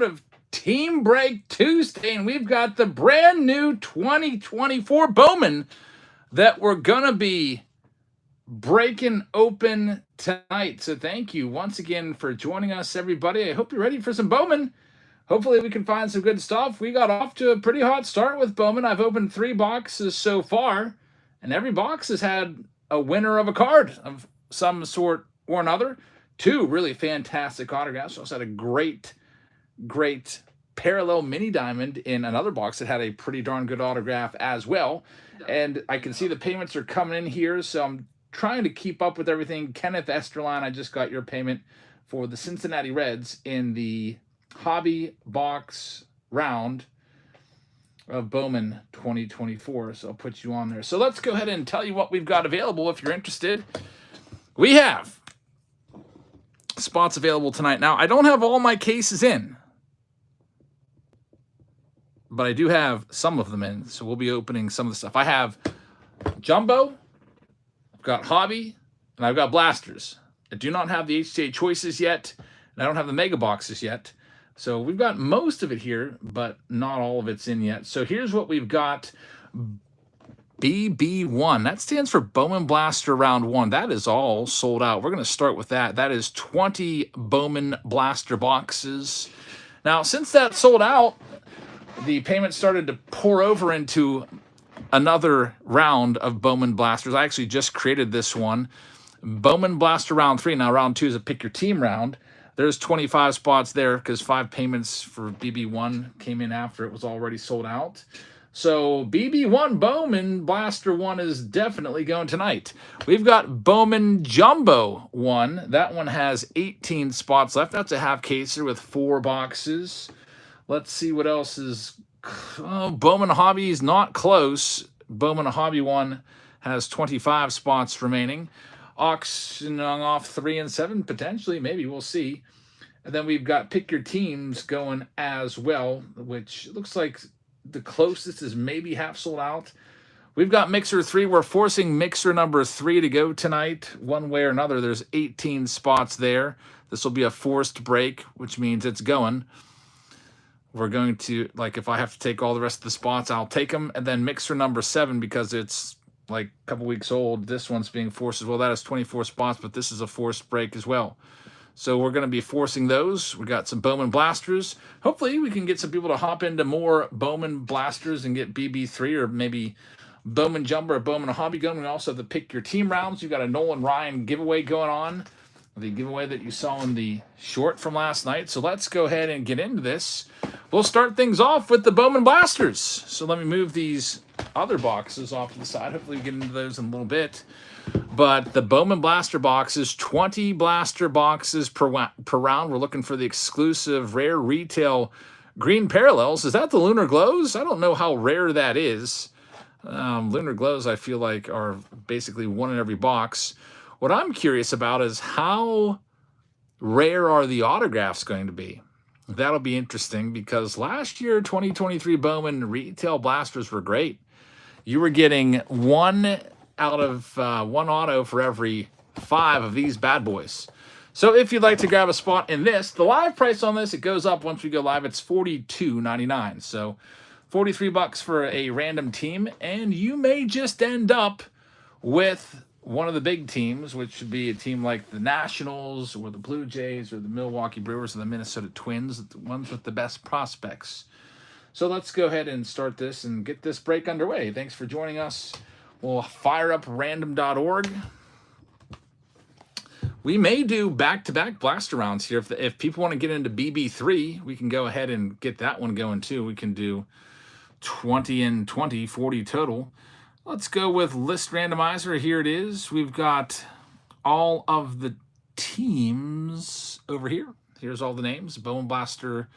of Team Break Tuesday, and we've got the brand new 2024 Bowman that we're going to be breaking open tonight. So thank you once again for joining us, everybody. I hope you're ready for some Bowman. Hopefully we can find some good stuff. We got off to a pretty hot start with Bowman. I've opened 3 boxes so far, and every box has had a winner of a card of some sort or another. 2 really fantastic autographs. Also had a great parallel mini diamond in another box that had a pretty darn good autograph as well. And I can see the payments are coming in here, so I'm trying to keep up with everything. Kenneth Esterline, I just got your payment for the Cincinnati Reds in the hobby box round of Bowman 2024. So I'll put you on there. So let's go ahead and tell you what we've got available if you're interested. We have spots available tonight. Now, I don't have all my cases in, but I do have some of them in, so we'll be opening some of the stuff. I have Jumbo, I've got Hobby, and I've got Blasters. I do not have the HTA choices yet, and I don't have the Mega Boxes yet. So we've got most of it here, but not all of it's in yet. So here's what we've got. BB1, that stands for Bowman Blaster Round 1. That is all sold out. We're going to start with that. That is 20 Bowman Blaster boxes. Now, since that sold out, the payment started to pour over into another round of Bowman Blasters. I actually just created this one. Bowman Blaster Round 3. Now, Round 2 is a pick your team round. There's 25 spots there because 5 payments for BB1 came in after it was already sold out. So BB1 Bowman Blaster 1 is definitely going tonight. We've got Bowman Jumbo 1. That one has 18 spots left. That's a half caser with 4 boxes. Let's see what else is. Oh, Bowman Hobby is not close. Bowman Hobby 1 has 25 spots remaining. Auctioning off 3 and 7, potentially. Maybe. We'll see. And then we've got Pick Your Teams going as well, which looks like the closest is maybe half sold out. We've got Mixer 3. We're forcing Mixer number 3 to go tonight, one way or another. There's 18 spots there. This will be a forced break, which means it's going. We're going to, like, if I have to take all the rest of the spots, I'll take them. And then Mixer number 7, because it's like a couple weeks old, this one's being forced as well. That is 24 spots, but this is a forced break as well. So we're going to be forcing those. We got some Bowman Blasters. Hopefully we can get some people to hop into more Bowman Blasters and get BB3 or maybe Bowman Jumbo or Bowman Hobby going. We also have the Pick Your Team rounds. You've got a Nolan Ryan giveaway going on. The giveaway that you saw in the short from last night. So let's go ahead and get into this. We'll start things off with the Bowman Blasters. So let me move these other boxes off to the side. Hopefully we get into those in a little bit. But the Bowman Blaster boxes, 20 blaster boxes per round. We're looking for the exclusive rare retail green parallels. Is that the Lunar Glows? I don't know how rare that is. Lunar Glows, I feel like, are basically one in every box. What I'm curious about is how rare are the autographs going to be? That'll be interesting because last year, 2023 Bowman retail blasters were great. You were getting 1 out of 1 auto for every 5 of these bad boys. So if you'd like to grab a spot in this, the live price on this, it goes up once we go live. It's $42.99. So $43 for a random team, and you may just end up with one of the big teams, which should be a team like the Nationals or the Blue Jays or the Milwaukee Brewers or the Minnesota Twins, the ones with the best prospects. So let's go ahead and start this and get this break underway. Thanks for joining us. We'll fire up random.org. We may do back-to-back blaster rounds here. If people want to get into BB3, we can go ahead and get that one going too. We can do 20 and 20, 40 total. Let's go with list randomizer. Here it is. We've got all of the teams over here. Here's all the names. Bowman Blaster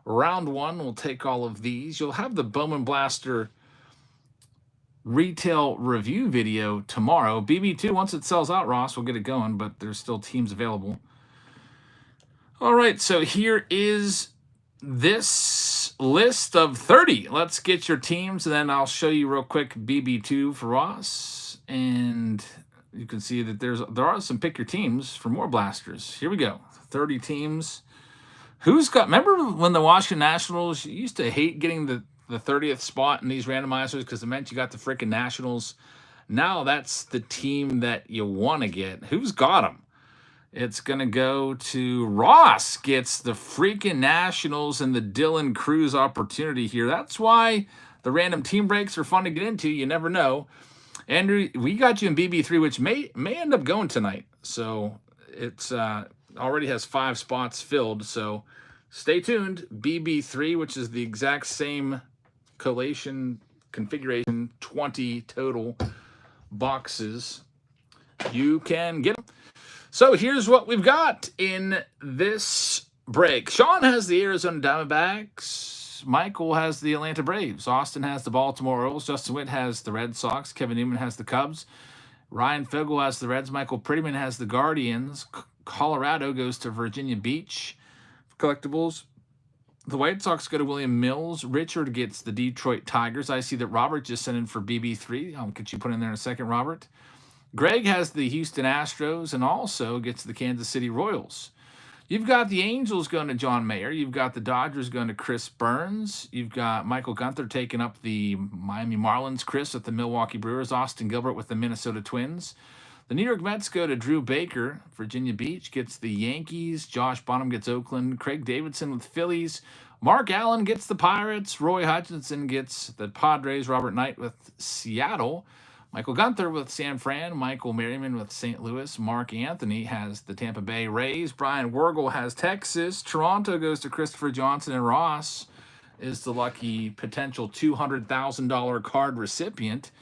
round 1. We'll take all of these. You'll have the Bowman Blaster retail review video tomorrow. BB2, once it sells out, Ross, we'll get it going, but there's still teams available. All right, so here is this list of 30. Let's get your teams, and then I'll show you real quick BB2 for Ross. And you can see that there are some pick your teams for more blasters. Here we go. 30 teams. Who's got? Remember when the Washington Nationals used to hate getting the 30th spot in these randomizers because it meant you got the freaking Nationals. Now that's the team that you want to get. Who's got them? It's going to go to Ross. Gets the freaking Nationals and the Dylan Cruz opportunity here. That's why the random team breaks are fun to get into. You never know. Andrew, we got you in BB3, which may end up going tonight. So it's already has 5 spots filled. So stay tuned. BB3, which is the exact same collation configuration, 20 total boxes. You can get them. So here's what we've got in this break. Sean has the Arizona Diamondbacks. Michael has the Atlanta Braves. Austin has the Baltimore Orioles. Justin Witt has the Red Sox. Kevin Newman has the Cubs. Ryan Fogel has the Reds. Michael Prettyman has the Guardians. Colorado goes to Virginia Beach collectibles. The White Sox go to William Mills. Richard gets the Detroit Tigers. I see that Robert just sent in for BB3. I'll get you put in there in a second, Robert. Greg has the Houston Astros and also gets the Kansas City Royals. You've got the Angels going to John Mayer. You've got the Dodgers going to Chris Burns. You've got Michael Gunther taking up the Miami Marlins. Chris at the Milwaukee Brewers. Austin Gilbert with the Minnesota Twins. The New York Mets go to Drew Baker. Virginia Beach gets the Yankees. Josh Bonham gets Oakland. Craig Davidson with Phillies. Mark Allen gets the Pirates. Roy Hutchinson gets the Padres. Robert Knight with Seattle. Michael Gunther with San Fran. Michael Merriman with St. Louis. Mark Anthony has the Tampa Bay Rays. Brian Wergel has Texas. Toronto goes to Christopher Johnson. And Ross is the lucky potential $200,000 card recipient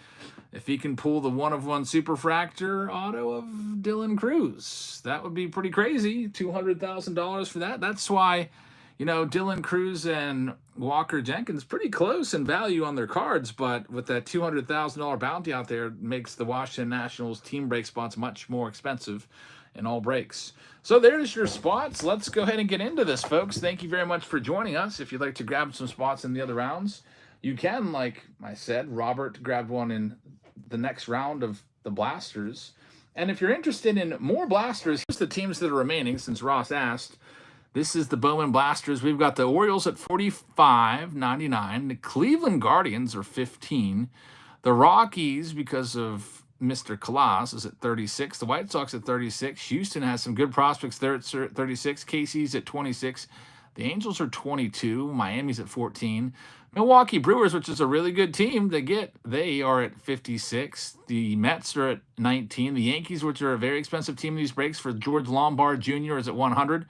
if he can pull the 1-of-1 superfractor auto of Dylan Cruz. That would be pretty crazy. $200,000 for that. That's why, you know, Dylan Cruz and Walker Jenkins pretty close in value on their cards, but with that $200,000 bounty out there, it makes the Washington Nationals team break spots much more expensive in all breaks. So there's your spots. Let's go ahead and get into this, folks. Thank you very much for joining us. If you'd like to grab some spots in the other rounds, you can, like I said. Robert grabbed one in the next round of the Blasters. And if you're interested in more Blasters, here's the teams that are remaining since Ross asked. This is the Bowman Blasters. We've got the Orioles at $45.99. The Cleveland Guardians are $15. The Rockies, because of Mr. Kalas, is at $36. The White Sox at $36. Houston has some good prospects there at $36. KC's at $26. The Angels are $22. Miami's at $14. Milwaukee Brewers, which is a really good team they are at $56. The Mets are at $19. The Yankees, which are a very expensive team in these breaks for George Lombard Jr., is at $100.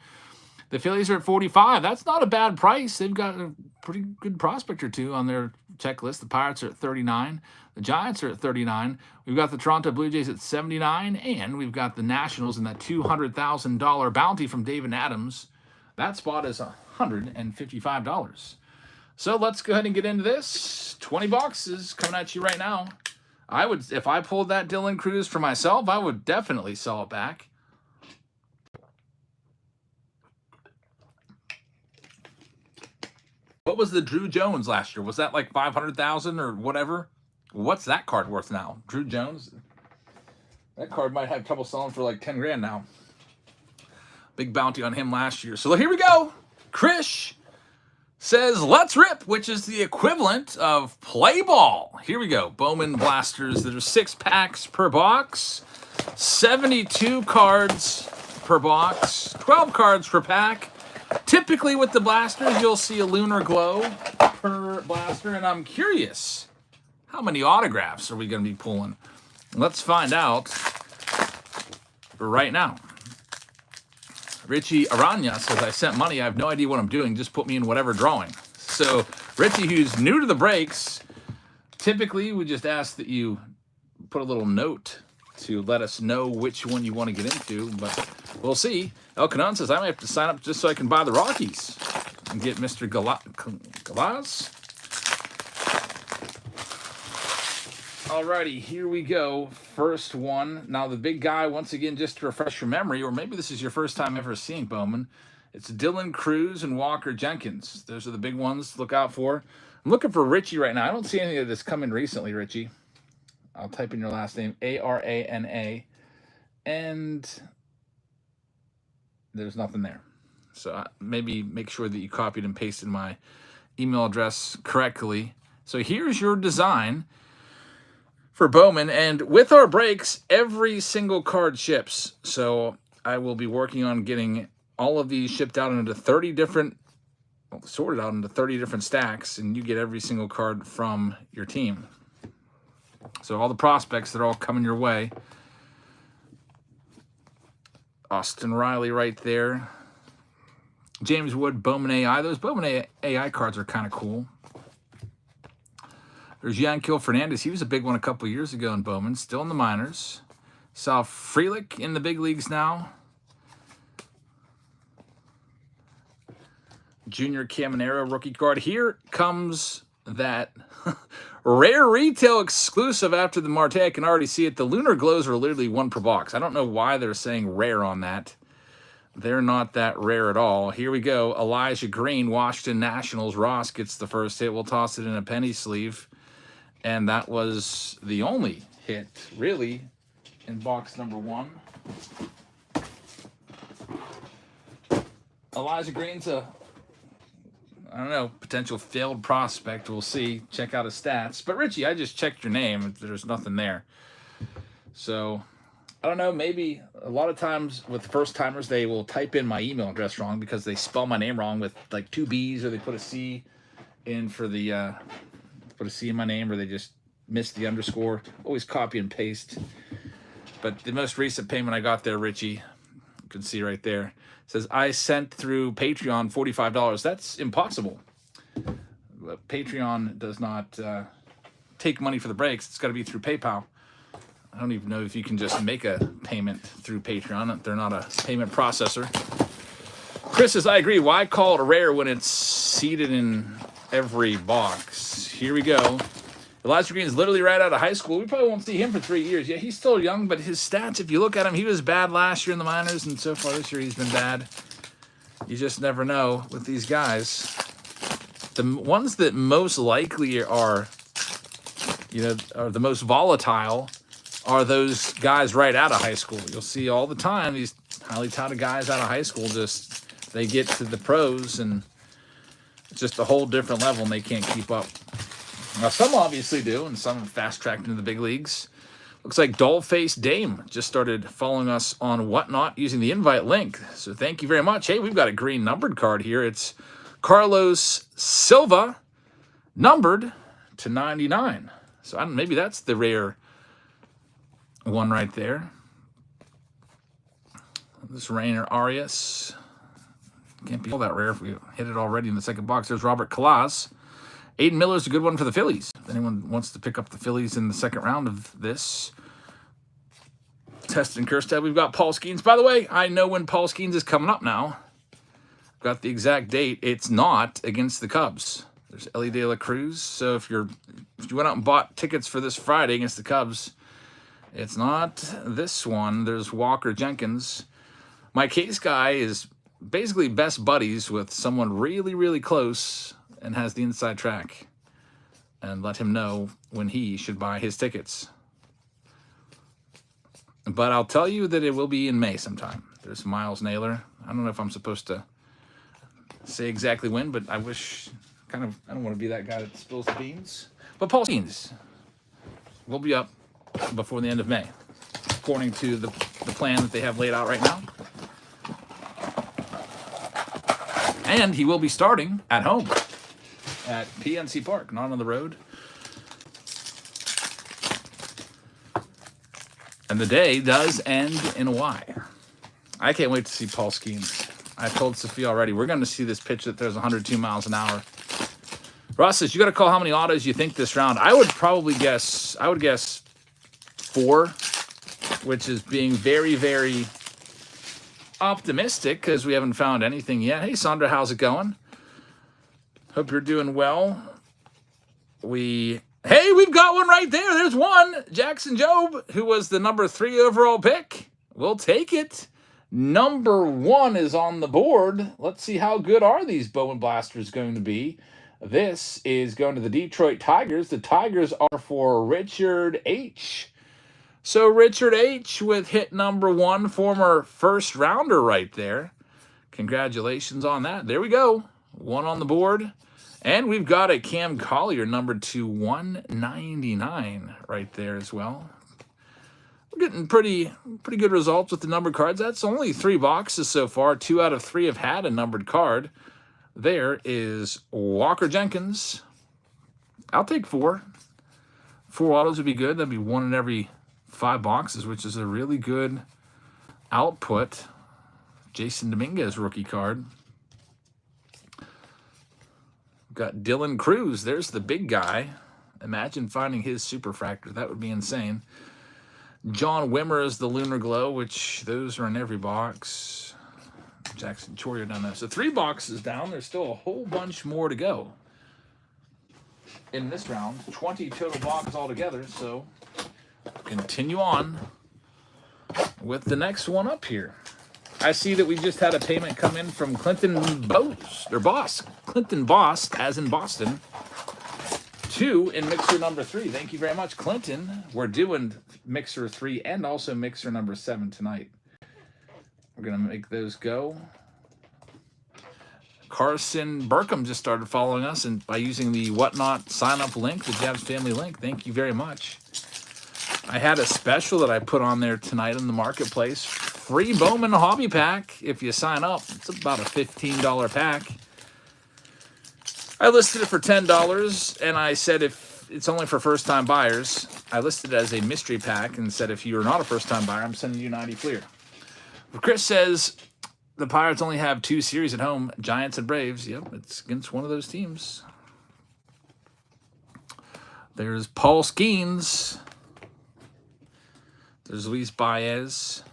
The Phillies are at $45. That's not a bad price. They've got a pretty good prospect or two on their checklist. The Pirates are at $39. The Giants are at $39. We've got the Toronto Blue Jays at $79. And we've got the Nationals in that $200,000 bounty from David Adams. That spot is $155. So let's go ahead and get into this. 20 boxes coming at you right now. If I pulled that Dylan Cruz for myself, I would definitely sell it back. What was the Drew Jones last year? Was that like 500,000 or whatever? What's that card worth now? Drew Jones? That card might have trouble selling for like 10 grand now. Big bounty on him last year. So here we go. Krish says, let's rip, which is the equivalent of play ball. Here we go. Bowman Blasters. There's 6 packs per box. 72 cards per box. 12 cards per pack. Typically with the Blasters, you'll see a lunar glow per blaster, and I'm curious, how many autographs are we going to be pulling? Let's find out right now. Richie Aranya says, I sent money. I have no idea what I'm doing. Just put me in whatever drawing. So Richie, who's new to the breaks, typically we just ask that you put a little note to let us know which one you want to get into, but we'll see. El Canon says, I might have to sign up just so I can buy the Rockies and get Mr. Galaz. Alrighty, here we go. First one. Now the big guy, once again, just to refresh your memory, or maybe this is your first time ever seeing Bowman, it's Dylan Cruz and Walker Jenkins. Those are the big ones to look out for. I'm looking for Richie right now. I don't see anything of this coming recently, Richie. I'll type in your last name, Arana, and there's nothing there. So maybe make sure that you copied and pasted my email address correctly. So here's your design for Bowman, and with our breaks, every single card ships. So I will be working on getting all of these shipped out into 30 different, sorted out into 30 different stacks, and you get every single card from your team. So all the prospects, they're all coming your way. Austin Riley right there. James Wood, Bowman AI. Those Bowman AI cards are kind of cool. There's Yankiel Fernandez. He was a big one a couple years ago in Bowman, still in the minors. Sal Frelick in the big leagues now. Junior Caminero rookie card. Here comes that rare retail exclusive after the Marte. I can already see it. The Lunar Glows are literally 1 per box. I don't know why they're saying rare on that. They're not that rare at all. Here we go. Elijah Green, Washington Nationals. Ross gets the first hit. We'll toss it in a penny sleeve. And that was the only hit, really, in box number 1. Elijah Green's a, I don't know, potential failed prospect. We'll see. Check out his stats. But, Richie, I just checked your name. There's nothing there. So, I don't know. Maybe a lot of times with first-timers, they will type in my email address wrong because they spell my name wrong with, like, 2 B's, or they put a C in for the... put a C in my name, or they just missed the underscore. Always copy and paste. But the most recent payment I got there, Richie, you can see right there, says I sent through Patreon $45. That's impossible. But Patreon does not take money for the breaks. It's got to be through PayPal. I don't even know if you can just make a payment through Patreon. They're not a payment processor. Chris says, I agree. Why call it a rare when it's seated in every box? Here we go. Elijah Green is literally right out of high school. We probably won't see him for 3 years. Yeah, he's still young, but his stats, if you look at him, he was bad last year in the minors, and so far this year he's been bad. You just never know with these guys. The ones that most likely are, are the most volatile are those guys right out of high school. You'll see all the time these highly touted guys out of high school, just they get to the pros and it's just a whole different level and they can't keep up. Now, some obviously do, and some fast-tracked into the big leagues. Looks like Dollface Dame just started following us on Whatnot using the invite link. So thank you very much. Hey, we've got a green numbered card here. It's Carlos Silva, numbered to 99. So maybe that's the rare one right there. This Rainer Arias. Can't be all that rare if we hit it already in the second box. There's Robert Kalas. Aiden Miller's a good one for the Phillies. If anyone wants to pick up the Phillies in the second round of this. Tested and Kerstad. We've got Paul Skeens. By the way, I know when Paul Skeens is coming up now. Got the exact date. It's not against the Cubs. There's Ellie De La Cruz. So if you went out and bought tickets for this Friday against the Cubs, it's not this one. There's Walker Jenkins. My case guy is basically best buddies with someone really, really close and has the inside track, and let him know when he should buy his tickets. But I'll tell you that it will be in May sometime. There's Miles Naylor. I don't know if I'm supposed to say exactly when, but I wish, I don't want to be that guy that spills the beans. But Paul Skeens will be up before the end of May, according to the plan that they have laid out right now. And he will be starting at home at PNC Park, not on the road. And the day does end in a Y. I can't wait to see Paul Skeens. I told Sophia already, we're going to see this pitch that there's 102 miles an hour. Ross says, you got to call how many autos you think this round. I would guess 4, which is being very, very optimistic because we haven't found anything yet. Hey, Sandra, how's it going? Hope you're doing well. We've got one right there. There's one. Jackson Jobe, who was the number 3 overall pick. We'll take it. Number 1 is on the board. Let's see how good are these Bowman Blasters going to be. This is going to the Detroit Tigers. The Tigers are for Richard H. So Richard H. with hit number 1, former first rounder right there. Congratulations on that. There we go. One on the board. And we've got a Cam Collier numbered to 199 right there as well. We're getting pretty good results with the numbered cards. That's only 3 boxes so far. 2 out of 3 have had a numbered card. There is Walker Jenkins. I'll take 4. 4 autos would be good. That'd be 1 in every 5 boxes, which is a really good output. Jason Dominguez rookie card. We've got Dylan Cruz. There's the big guy. Imagine finding his superfractor. That would be insane. John Wimmer is the Lunar Glow, which those are in every box. Jackson Chorio down there. So 3 boxes down. There's still a whole bunch more to go in this round. 20 total boxes altogether. So continue on with the next one up here. I see that we just had a payment come in from Clinton Boss. Clinton Boss, as in Boston. 2 in mixer number 3. Thank you very much, Clinton. We're doing mixer 3 and also mixer number 7 tonight. We're going to make those go. Carson Burkham just started following us and by using the Whatnot sign-up link, the Jabs Family link. Thank you very much. I had a special that I put on there tonight in the marketplace. Free Bowman Hobby Pack if you sign up. It's about a $15 pack. I listed it for $10, and I said if it's only for first-time buyers, I listed it as a mystery pack and said if you're not a first-time buyer, I'm sending you 90 clear. Chris says the Pirates only have 2 series at home, Giants and Braves. Yep, it's against one of those teams. There's Paul Skeens. There's Luis Baez.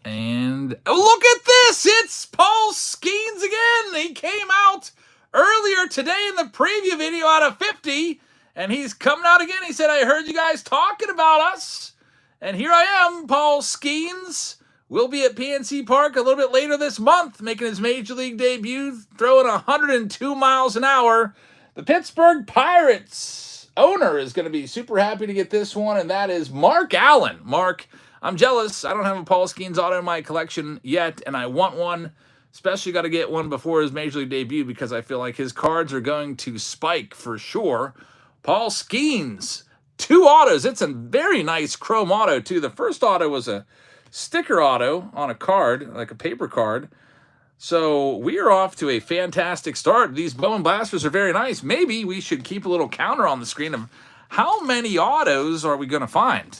And oh, look at this! It's Paul Skeens again! He came out earlier today in the preview video out of 50, and he's coming out again. He said, I heard you guys talking about us, and here I am, Paul Skeens. Will be at PNC Park a little bit later this month, making his Major League debut, throwing 102 miles an hour. The Pittsburgh Pirates owner is going to be super happy to get this one, and that is Mark Allen. Mark, I'm jealous. I don't have a Paul Skeens auto in my collection yet, and I want one. Especially got to get one before his Major League debut because I feel like his cards are going to spike for sure. Paul Skeens, 2 autos. It's a very nice chrome auto, too. The first auto was a sticker auto on a card, like a paper card. So we are off to a fantastic start. These Bowman Blasters are very nice. Maybe we should keep a little counter on the screen of how many autos are we going to find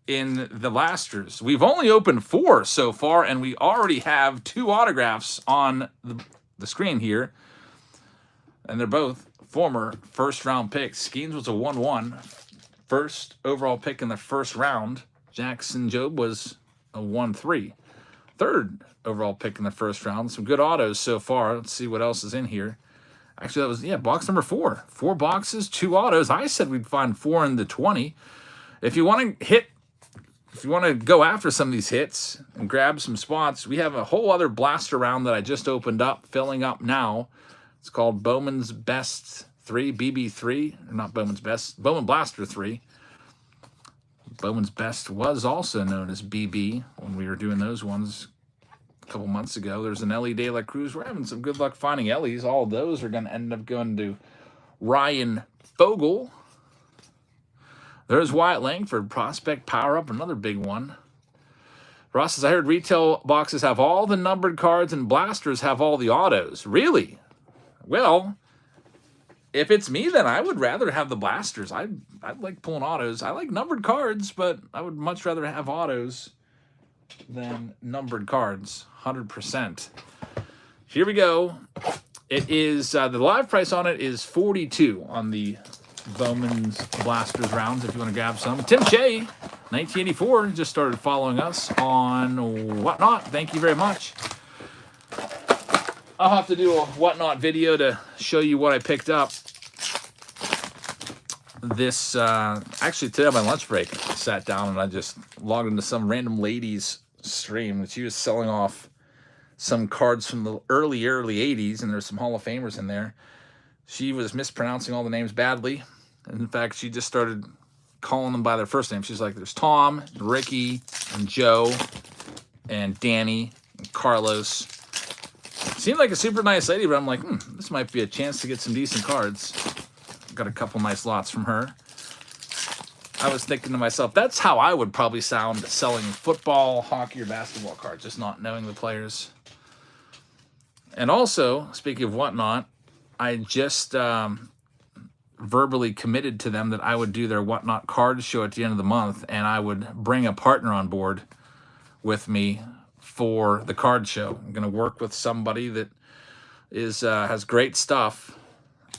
in the Blasters. We've only opened 4 so far, and we already have 2 autographs on the screen here. And they're both former first-round picks. Skeens was a 1-1. First overall pick in the first round. Jackson Jobe was a 1-3. Third overall pick in the first round. Some good autos so far. Let's see what else is in here. Actually, that was, yeah, box number 4. 4 boxes, 2 autos. I said we'd find 4 in the 20. If you want to go after some of these hits and grab some spots, we have a whole other blaster round that I just opened up, filling up now. It's called Bowman's Best 3, BB3. Or not Bowman's Best, Bowman Blaster 3. Bowman's Best was also known as BB when we were doing those ones a couple months ago. There's an Ellie De La Cruz. We're having some good luck finding Ellies. All of those are going to end up going to Ryan Fogle. There's Wyatt Langford, Prospect Power Up, another big one. Ross says, I heard retail boxes have all the numbered cards and blasters have all the autos. Really? Well, if it's me, then I would rather have the blasters. I'd like pulling autos. I like numbered cards, but I would much rather have autos than numbered cards, 100%. Here we go. It is, the live price on it is $42 on the Bowman's Blasters rounds, if you want to grab some. Tim Shea, 1984, just started following us on Whatnot. Thank you very much. I'll have to do a Whatnot video to show you what I picked up. This, actually today on my lunch break, I sat down and I just logged into some random lady's stream that she was selling off some cards from the early 80s, and there's some Hall of Famers in there. She was mispronouncing all the names badly. In fact, she just started calling them by their first name. She's like, there's Tom, Ricky, and Joe. and Danny, and Carlos. Seemed like a super nice lady, but I'm like, this might be a chance to get some decent cards. Got a couple nice lots from her. I was thinking to myself, that's how I would probably sound selling football, hockey, or basketball cards, just not knowing the players. And also, speaking of Whatnot, I just verbally committed to them that I would do their Whatnot card show at the end of the month, and I would bring a partner on board with me for the card show. I'm going to work with somebody that is has great stuff,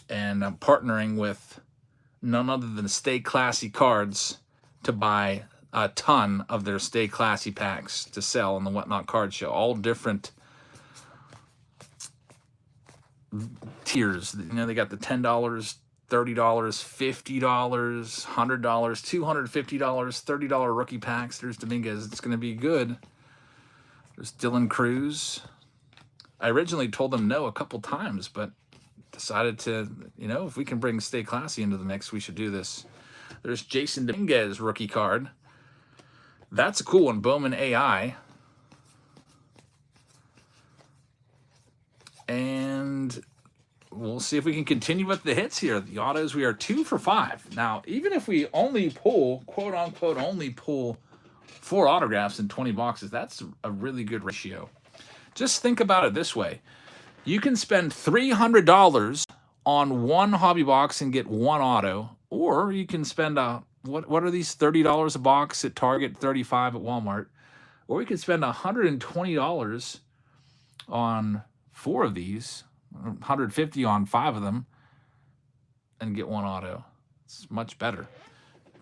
and I'm partnering with none other than Stay Classy Cards to buy a ton of their Stay Classy packs to sell in the Whatnot card show. All different tiers. You know, they got the $10, $30, $50, $100, $250, $30 rookie packs. There's Dominguez. It's going to be good. There's Dylan Cruz. I originally told them no a couple times, but decided to, you know, if we can bring Stay Classy into the mix, we should do this. There's Jason Dominguez rookie card. That's a cool one. Bowman AI. And we'll see if we can continue with the hits here. The autos, we are 2 for 5. Now, even if we only pull, quote unquote, only pull 4 autographs in 20 boxes, that's a really good ratio. Just think about it this way. You can spend $300 on one hobby box and get one auto, or you can spend what are these, $30 a box at Target, $35 at Walmart, or we could spend $120 on 4 of these, $150 on 5 of them, and get one auto. It's much better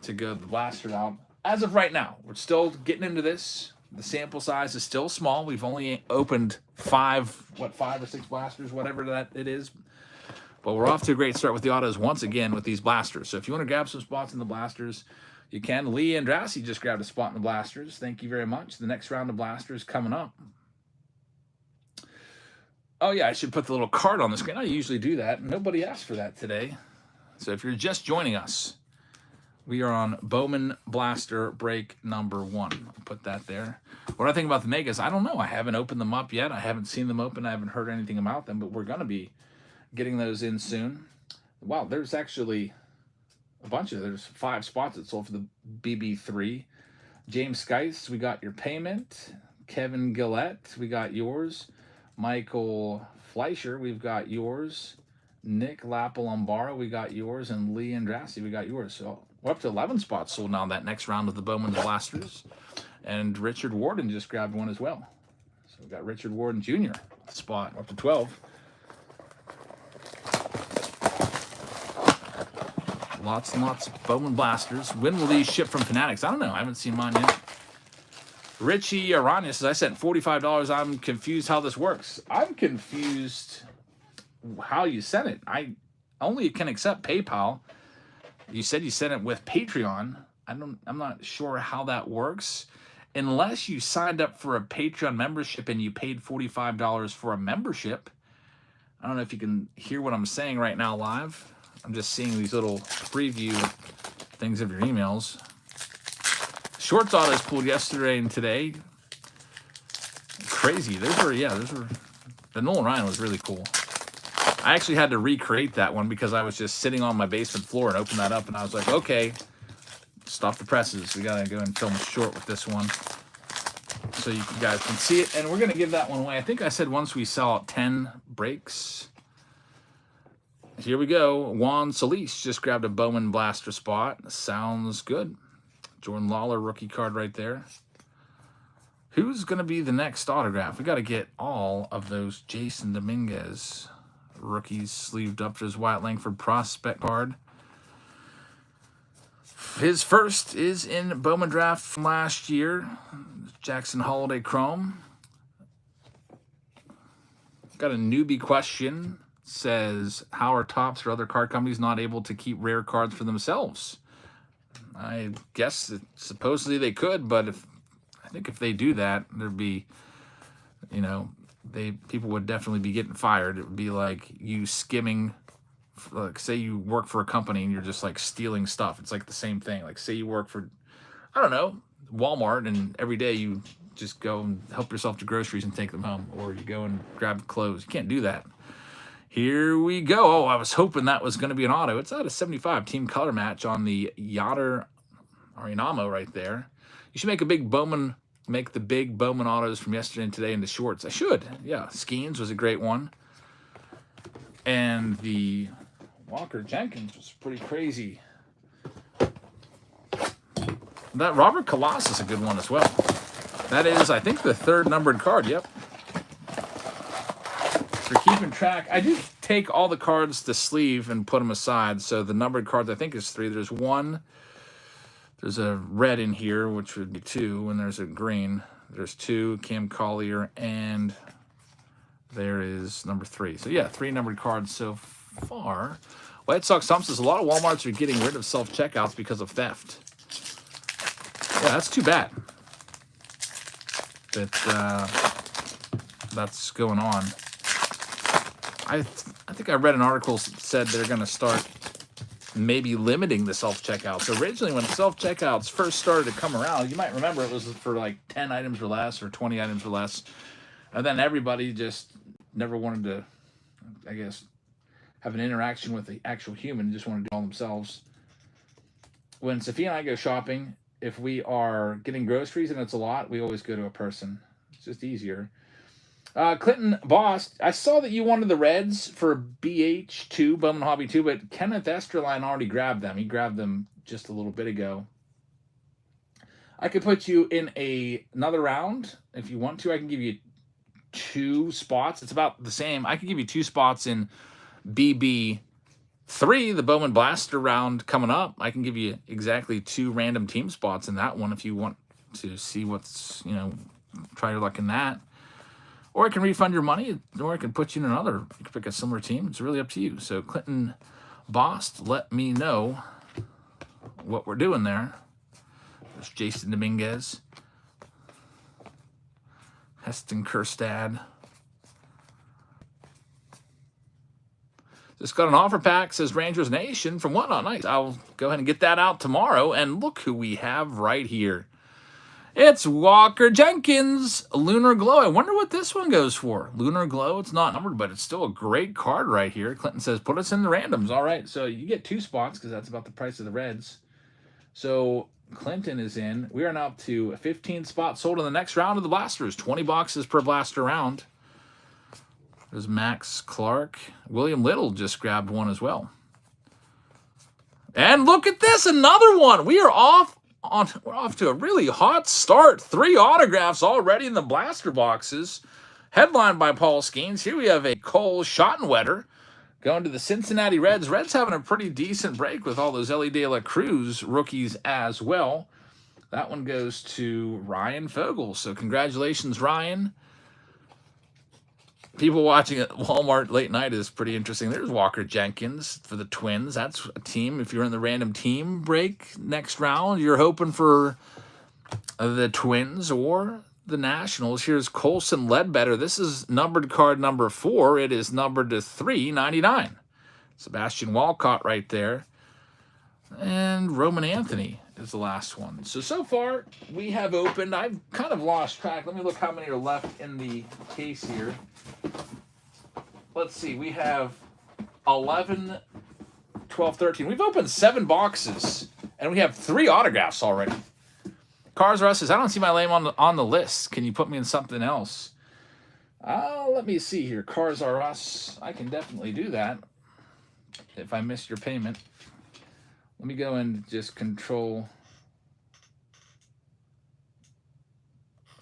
to go the blaster route. As of right now, we're still getting into this. The sample size is still small. We've only opened 5 or 6 blasters, whatever that it is. But we're off to a great start with the autos once again with these blasters. So if you want to grab some spots in the blasters, you can. Lee Andrassy just grabbed a spot in the blasters. Thank you very much. The next round of blasters coming up. Oh, yeah, I should put the little card on the screen. I usually do that. Nobody asked for that today. So if you're just joining us, we are on Bowman Blaster break number 1. I'll put that there. What I think about the Megas, I don't know. I haven't opened them up yet. I haven't seen them open. I haven't heard anything about them, but we're going to be getting those in soon. Wow, there's actually a bunch of, there's 5 spots that sold for the BB3. James Geist, we got your payment. Kevin Gillette, we got yours. Michael Fleischer, we've got yours. Nick Lapalombara, we got yours. And Lee Andrassy, we got yours. So we're up to 11 spots sold now that next round of the Bowman Blasters. And Richard Warden just grabbed one as well. So we got Richard Warden Jr. spot up to 12. Lots and lots of Bowman Blasters. When will these ship from Fanatics? I don't know. I haven't seen mine yet. Richie Aranis says, I sent $45. I'm confused how this works. I'm confused how you sent it. I only can accept PayPal. You said you sent it with Patreon. I'm not sure how that works. Unless you signed up for a Patreon membership and you paid $45 for a membership. I don't know if you can hear what I'm saying right now live. I'm just seeing these little preview things of your emails. Shorts autos pulled yesterday and today. Crazy. Those were the Nolan Ryan was really cool. I actually had to recreate that one because I was just sitting on my basement floor and opened that up and I was like, okay, stop the presses. We gotta go and film a short with this one so you guys can see it. And we're gonna give that one away. I think I said once we sell out 10 breaks. Here we go. Juan Solis just grabbed a Bowman Blaster spot. Sounds good. Jordan Lawler rookie card right there. Who's going to be the next autograph? We got to get all of those Jason Dominguez rookies sleeved up to his Wyatt Langford prospect card. His first is in Bowman draft from last year. Jackson Holiday Chrome. Got a newbie question. Says, how are Topps or other card companies not able to keep rare cards for themselves? I guess supposedly they could, but I think if they do that, there'd be, people would definitely be getting fired. It would be like you skimming, like say you work for a company and you're just like stealing stuff. It's like the same thing. Like say you work for, I don't know, Walmart, and every day you just go and help yourself to groceries and take them home, or you go and grab clothes. You can't do that. Here we go. Oh, I was hoping that was going to be an auto. It's out of 75 team color match on the Yoder Arinamo right there. You should make a big Bowman, make the big Bowman autos from yesterday and today into shorts. I should. Yeah, Skeens was a great one. And the Walker Jenkins was pretty crazy. That Robert Colossus is a good one as well. That is, I think, the 3rd numbered card. Yep. For keeping track, I do take all the cards to sleeve and put them aside. So the numbered cards, I think, is 3. There's 1. There's a red in here, which would be 2, and there's a green. There's 2, Cam Collier, and there is number 3. So yeah, 3 numbered cards so far. White Sox Thumps says a lot of Walmarts are getting rid of self-checkouts because of theft. Yeah, that's too bad that that's going on. I think I read an article that said they're going to start maybe limiting the self-checkouts. So originally when self-checkouts first started to come around, you might remember it was for like 10 items or less or 20 items or less. And then everybody just never wanted to, I guess, have an interaction with the actual human, just wanted to do it all themselves. When Sophia and I go shopping, if we are getting groceries and it's a lot, we always go to a person. It's just easier. Clinton Boss, I saw that you wanted the Reds for BH2, Bowman Hobby 2, but Kenneth Esterline already grabbed them. He grabbed them just a little bit ago. I could put you in another round if you want to. I can give you 2 spots. It's about the same. I can give you 2 spots in BB3, the Bowman Blaster round coming up. I can give you exactly 2 random team spots in that one if you want to see what's, try your luck in that. Or I can refund your money, or I can put you in another. You can pick a similar team. It's really up to you. So Clinton Bost, let me know what we're doing there. There's Jason Dominguez. Heston Kerstad. Just got an offer pack, says Rangers Nation from Whatnot Night. I'll go ahead and get that out tomorrow. And look who we have right here. It's Walker Jenkins, Lunar Glow. I wonder what this one goes for. Lunar Glow, it's not numbered, but it's still a great card right here. Clinton says, put us in the randoms. All right, so you get 2 spots because that's about the price of the Reds. So Clinton is in. We are now up to 15 spots sold in the next round of the Blasters. 20 boxes per blaster round. There's Max Clark. William Little just grabbed one as well. And look at this, another one. We're off to a really hot start. 3 autographs already in the blaster boxes. Headlined by Paul Skeens. Here we have a Cole Schottenwetter going to the Cincinnati Reds. Reds having a pretty decent break with all those Ellie De La Cruz rookies as well. That one goes to Ryan Fogel. So congratulations, Ryan. People watching at Walmart late night is pretty interesting. There's Walker Jenkins for the Twins. That's a team. If you're in the random team break next round, you're hoping for the Twins or the Nationals. Here's Colson Ledbetter. This is numbered card number 4. It is numbered to 399. Sebastian Walcott right there. And Roman Anthony is the last one. So far, we have opened. I've kind of lost track. Let me look how many are left in the case here. Let's see. We have 11, 12, 13. We've opened 7 boxes, and we have 3 autographs already. Cars R Us says, I don't see my name on the list. Can you put me in something else? Let me see here. Cars R Us. I can definitely do that if I missed your payment. Let me go and just control,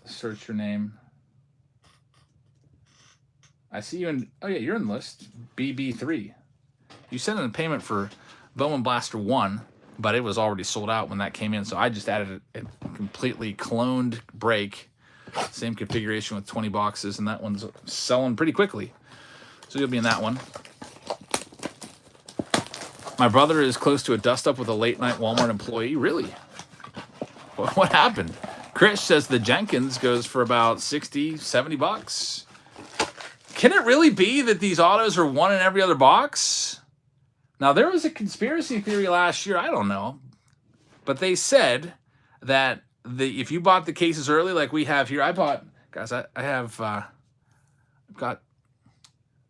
search your name. I see you in, oh yeah, you're in the list, BB3. You sent in a payment for Bowman Blaster 1, but it was already sold out when that came in, so I just added a completely cloned break. Same configuration with 20 boxes, and that one's selling pretty quickly. So you'll be in that one. My brother is close to a dust-up with a late-night Walmart employee. Really? What happened? Chris says the Jenkins goes for about 60, 70 bucks. Can it really be that these autos are one in every other box? Now, there was a conspiracy theory last year. I don't know. But they said that if you bought the cases early, like we have here, I bought, guys, I have got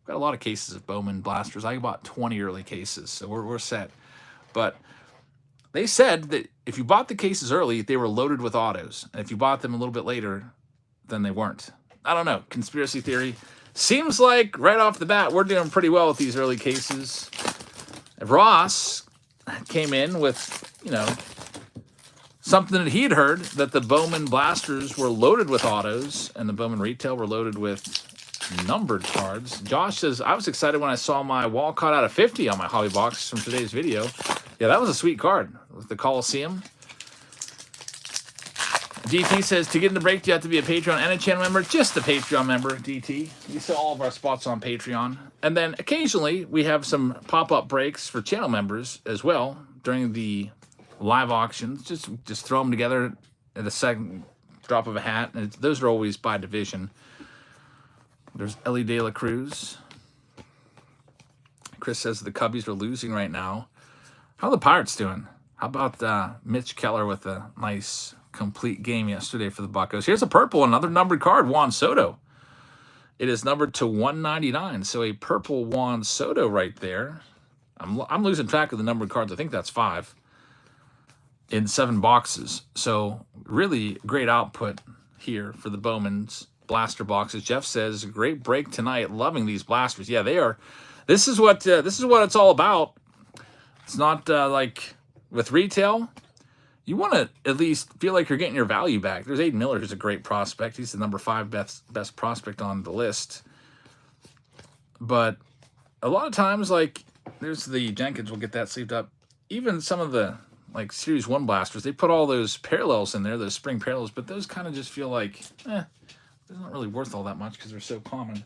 a lot of cases of Bowman blasters. I bought 20 early cases, so we're set. But they said that if you bought the cases early, they were loaded with autos. And if you bought them a little bit later, then they weren't. I don't know. Conspiracy theory. Seems like right off the bat, we're doing pretty well with these early cases. Ross came in with, you know, something that he'd heard, that the Bowman blasters were loaded with autos and the Bowman retail were loaded with numbered cards. Josh says, I was excited when I saw my Walcott out of 50 on my hobby box from today's video. Yeah, that was a sweet card with the Coliseum. DT says, to get in the break, you have to be a Patreon and a channel member. Just a Patreon member, DT. You see all of our spots on Patreon. And then occasionally we have some pop-up breaks for channel members as well during the live auctions. Just throw them together at a second drop of a hat. And those are always by division. There's Ellie De La Cruz. Chris says the Cubbies are losing right now. How are the Pirates doing? How about Mitch Keller with a nice complete game yesterday for the Buccos? Here's a purple, another numbered card, Juan Soto. It is numbered to 199, so a purple Juan Soto right there. I'm losing track of the numbered cards. I think that's 5 in 7 boxes. So really great output here for the Bowman's blaster boxes. Jeff says, great break tonight. Loving these blasters. Yeah, they are. This is what it's all about. It's not like with retail. You want to at least feel like you're getting your value back. There's Aiden Miller, who's a great prospect. He's the number 5 best prospect on the list. But a lot of times, like, there's the Jenkins, we'll get that sleeved up. Even some of the, like, Series 1 blasters, they put all those parallels in there, those spring parallels, but those kind of just feel like, they're not really worth all that much because they're so common.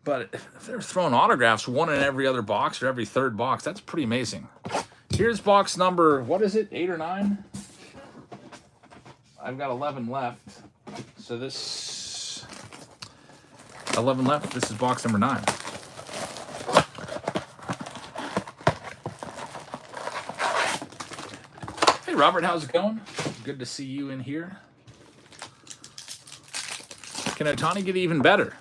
But if they're throwing autographs one in every other box or every third box, that's pretty amazing. Here's box number, what is it, 8 or 9? I've got 11 left. So this, 11 left. This is box number 9. Hey, Robert, how's it going? Good to see you in here. Can Ohtani get even better?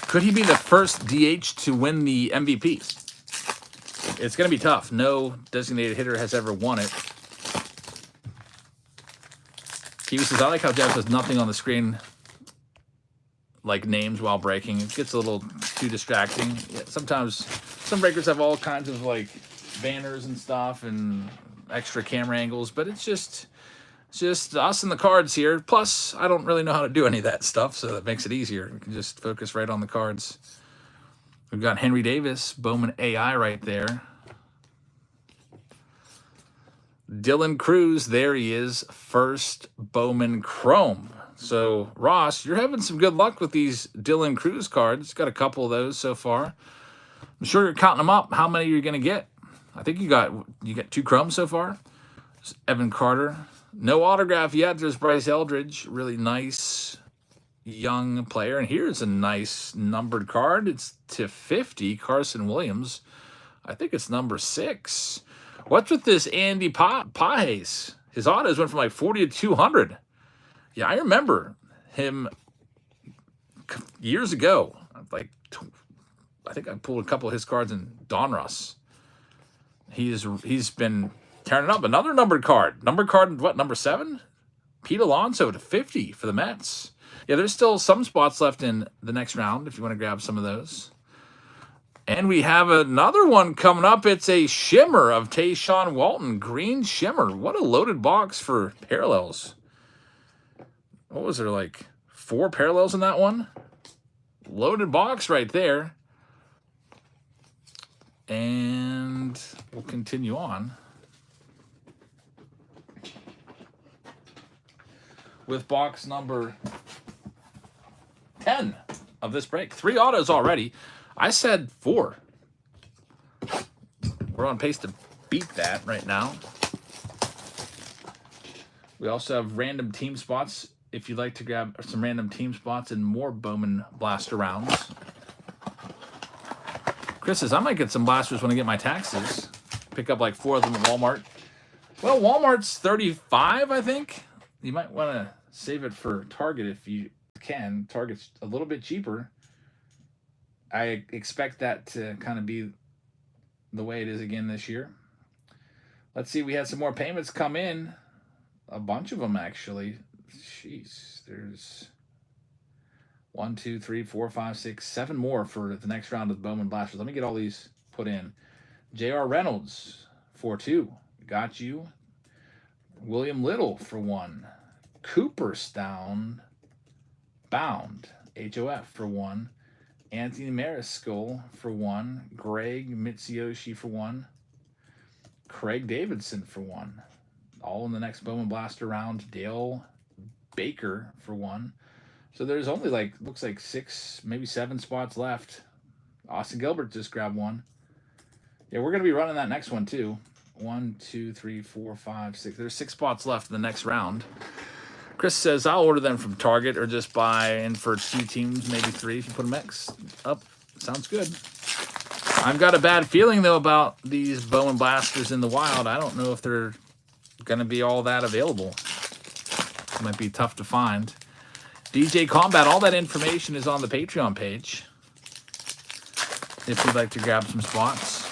Could he be the first DH to win the MVP? It's going to be tough. No designated hitter has ever won it. Kiwi says, I like how Jeff says nothing on the screen like names while breaking. It gets a little too distracting. Yeah, sometimes some breakers have all kinds of like banners and stuff and extra camera angles, but it's just us and the cards here. Plus, I don't really know how to do any of that stuff, so that makes it easier. We can just focus right on the cards. We've got Henry Davis, Bowman AI right there. Dylan Cruz, there he is, first Bowman Chrome. So, Ross, you're having some good luck with these Dylan Cruz cards. Got a couple of those so far. I'm sure you're counting them up. How many are you going to get? I think you got 2 Chromes so far. There's Evan Carter. No autograph yet. There's Bryce Eldridge, really nice young player. And here's a nice numbered card. It's to 50, Carson Williams. I think it's number 6. What's with this Andy Pajes? His autos went from like 40 to 200. Yeah, I remember him years ago. Like, I think I pulled a couple of his cards in Donruss. He's been tearing it up. Another numbered card. Numbered card, what, number 7? Pete Alonso to 50 for the Mets. Yeah, there's still some spots left in the next round if you want to grab some of those. And we have another one coming up. It's a shimmer of Tayshaun Walton. Green shimmer. What a loaded box for parallels. What was there, like 4 parallels in that one? Loaded box right there. And we'll continue on with box number 10 of this break. 3 autos already. I said 4. We're on pace to beat that right now. We also have random team spots if you'd like to grab some random team spots and more Bowman blaster rounds. Chris says, I might get some blasters when I get my taxes. Pick up like 4 of them at Walmart. Well, Walmart's 35, I think. You might want to save it for Target if you can. Target's a little bit cheaper. I expect that to kind of be the way it is again this year. Let's see. We had some more payments come in. A bunch of them, actually. Jeez. There's 1, 2, 3, 4, 5, 6, 7 more for the next round of Bowman Blasters. Let me get all these put in. J.R. Reynolds, 4-2. Got you. William Little for 1. Cooperstown Bound, HOF for 1. Anthony Mariscal for 1. Greg Mitsuyoshi for 1. Craig Davidson for 1. All in the next Bowman Blaster round. Dale Baker for 1. So there's only looks like 6, maybe 7 spots left. Austin Gilbert just grabbed 1. Yeah, we're going to be running that next one too. 1, 2, 3, 4, 5, 6. There's 6 spots left in the next round. Chris says, I'll order them from Target or just buy in for 2 teams, maybe 3 if you put a mix up. Sounds good. I've got a bad feeling, though, about these Bowman Blasters in the wild. I don't know if they're going to be all that available. It might be tough to find. DJ Combat, all that information is on the Patreon page. If you'd like to grab some spots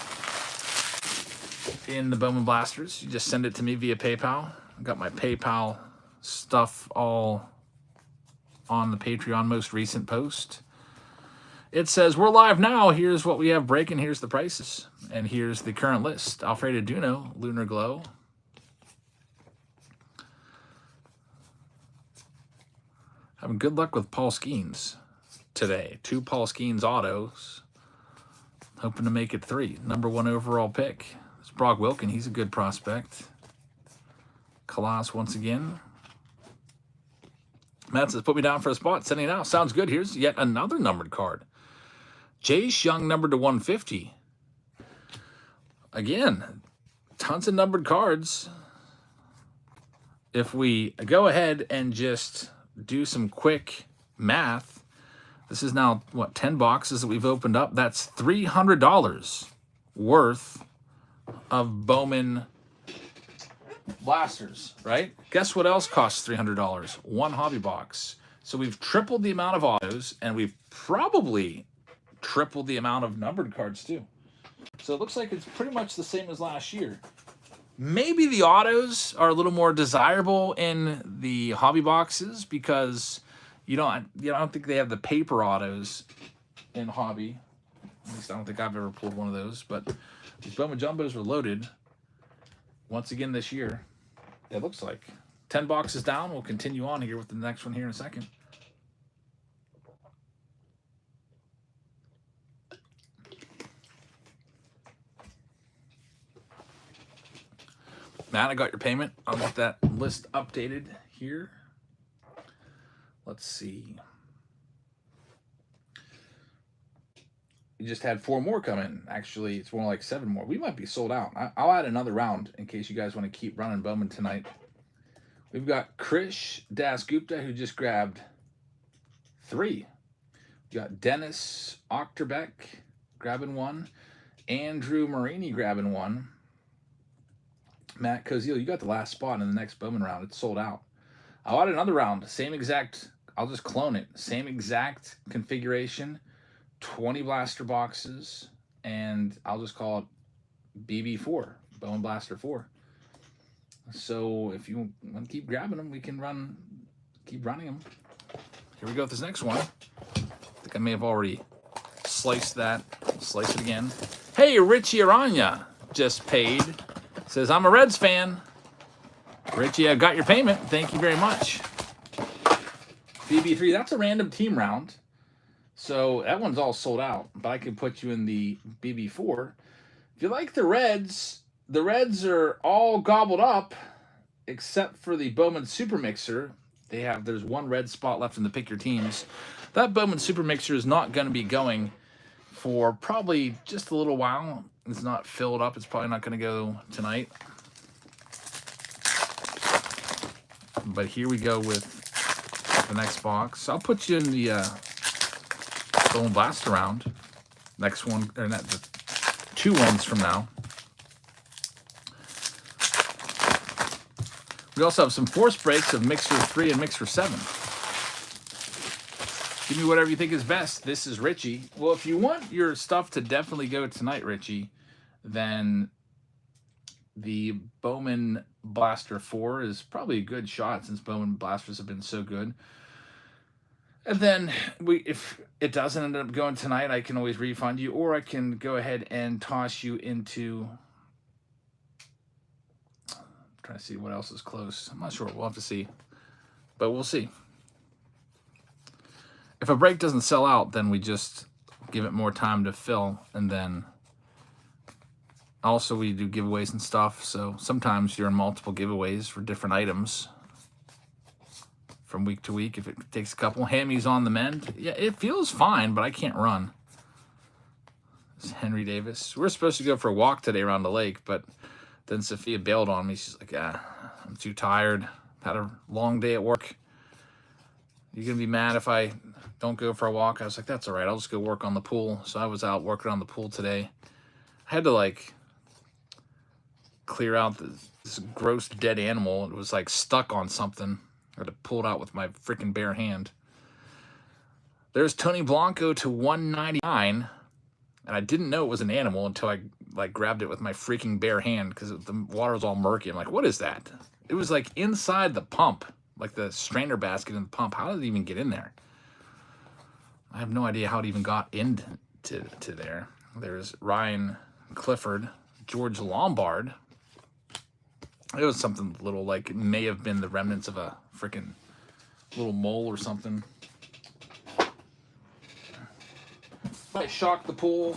in the Bowman Blasters, you just send it to me via PayPal. I've got my PayPal stuff all on the Patreon most recent post. It says, we're live now. Here's what we have breaking. Here's the prices. And here's the current list. Alfredo Duno, Lunar Glow. Having good luck with Paul Skeens today. 2 Paul Skeens autos. Hoping to make it 3. Number 1 overall pick. It's Brock Wilken. He's a good prospect. Kalas once again. Matt says, put me down for a spot. Sending it out. Sounds good. Here's yet another numbered card. Jace Young, numbered to 150. Again, tons of numbered cards. If we go ahead and just do some quick math, this is now, what, 10 boxes that we've opened up? That's $300 worth of Bowman Blasters, right? Guess what else costs $300? 1 hobby box. So we've tripled the amount of autos, and we've probably tripled the amount of numbered cards too. So it looks like it's pretty much the same as last year. Maybe the autos are a little more desirable in the hobby boxes because you don't think they have the paper autos in hobby. At least I don't think I've ever pulled one of those. But these Bowman Jumbos were loaded once again this year. It looks like 10 boxes down. We'll continue on here with the next one here in a second. Matt, I got your payment. I'll get that list updated here. Let's see. You just had 4 more come in. Actually, it's more like 7 more. We might be sold out. I'll add another round in case you guys want to keep running Bowman tonight. We've got Krish Dasgupta, who just grabbed 3. We got Dennis Ochterbeck grabbing 1. Andrew Marini grabbing 1. Matt Koziel, you got the last spot in the next Bowman round. It's sold out. I'll add another round. Same exact, I'll just clone it. Same exact configuration. 20 blaster boxes. And I'll just call it BB4. Bowman Blaster 4. So if you want to keep grabbing them, we can keep running them. Here we go with this next one. I think I may have already sliced that. Slice it again. Hey, Richie Aranya just paid. Says, I'm a Reds fan. Richie, I got your payment. Thank you very much. BB3, that's a random team round. So that one's all sold out. But I can put you in the BB4. If you like the Reds are all gobbled up except for the Bowman Super Mixer. There's 1 red spot left in the pick your teams. That Bowman Super Mixer is not going to be going for probably just a little while. It's not filled up. It's probably not going to go tonight. But here we go with the next box. I'll put you in the Bowman Blast round. Next one, or not, the 2 ones from now. We also have some force breaks of Mixer 3 and Mixer 7. Give me whatever you think is best. This is Richie. Well, if you want your stuff to definitely go tonight, Richie, then the Bowman Blaster 4 is probably a good shot since Bowman Blasters have been so good. And then if it doesn't end up going tonight, I can always refund you, or I can go ahead and toss you into... I'm trying to see what else is close. I'm not sure. We'll have to see. But we'll see. If a break doesn't sell out, then we just give it more time to fill, and then also we do giveaways and stuff, so sometimes you're in multiple giveaways for different items from week to week. If it takes a couple. Hammy's on the mend. Yeah, it feels fine, but I can't run. It's Henry Davis. We're supposed to go for a walk today around the lake, but then Sophia bailed on me. She's like, I'm too tired. Had a long day at work. You're going to be mad if I don't go for a walk? I was like, that's all right. I'll just go work on the pool. So I was out working on the pool today. I had to, like, clear out this gross dead animal. It was, like, stuck on something. I had to pull it out with my freaking bare hand. There's Tony Blanco to 199. And I didn't know it was an animal until I, like, grabbed it with my freaking bare hand because the water was all murky. I'm like, what is that? It was, like, inside the pump. Like the strainer basket in the pump. How did it even get in there? I have no idea how it even got into there. There's Ryan Clifford, George Lombard. It was something little, like it may have been the remnants of a freaking little mole or something. I shocked the pool.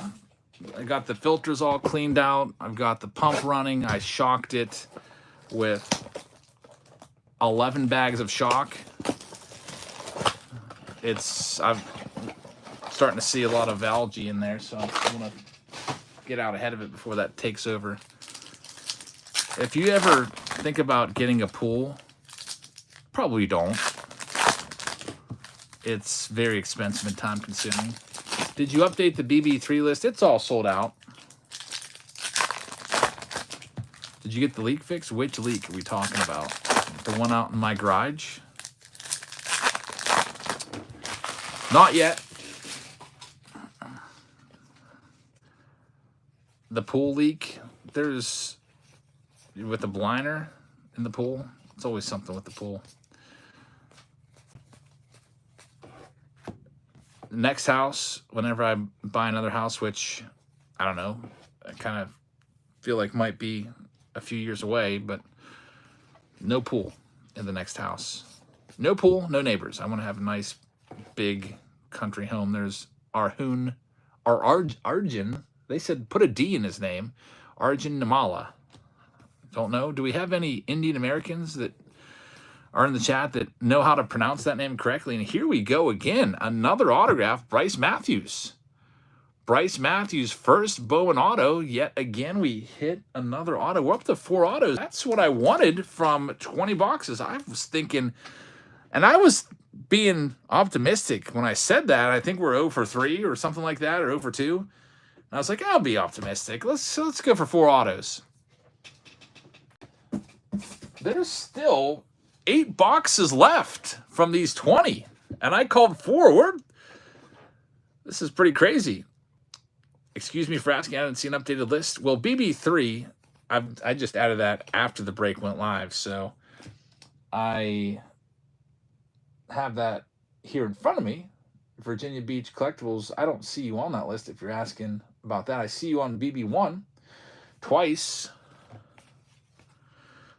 I got the filters all cleaned out. I've got the pump running. I shocked it with 11 bags of shock. I'm starting to see a lot of algae in there, so I want to get out ahead of it before that takes over. If you ever think about getting a pool, probably don't. It's very expensive and time consuming. Did you update the BB3 list? It's all sold out. Did you get the leak fixed? Which leak are we talking about? The one out in my garage? Not yet. The pool leak. There's with the blinder in the pool. It's always something with the pool. Next house, whenever I buy another house, which I don't know, I kind of feel like might be a few years away, but no pool in the next house. No pool, no neighbors. I want to have a nice, big country home. There's Arjun. They said put a D in his name. Arjun Namala. Don't know. Do we have any Indian Americans that are in the chat that know how to pronounce that name correctly? And here we go again. Another autograph. Bryce Matthews. Bryce Matthews' first Bowman auto. Yet again, we hit another auto. We're up to 4 autos. That's what I wanted from 20 boxes. I was thinking, and I was being optimistic when I said that. I think we're 0 for 3 or something like that, or 0 for 2. And I was like, I'll be optimistic. Let's go for 4 autos. There's still 8 boxes left from these 20, and I called 4. This is pretty crazy. Excuse me for asking. I didn't see an updated list. Well, BB3, I just added that after the break went live, so I have that here in front of me. Virginia Beach Collectibles. I don't see you on that list if you're asking about that. I see you on BB1 twice.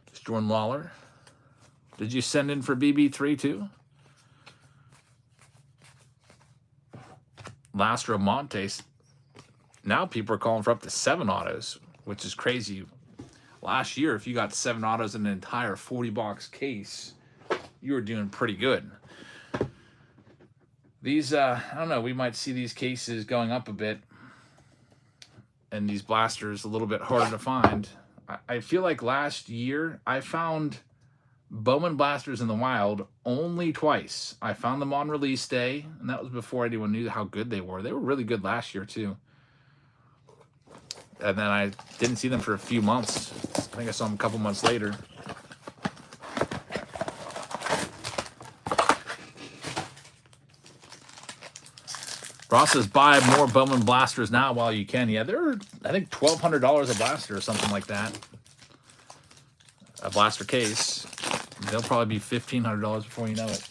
It's Jordan Lawler. Did you send in for BB3 too? Lastro Montes. Now people are calling for up to 7 autos, which is crazy. Last year, if you got 7 autos in an entire 40-box case, you were doing pretty good. These, I don't know, we might see these cases going up a bit, and these blasters a little bit harder to find. I feel like last year I found Bowman blasters in the wild only twice. I found them on release day, and that was before anyone knew how good they were. They were really good last year too. And then I didn't see them for a few months. I think I saw them a couple months later. Ross says buy more Bowman blasters now while you can. Yeah, they're, I think, $1,200 a blaster or something like that. A blaster case. They'll probably be $1,500 before you know it.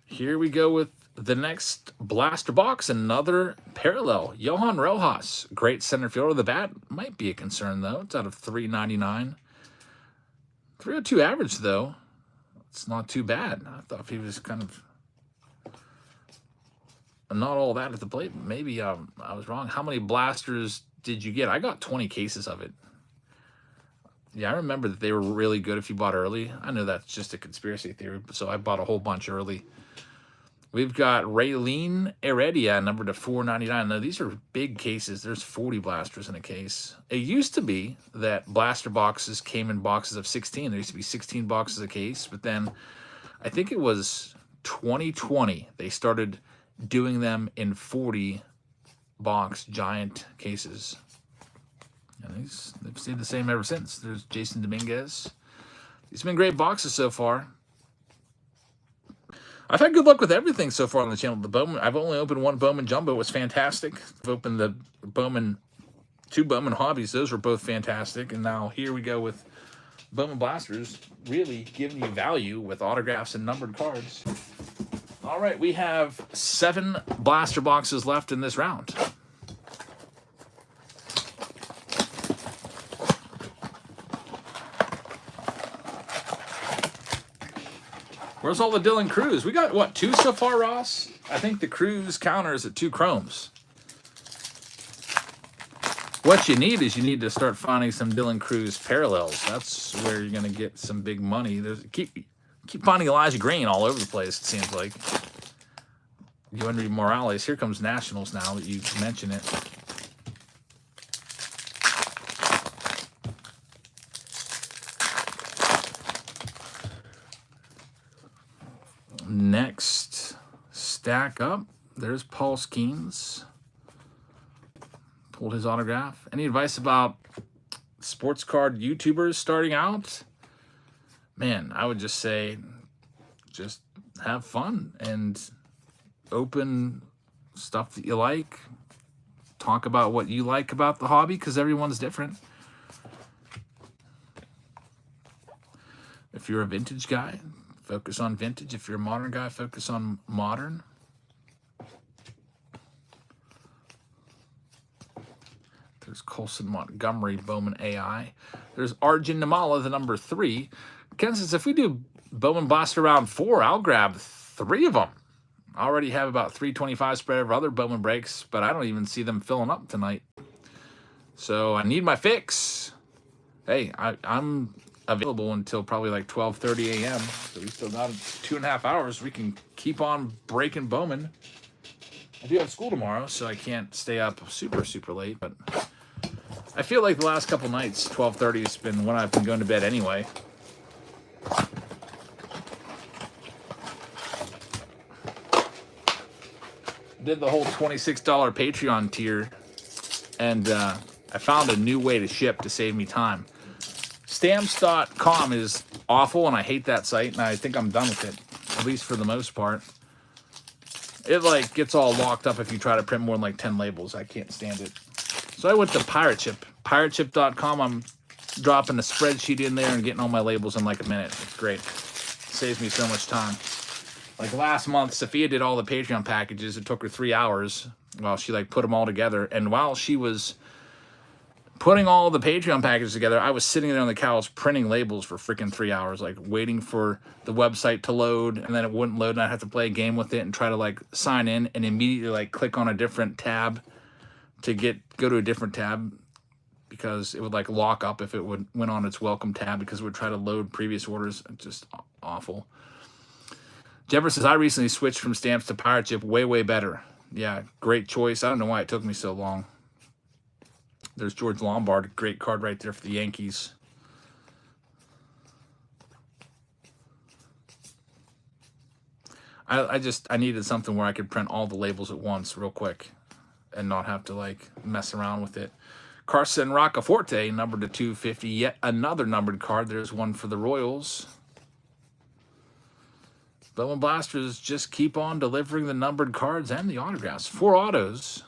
Here we go with the next blaster box. Another parallel. Johan Rojas, great center fielder. The bat might be a concern, though. It's out of $399. 302 average, though. It's not too bad. I thought he was kind of not all that at the plate. Maybe I was wrong. How many blasters did you get? I got 20 cases of it. Yeah, I remember that they were really good if you bought early. I know that's just a conspiracy theory, so I bought a whole bunch early. We've got Raylene Heredia, numbered to $499. Now, these are big cases. There's 40 blasters in a case. It used to be that blaster boxes came in boxes of 16. There used to be 16 boxes a case, but then I think it was 2020. They started doing them in 40-box giant cases. And they've stayed the same ever since. There's Jason Dominguez. These have been great boxes so far. I've had good luck with everything so far on the channel. The Bowman, I've only opened one Bowman Jumbo. It was fantastic. I've opened the Bowman, 2 Bowman Hobbies. Those were both fantastic. And now here we go with Bowman Blasters, really giving you value with autographs and numbered cards. All right, we have 7 blaster boxes left in this round. Where's all the Dylan Cruz? We got, what, 2 so far, Ross? I think the Cruz counter is at 2 chromes. What you need is you need to start finding some Dylan Cruz parallels. That's where you're going to get some big money. There's keep finding Elijah Green all over the place, it seems like. Yoendry Morales. Here comes Nationals now that you mention it. Next stack up, there's Paul Skeens. Pulled his autograph. Any advice about sports card YouTubers starting out? Man, I would just say just have fun and open stuff that you like. Talk about what you like about the hobby, because everyone's different. If you're a vintage guy, focus on vintage. If you're a modern guy, focus on modern. There's Colson Montgomery, Bowman AI. There's Arjun Nimala, the number 3. Ken says, if we do Bowman Blaster round 4, I'll grab 3 of them. I already have about 325 spread of other Bowman breaks, but I don't even see them filling up tonight. So I need my fix. Hey, I'm available until probably like 12:30 a.m. So we still got 2.5 hours. We can keep on breaking Bowman. I do have school tomorrow, so I can't stay up super late. But I feel like the last couple nights, 12:30 has been when I've been going to bed anyway. Did the whole $26 Patreon tier, and I found a new way to ship to save me time. Stamps.com is awful, and I hate that site, and I think I'm done with it, at least for the most part. It, like, gets all locked up if you try to print more than, like, 10 labels. I can't stand it. So I went to Pirate Ship. PirateShip.com, I'm dropping a spreadsheet in there and getting all my labels in, like, a minute. It's great. Saves me so much time. Like, last month, Sophia did all the Patreon packages. It took her 3 hours while she, like, put them all together. And while she was putting all the Patreon packages together, I was sitting there on the couch printing labels for freaking 3 hours, like waiting for the website to load, and then it wouldn't load, and I'd have to play a game with it and try to like sign in and immediately like click on a different tab to go to a different tab, because it would like lock up if it went on its welcome tab, because it would try to load previous orders. Just awful. Jeffer says, I recently switched from Stamps to Pirate Ship. Way better. Yeah, great choice. I don't know why it took me so long. There's George Lombard, great card right there for the Yankees. I needed something where I could print all the labels at once real quick. and not have to like mess around with it. Carson Roccaforte, numbered to 250. Yet another numbered card. There's one for the Royals. Bowman Blasters just keep on delivering the numbered cards and the autographs. 4 autos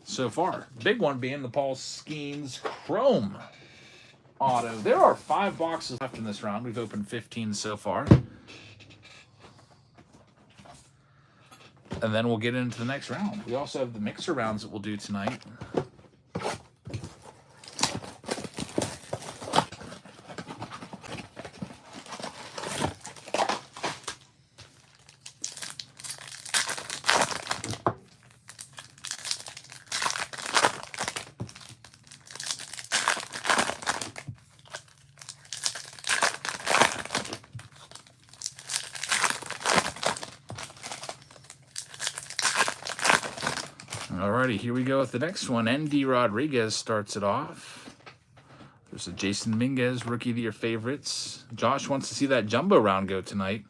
so far. Big one being the Paul Skeens Chrome auto. There are 5 boxes left in this round. We've opened 15 so far. And then we'll get into the next round. We also have the mixer rounds that we'll do tonight. Alrighty, here we go with the next one. ND Rodriguez starts it off. There's a Jason Dominguez, Rookie of the Year favorites. Josh wants to see that jumbo round go tonight.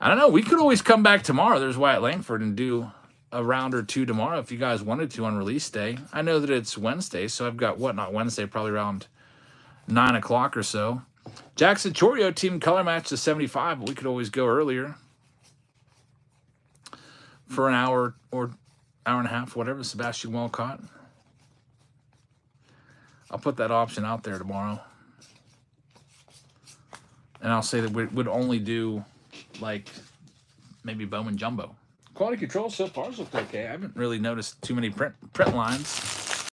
I don't know. We could always come back tomorrow. There's Wyatt Langford and do a round or 2 tomorrow if you guys wanted to on release day. I know that it's Wednesday, so I've got not Wednesday, probably around 9 o'clock or so. Jackson Chorio team color match to 75, but we could always go earlier for an hour or hour and a half, whatever. Sebastian Walcott. I'll put that option out there tomorrow. And I'll say that we would only do, like, maybe Bowman Jumbo. Quality control so far has looked okay. I haven't really noticed too many print lines.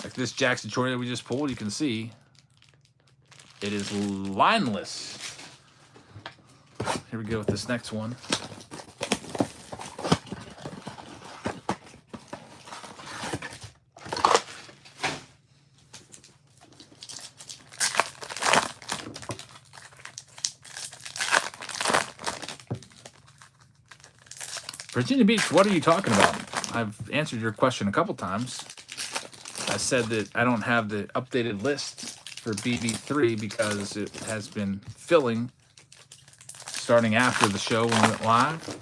Like this Jackson Chorio we just pulled, you can see it is lineless. Here we go with this next one. Virginia Beach, what are you talking about? I've answered your question a couple times. I said that I don't have the updated list for BB3 because it has been filling starting after the show when we went live.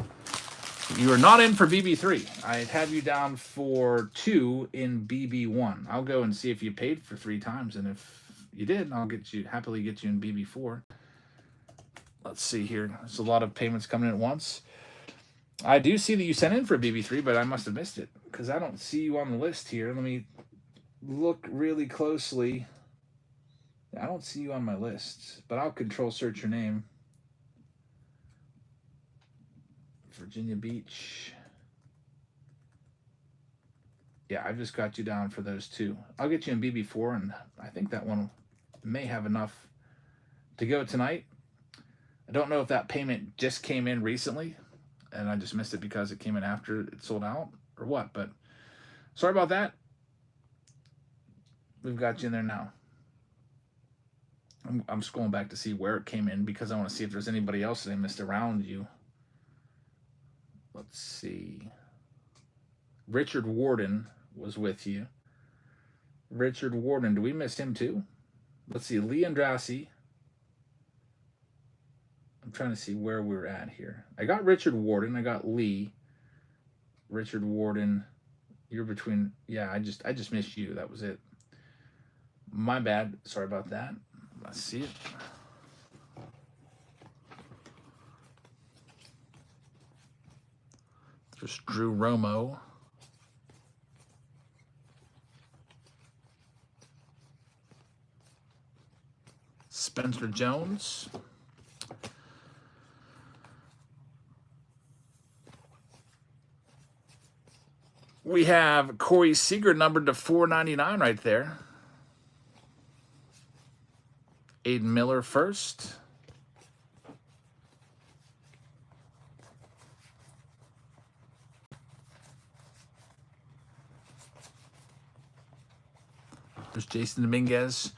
You are not in for BB3. I have you down for 2 in BB1. I'll go and see if you paid for 3 times, and if you did, I'll happily get you in BB4. Let's see here. There's a lot of payments coming in at once. I do see that you sent in for BB3, but I must have missed it because I don't see you on the list here. Let me look really closely. I don't see you on my list, but I'll control search your name. Virginia Beach. Yeah, I've just got you down for those 2. I'll get you in BB4, and I think that one may have enough to go tonight. I don't know if that payment just came in recently, and I just missed it because it came in after it sold out or what, but sorry about that. We've got you in there now. I'm scrolling back to see where it came in because I want to see if there's anybody else that I missed around you. Let's see. Richard Warden was with you. Richard Warden, do we miss him too? Let's see, Lee Andrassy. I'm trying to see where we're at here. I got Richard Warden. I got Lee. Richard Warden. You're between. Yeah, I just missed you. That was it. My bad. Sorry about that. I see it. There's Drew Romo. Spencer Jones. We have Corey Seager numbered to 499 right there. Aiden Miller first. There's Jason Dominguez.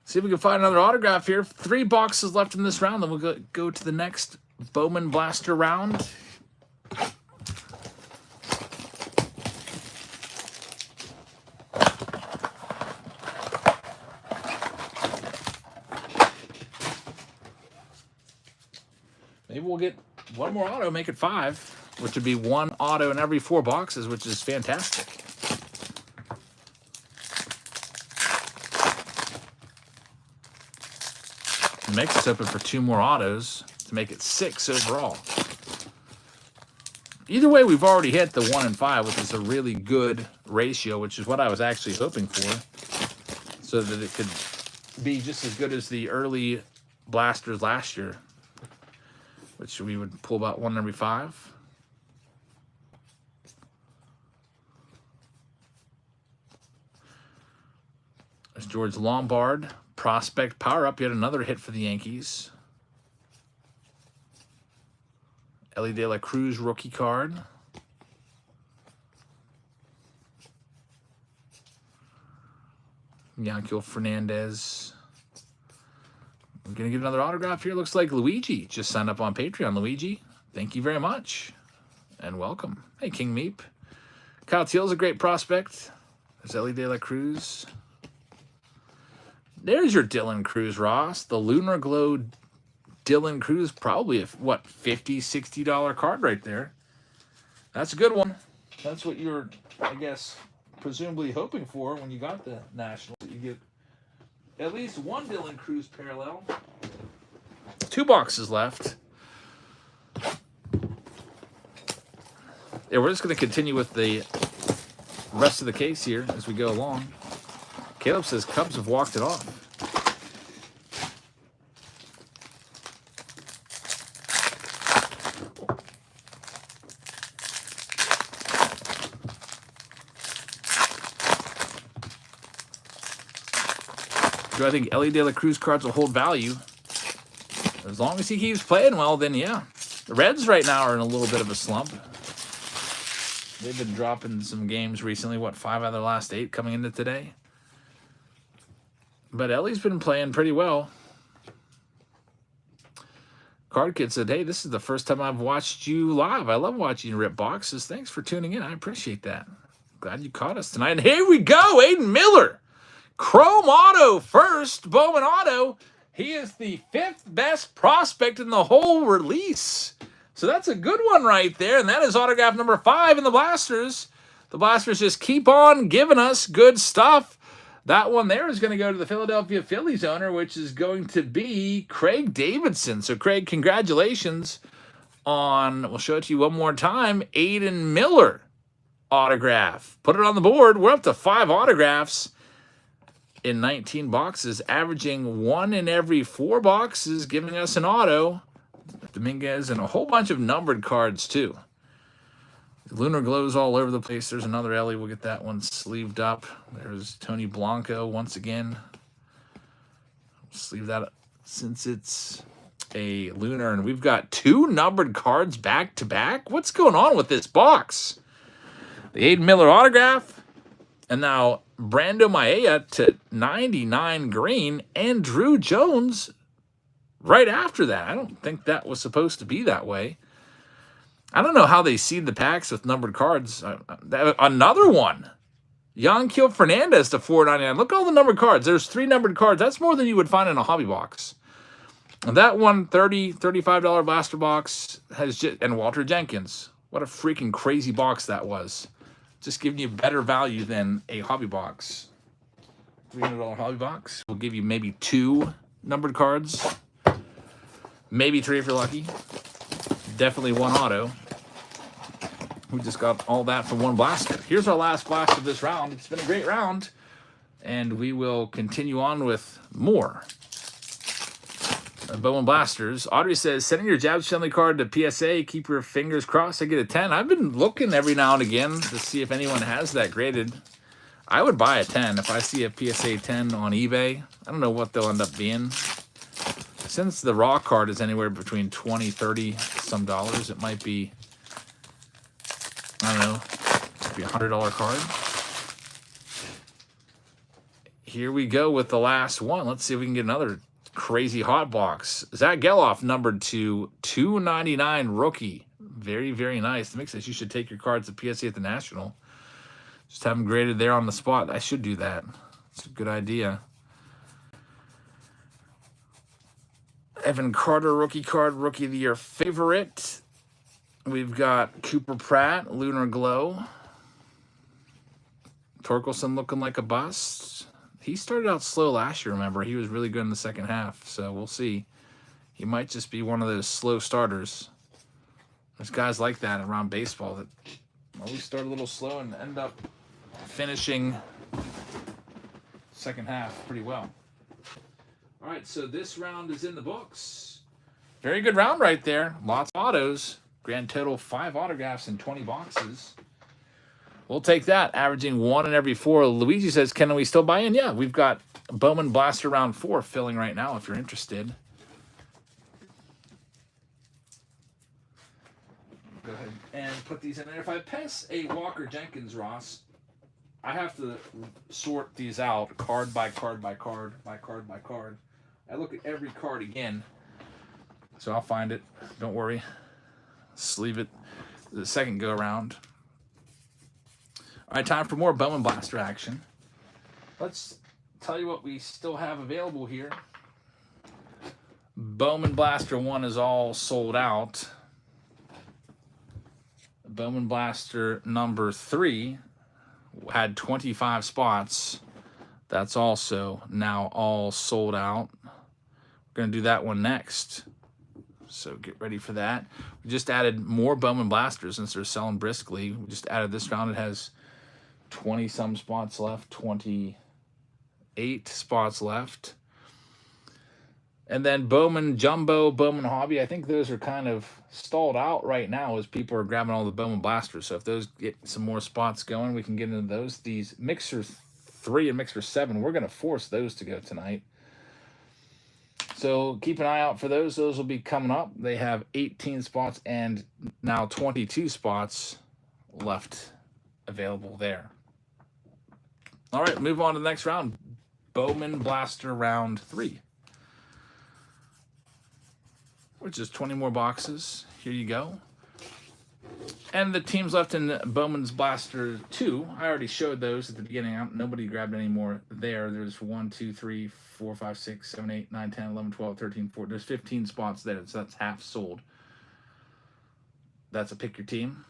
See if we can find another autograph here. 3 boxes left in this round. Then we'll go to the next Bowman Blaster round. Maybe we'll get one more auto, make it 5. which would be 1 auto in every 4 boxes, which is fantastic. Mix is open for 2 more autos to make it 6 overall. Either way, we've already hit the 1 and 5, which is a really good ratio, which is what I was actually hoping for, so that it could be just as good as the early blasters last year, which we would pull about 1 every 5. There's George Lombard, prospect power up, yet another hit for the Yankees. Ellie De La Cruz rookie card. Yankel Fernandez. We're going to get another autograph here. Looks like Luigi just signed up on Patreon. Luigi, thank you very much. And welcome. Hey, King Meep. Kyle Teal's a great prospect. There's Ellie De La Cruz. There's your Dylan Cruz, Ross. The Lunar Glow Dylan Cruz, probably a, what, $50, $60 card right there. That's a good one. That's what you were, I guess, presumably hoping for when you got the National. You get at least 1 Dylan Cruz parallel. 2 boxes left. Yeah, we're just going to continue with the rest of the case here as we go along. Caleb says Cubs have walked it off. Do I think Ellie De La Cruz cards will hold value? As long as he keeps playing well, then yeah. The Reds right now are in a little bit of a slump. They've been dropping some games recently. What, 5 out of their last 8 coming into today? But Ellie's been playing pretty well. Card Kid said, hey, this is the first time I've watched you live. I love watching you rip boxes. Thanks for tuning in. I appreciate that. Glad you caught us tonight. And here we go, Aiden Miller. Chrome Auto first, Bowman Auto. He is the 5th best prospect in the whole release. So that's a good one right there. And that is autograph number 5 in the Blasters. The Blasters just keep on giving us good stuff. That one there is going to go to the Philadelphia Phillies owner, which is going to be Craig Davidson. So, Craig, congratulations on, we'll show it to you one more time, Aiden Miller autograph. Put it on the board. We're up to 5 autographs in 19 boxes, averaging 1 in every 4 boxes, giving us an auto. Dominguez and a whole bunch of numbered cards, too. Lunar Glows all over the place. There's another Ellie. We'll get that one sleeved up. There's Tony Blanco once again. Sleeve that up since it's a Lunar. And we've got 2 numbered cards back to back. What's going on with this box? The Aiden Miller autograph. And now Brando Maia to 99 green. And Drew Jones right after that. I don't think that was supposed to be that way. I don't know how they seed the packs with numbered cards. Another one. Yankel Fernandez to 499. Look at all the numbered cards. There's 3 numbered cards. That's more than you would find in a hobby box. And that one, $35 blaster box, has just, and Walter Jenkins. What a freaking crazy box that was. Just giving you better value than a hobby box. $300 hobby box. We'll give you maybe 2 numbered cards. Maybe 3 if you're lucky. Definitely 1 auto. We just got all that for 1 blaster. Here's our last blast of this round. It's been a great round. And we will continue on with more Bowman Blasters. Audrey says, sending your Jabs family card to PSA. Keep your fingers crossed. I get a 10. I've been looking every now and again to see if anyone has that graded. I would buy a 10 if I see a PSA 10 on eBay. I don't know what they'll end up being. Since the raw card is anywhere between 20, 30 some dollars, it might be, I don't know, might be $100 card. Here we go with the last one. Let's see if we can get another crazy hot box. Zach Geloff numbered to 299 rookie. Very, very nice. MIXERS, you should take your cards to PSA at the National. Just have them graded there on the spot. I should do that. It's a good idea. Evan Carter rookie card, rookie of the year favorite. We've got Cooper Pratt, Lunar Glow. Torkelson looking like a bust. He started out slow last year, remember. He was really good in the second half, so we'll see. He might just be one of those slow starters. There's guys like that around baseball that always start a little slow and end up finishing second half pretty well. All right, so this round is in the books. Very good round right there. Lots of autos. Grand total 5 autographs and 20 boxes. We'll take that, averaging 1 in every 4. Luigi says, can we still buy in? Yeah, we've got Bowman Blaster round 4 filling right now if you're interested. Go ahead and put these in there. If I pass a Walker Jenkins, Ross, I have to sort these out card by card by card by card by card. I look at every card again, so I'll find it. Don't worry. Sleeve it the second go around. All right, time for more Bowman Blaster action. Let's tell you what we still have available here. Bowman Blaster 1 is all sold out. Bowman Blaster number 3 had 25 spots. That's also now all sold out. We're going to do that one next. So get ready for that. We just added more Bowman Blasters since they're selling briskly. We just added this round. It has 20-some spots left, 28 spots left. And then Bowman Jumbo, Bowman Hobby, I think those are kind of stalled out right now as people are grabbing all the Bowman Blasters. So if those get some more spots going, we can get into those. These Mixers 3 and Mixer 7, we're going to force those to go tonight. So keep an eye out for those. Those will be coming up. They have 18 spots and now 22 spots left available there. All right, move on to the next round. Bowman Blaster round 3. Which is 20 more boxes. Here you go. And the teams left in Bowman's Blaster 2, I already showed those at the beginning. Nobody grabbed any more there. There's 1, 2, 3, 4, 5, 6, 7, 8, 9, 10, 11, 12, 13, 14. There's 15 spots there, so that's half sold. That's a pick your team.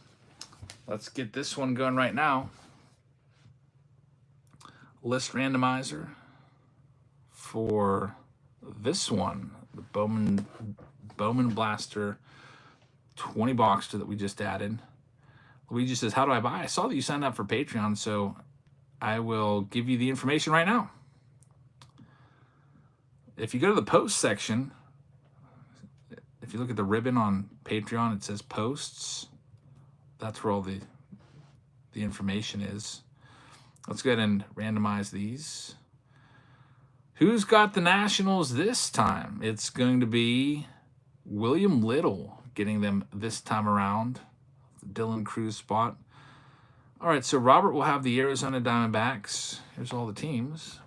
Let's get this one going right now. List randomizer for this one, the Bowman Blaster 20 boxer that we just added. Luigi says, how do I buy? I saw that you signed up for Patreon, so I will give you the information right now. If you go to the post section, if you look at the ribbon on Patreon, it says posts. That's where all the information is. Let's go ahead and randomize these. Who's got the Nationals this time? It's going to be William Little getting them this time around. Dylan Cruz spot. All right, so Robert will have the Arizona Diamondbacks. Here's all the teams.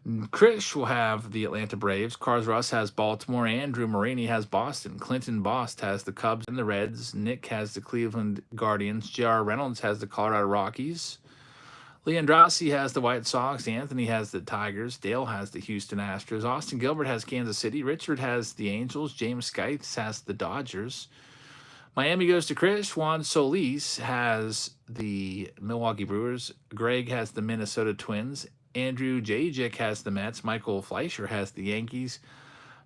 Krish will have the Atlanta Braves. Cars Russ has Baltimore. Andrew Marini has Boston. Clinton Bost has the Cubs and the Reds. Nick has the Cleveland Guardians. J.R. Reynolds has the Colorado Rockies. Leandrassi has the White Sox. Anthony has the Tigers. Dale has the Houston Astros. Austin Gilbert has Kansas City. Richard has the Angels. James Skythes has the Dodgers. Miami goes to Chris. Juan Solis has the Milwaukee Brewers. Greg has the Minnesota Twins. Andrew Jajic has the Mets. Michael Fleischer has the Yankees.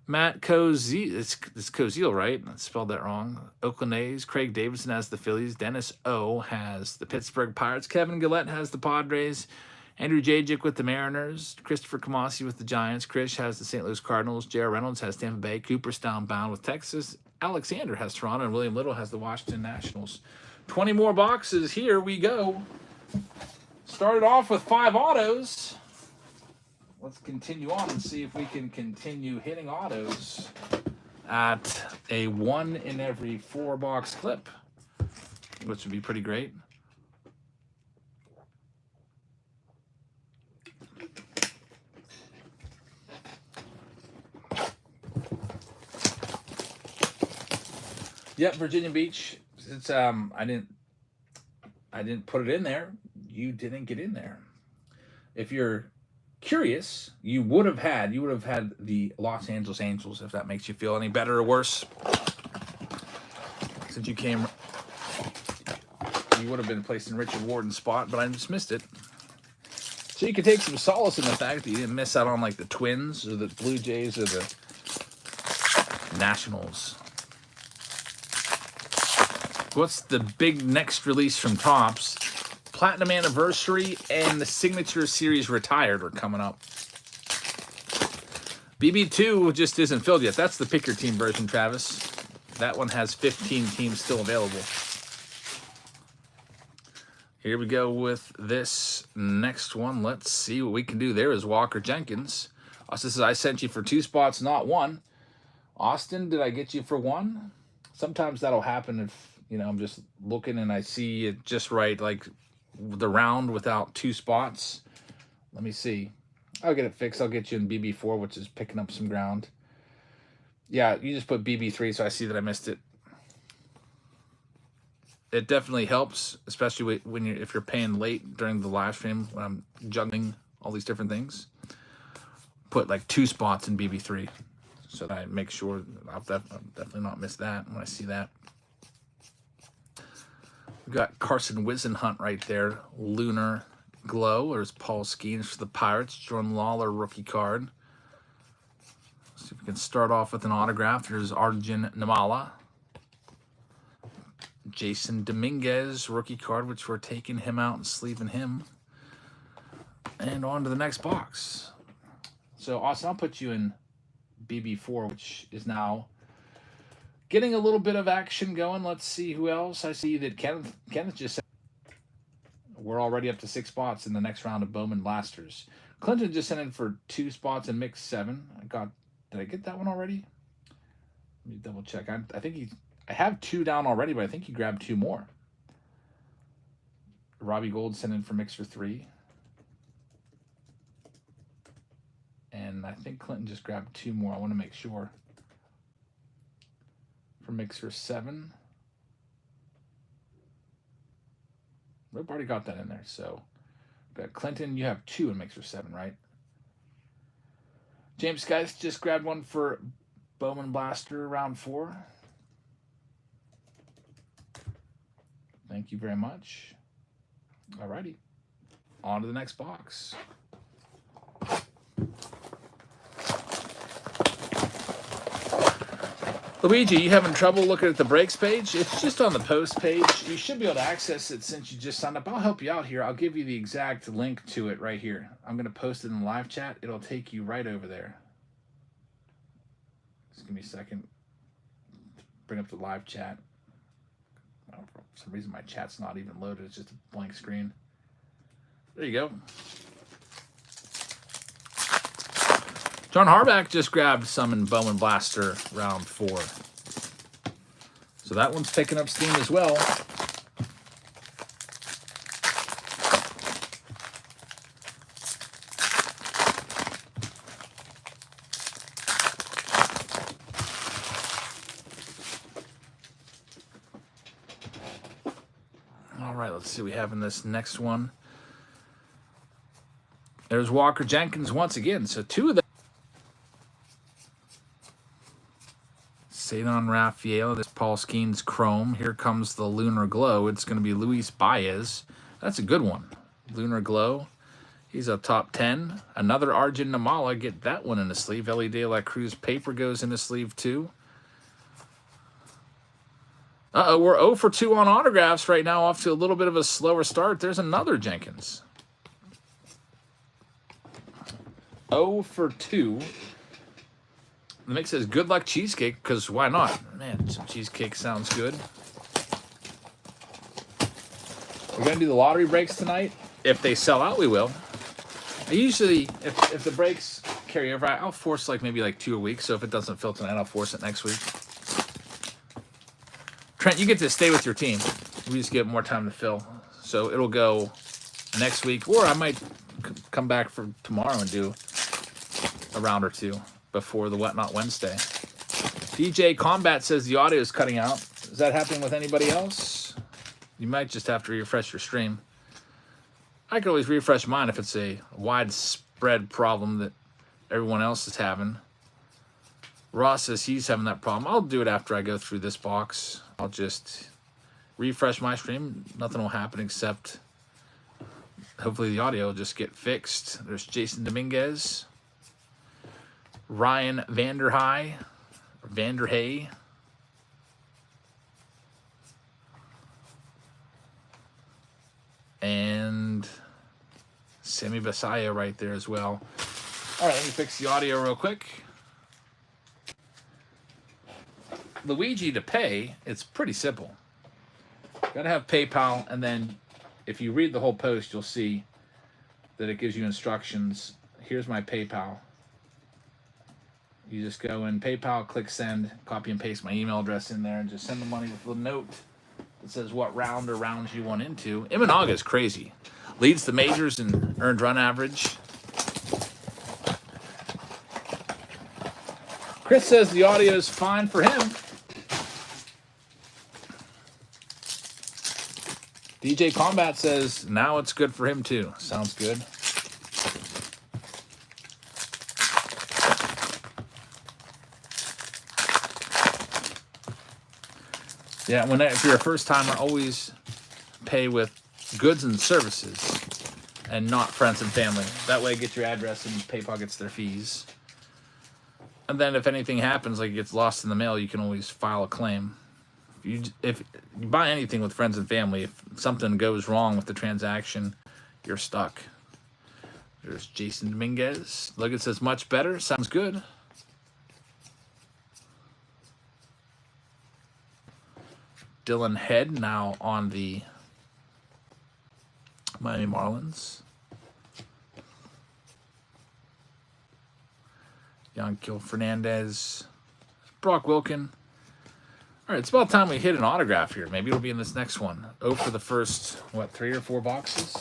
Matt Koziel, it's Koziel, right? I spelled that wrong. Oakland A's. Craig Davidson has the Phillies. Dennis O has the Pittsburgh Pirates. Kevin Gillette has the Padres. Andrew Jajic with the Mariners. Christopher Kamasi with the Giants. Krish has the St. Louis Cardinals. J.R. Reynolds has Tampa Bay. Cooper's downbound with Texas. Alexander has Toronto. And William Little has the Washington Nationals. 20 more boxes. Here we go. Started off with 5 autos. Let's continue on and see if we can continue hitting autos at a 1 in every 4 box clip, which would be pretty great. Yep, Virginia Beach. It's I didn't put it in there. You didn't get in there. If you're curious, you would have had the Los Angeles Angels, if that makes you feel any better or worse. Since you came, you would have been placed in Richard Wharton's spot, but I just missed it. So you can take some solace in the fact that you didn't miss out on like the Twins or the Blue Jays or the Nationals. What's the big next release from Topps? Platinum Anniversary and the Signature Series Retired are coming up. BB2 just isn't filled yet. That's the pick your team version, Travis. That one has 15 teams still available. Here we go with this next one. Let's see what we can do. There is Walker Jenkins. Austin says, I sent you for 2 spots, not 1. Austin, did I get you for 1? Sometimes that'll happen if, you know, I'm just looking and I see it just right, like the round without 2 spots. Let me see. I'll get it fixed. I'll get you in BB4, which is picking up some ground. Yeah, you just put BB3, so I see that I missed it. It definitely helps, especially when if you're paying late during the live stream when I'm juggling all these different things. Put like 2 spots in BB3 so that I make sure I'll definitely not miss that when I see that. We've got Carson Whisenhunt right there. Lunar Glow. There's Paul Skeens for the Pirates. Jordan Lawler rookie card. Let's see if we can start off with an autograph. There's Arjun Namala. Jason Dominguez rookie card, which we're taking him out and sleeving him. And on to the next box. So, Austin, I'll put you in BB4, which is now getting a little bit of action going. Let's see who else. I see that Kenneth just said we're already up to 6 spots in the next round of Bowman Blasters. Clinton just sent in for 2 spots in Mix 7. Did I get that one already? Let me double check. I think I have 2 down already, but I think he grabbed 2 more. Robbie Gold sent in for Mixer 3. And I think Clinton just grabbed 2 more. I want to make sure. For Mixer 7. We've already got that in there. So, got Clinton, you have 2 in Mixer 7, right? James Geist just grabbed 1 for Bowman Blaster round 4. Thank you very much. Alrighty. On to the next box. Luigi, you having trouble looking at the breaks page? It's just on the post page. You should be able to access it since you just signed up. I'll help you out here. I'll give you the exact link to it right here. I'm going to post it in the live chat. It'll take you right over there. Just give me a second. Bring up the live chat. Oh, for some reason my chat's not even loaded. It's just a blank screen. There you go. John Harback just grabbed some in Bowman Blaster round 4. So that one's picking up steam as well. All right, let's see what we have in this next one. There's Walker Jenkins once again. So 2 of them. Cedon Rafael, this Paul Skeens Chrome. Here comes the Lunar Glow. It's going to be Luis Baez. That's a good one. Lunar Glow. He's a top 10. Another Arjun Namala. Get that one in the sleeve. Ellie De La Cruz paper goes in the sleeve too. Uh-oh, we're 0 for 2 on autographs right now, off to a little bit of a slower start. There's another Jenkins. 0 for 2. The mix says good luck cheesecake, because why not? Man, some cheesecake sounds good. We're going to do the lottery breaks tonight. If they sell out, we will. I usually, if the breaks carry over, I'll force maybe 2 a week. So if it doesn't fill tonight, I'll force it next week. Trent, you get to stay with your team. We just get more time to fill. So it'll go next week, or I might come back for tomorrow and do a round or 2 before the Whatnot Wednesday. DJ Combat says the audio is cutting out. Is that happening with anybody else? You might just have to refresh your stream. I can always refresh mine if it's a widespread problem that everyone else is having. Ross says he's having that problem. I'll do it after I go through this box. I'll just refresh my stream. Nothing will happen except hopefully the audio will just get fixed. There's Jason Dominguez, Ryan Vanderhey, and Sammy Basayo right there as well. All right, let me fix the audio real quick. Luigi, to pay, it's pretty simple. Got to have PayPal, and then if you read the whole post, you'll see that it gives you instructions. Here's my PayPal. You just go in PayPal, click send, copy and paste my email address in there, and just send the money with a note that says what round or rounds you want into. Imanaga is crazy. Leads the majors in earned run average. Chris says the audio is fine for him. DJ Combat says now it's good for him too. Sounds good. Yeah, if you're a first timer, always pay with goods and services and not friends and family. That way, get your address and PayPal gets their fees. And then if anything happens, like it gets lost in the mail, you can always file a claim. If you buy anything with friends and family, if something goes wrong with the transaction, you're stuck. There's Jason Dominguez. Look, it says much better. Sounds good. Dylan Head now on the Miami Marlins. Yanquiel Fernandez. Brock Wilkin. All right, it's about time we hit an autograph here. Maybe it'll be in this next one. Oh, for the first, what, 3 or 4 boxes?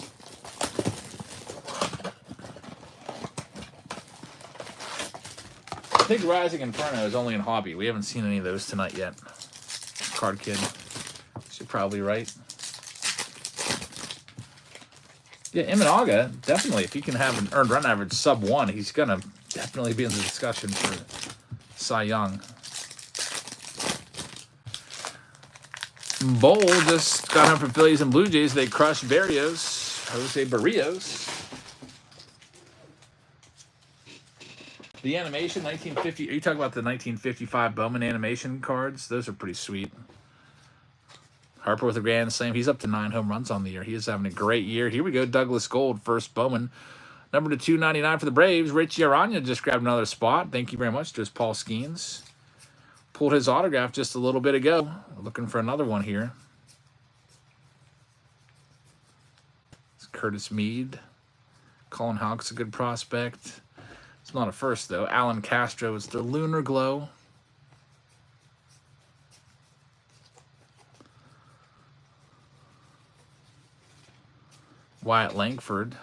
I think Rising Inferno is only in hobby. We haven't seen any of those tonight yet. Card Kid. You're probably right. Yeah, Imanaga, definitely. If he can have an earned run average sub 1, he's going to definitely be in the discussion for Cy Young. Bowl just got home from Phillies and Blue Jays. They crushed Jose Barrios. The animation, 1950. Are you talking about the 1955 Bowman animation cards? Those are pretty sweet. Harper with a grand slam. He's up to 9 home runs on the year. He is having a great year. Here we go. Douglas Gold, first Bowman. Number to 299 for the Braves. Richie Aranya just grabbed another spot. Thank you very much. There's Paul Skeens. Pulled his autograph just a little bit ago. Looking for another one here. It's Curtis Mead. Colin Houck's a good prospect. It's not a first, though. Alan Castro is the Lunar Glow. Wyatt Langford.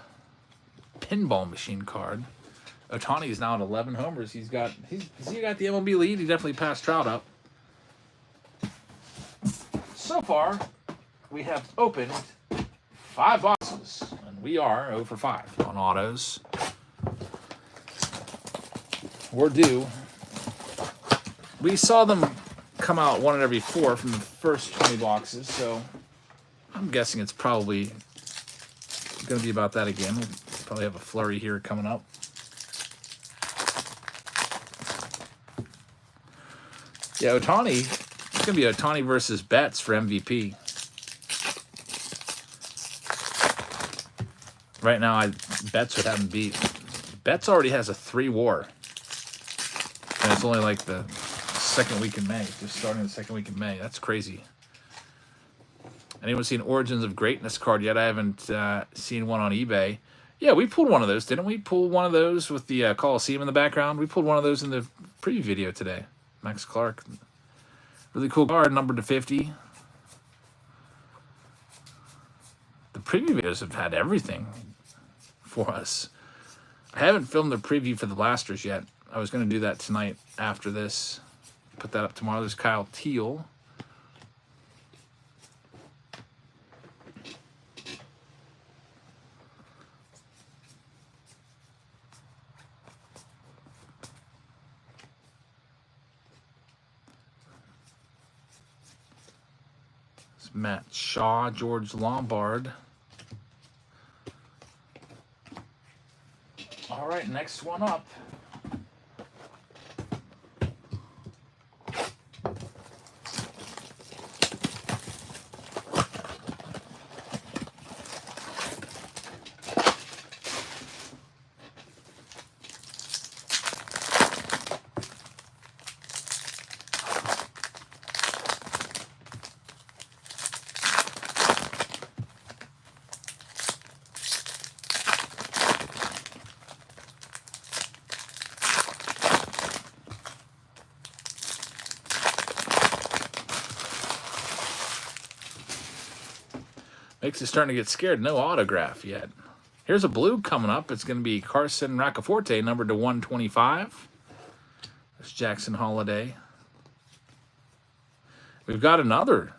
Pinball machine card. Ohtani is now at 11 homers. He got the MLB lead. He definitely passed Trout up. So far, we have opened 5 boxes, and we are 0 for 5 on autos. We're due. We saw them come out 1 in every 4 from the first 20 boxes, so I'm guessing it's probably going to be about that again. We'll probably have a flurry here coming up. Yeah, Ohtani. It's going to be Ohtani versus Betts for MVP. Right now, Betts would have him beat. Betts already has a 3 WAR. And it's only like the second week in May. Just starting the second week in May. That's crazy. Anyone seen Origins of Greatness card yet? I haven't seen one on eBay. Yeah, we pulled one of those, didn't we? Pull one of those with the Coliseum in the background. We pulled one of those in the preview video today. Max Clark. Really cool card, numbered to 50. The preview videos have had everything for us. I haven't filmed the preview for the Blasters yet. I was going to do that tonight after this. Put that up tomorrow. There's Kyle Teal. Matt Shaw, George Lombard. All right, next one up. Makes it starting to get scared. No autograph yet. Here's a blue coming up. It's going to be Carson Roccaforte, numbered to 125. That's Jackson Holiday. We've got another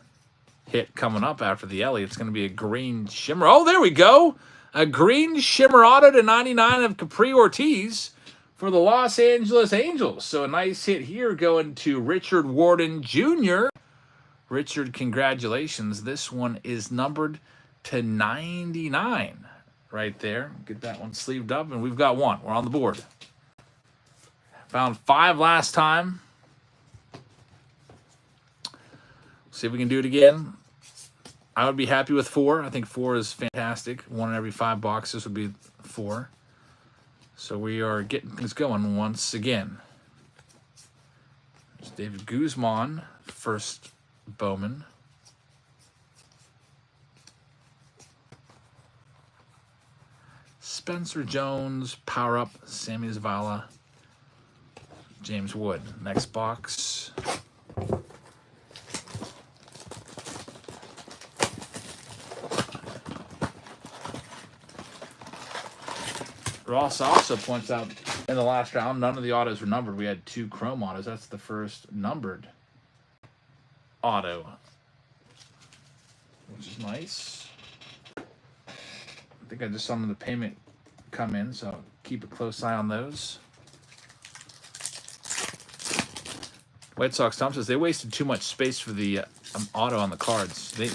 hit coming up after the Ellie. It's going to be a green shimmer. Oh, there we go. A green shimmer auto to 99 of Capri Ortiz for the Los Angeles Angels. So a nice hit here going to Richard Warden Jr. Richard, congratulations. This one is numbered to 99 right there. Get that one sleeved up, and we've got one. We're on the board. Found 5 last time. See if we can do it again. I would be happy with 4. I think 4 is fantastic. 1 in every 5 boxes would be 4. So we are getting things going once again. There's David Guzman, first Bowman. Spencer Jones, Power Up, Sammy Zavala, James Wood. Next box. Ross also points out in the last round, none of the autos were numbered. We had 2 chrome autos. That's the first numbered auto, which is nice. I think I just saw the payment come in, so I'll keep a close eye on those. White Sox Tom says they wasted too much space for the auto on the cards. And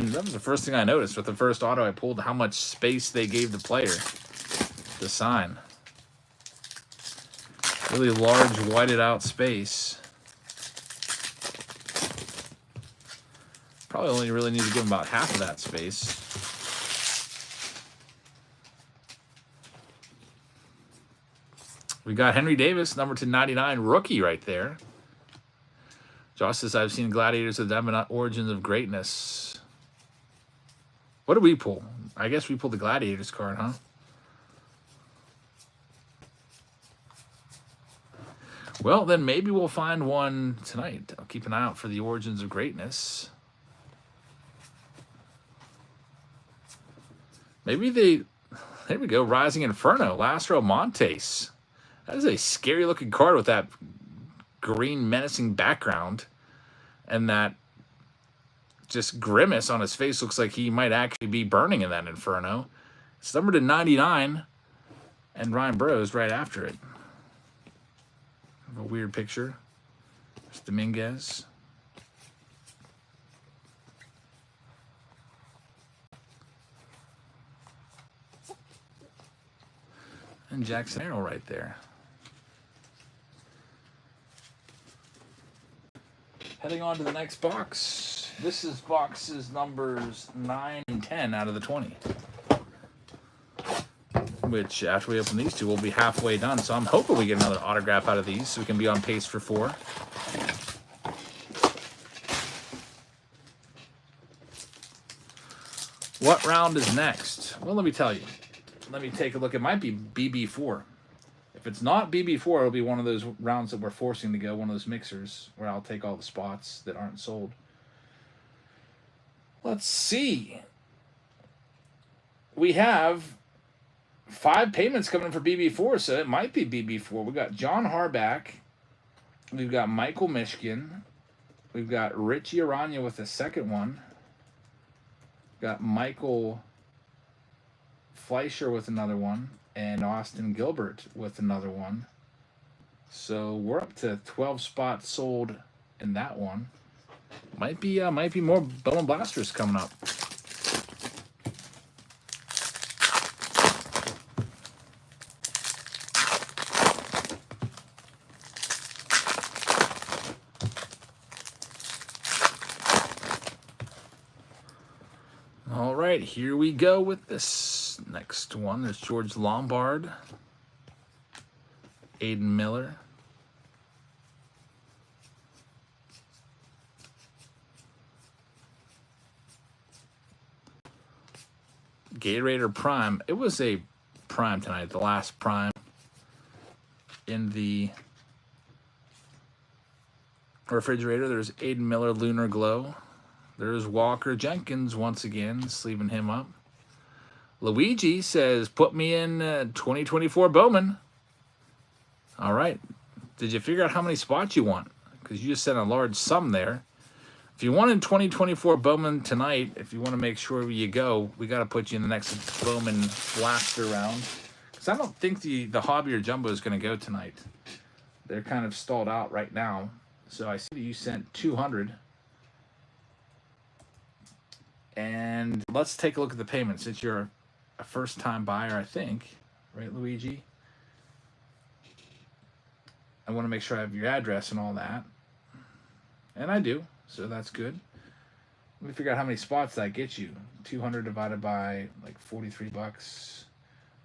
that was the first thing I noticed with the first auto I pulled, how much space they gave the player to sign. Really large, whited out space. Probably only really need to give him about half of that space. We got Henry Davis, number to 99, rookie right there. Josh says, I've seen Gladiators of Diamond Origins of Greatness. What did we pull? I guess we pulled the Gladiators card, huh? Well, then maybe we'll find one tonight. I'll keep an eye out for the Origins of Greatness. Maybe there we go, Rising Inferno, Lastro Montes. That is a scary looking card with that green menacing background and that just grimace on his face. Looks like he might actually be burning in that Inferno. It's numbered to 99 and Ryan Burroughs right after it. A weird picture. There's Dominguez. And Jackson Arrow right there. Heading on to the next box. This is boxes numbers 9 and 10 out of the 20. Which, after we open these two, we'll be halfway done. So I'm hoping we get another autograph out of these so we can be on pace for 4. What round is next? Well, let me tell you. Let me take a look. It might be BB4. If it's not BB4, it'll be one of those rounds that we're forcing to go, one of those mixers, where I'll take all the spots that aren't sold. Let's see. We have 5 payments coming in for BB4, so it might be BB4. We've got John Harback. We've got Michael Mishkin. We've got Richie Aranya with the second one. We've got Michael Fleischer with another one. And Austin Gilbert with another one. So we're up to 12 spots sold in that one. Might be more Bowman Blasters coming up. All right, here we go with this next one. There's George Lombard, Aiden Miller, Gatorade Prime. It was a Prime tonight, the last Prime in the refrigerator. There's Aiden Miller, Lunar Glow. There's Walker Jenkins once again, sleeving him up. Luigi says, put me in 2024 Bowman. All right. Did you figure out how many spots you want? Because you just sent a large sum there. If you want in 2024 Bowman tonight, if you want to make sure you go, we got to put you in the next Bowman Blaster round. Because I don't think the Hobby or Jumbo is going to go tonight. They're kind of stalled out right now. So I see you sent 200. And let's take a look at the payment since you're a first-time buyer, I think. Right, Luigi? I want to make sure I have your address and all that. And I do, so that's good. Let me figure out how many spots that gets you. 200 divided by like 43 bucks.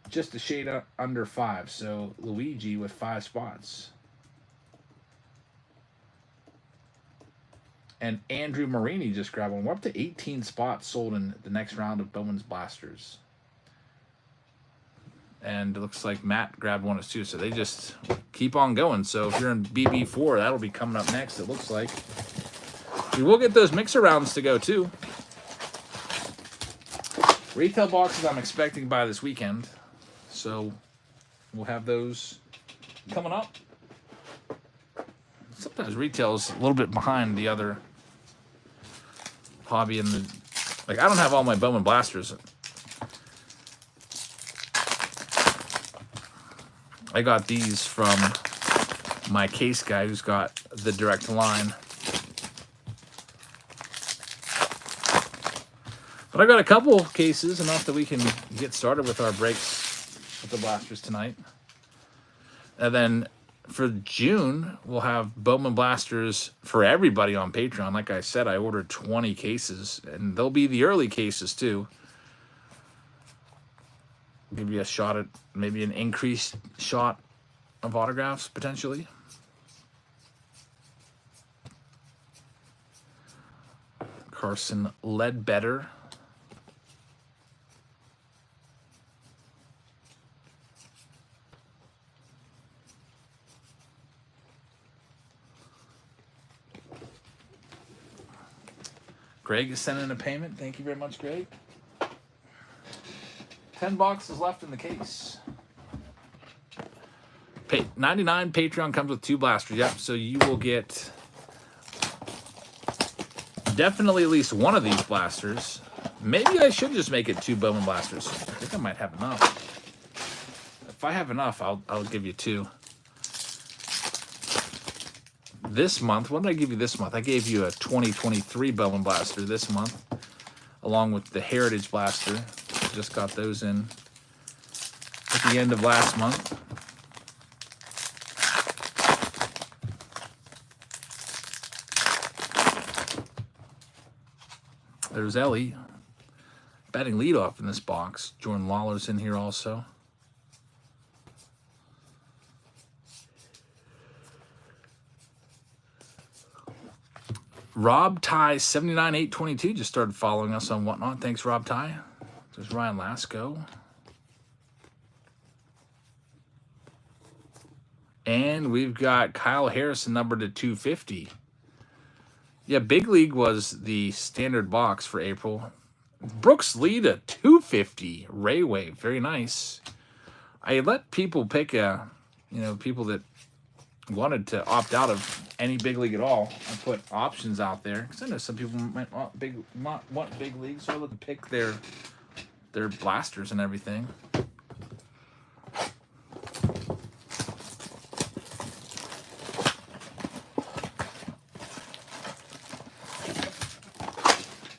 Just a shade under 5. So Luigi with 5 spots. And Andrew Marini just grabbed one. We're up to 18 spots sold in the next round of Bowman's Blasters. And it looks like Matt grabbed one too. So they just keep on going. So if you're in BB4, that'll be coming up next, it looks like. We will get those mixer rounds to go too. Retail boxes I'm expecting by this weekend. So we'll have those coming up. Sometimes retail's a little bit behind the other hobby and like I don't have all my Bowman Blasters. I got these from my case guy who's got the direct line. But I got a couple cases, enough that we can get started with our breaks with the Blasters tonight. And then for June, we'll have Bowman Blasters for everybody on Patreon. Like I said, I ordered 20 cases, and they'll be the early cases too. Give you a shot at maybe an increased shot of autographs potentially. Carson Ledbetter. Greg is sending a payment. Thank you very much, Greg. 10 boxes left in the case. 99 Patreon comes with 2 blasters. Yep, so you will get definitely at least one of these blasters. Maybe I should just make it 2 Bowman Blasters. I think I might have enough. If I have enough, I'll give you 2. This month, what did I give you this month? I gave you a 2023 Bowman Blaster this month, along with the Heritage Blaster. Just got those in at the end of last month. There's Ellie batting leadoff in this box. Jordan Lawler's in here also. Rob Ty 79822 just started following us on Whatnot. Thanks, Rob Ty. There's Ryan Lasco. And we've got Kyle Harrison numbered to 250. Yeah, Big League was the standard box for April. Brooks Leda 250. Ray Wave, very nice. I let people pick people that wanted to opt out of any big league at all. I put options out there because I know some people might want big leagues, so I let them pick their blasters and everything.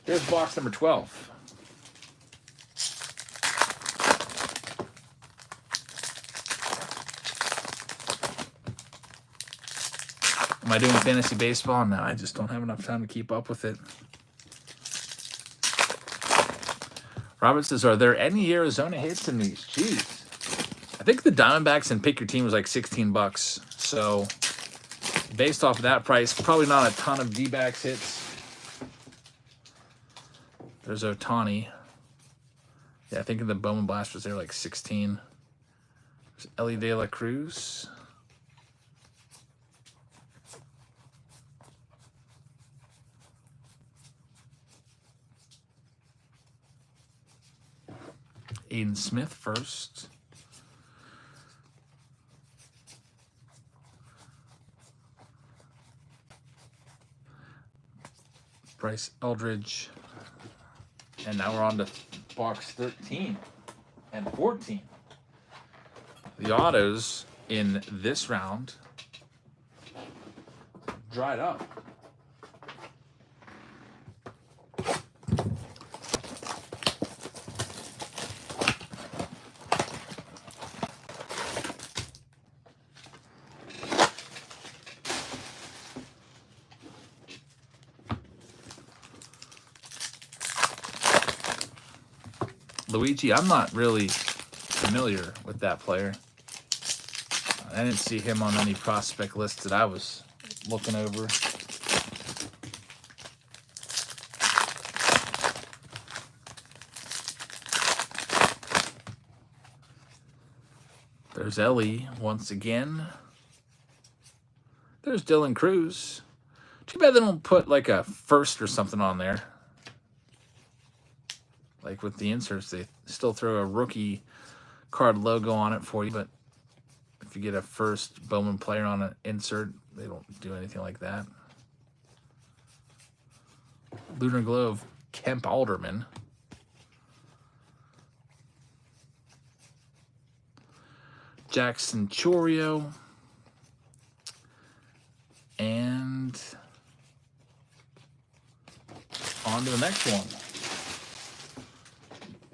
Here's box number 12. Am I doing fantasy baseball? No, I just don't have enough time to keep up with it. Robert says, are there any Arizona hits in these? Jeez. I think the Diamondbacks and pick your team was like 16 bucks. So based off of that price, probably not a ton of D-backs hits. There's Ohtani. Yeah, I think in the Bowman Blasters, they're like 16. There's Ellie De La Cruz. Aiden Smith first. Bryce Eldridge. And now we're on to box 13 and 14. The autos in this round dried up. Luigi, I'm not really familiar with that player. I didn't see him on any prospect list that I was looking over. There's Ellie once again. There's Dylan Cruz. Too bad they don't put like a first or something on there. Like with the inserts, they still throw a rookie card logo on it for you, but if you get a first Bowman player on an insert, they don't do anything like that. Lunar Glow of Kemp Alderman. Jackson Chorio. And on to the next one.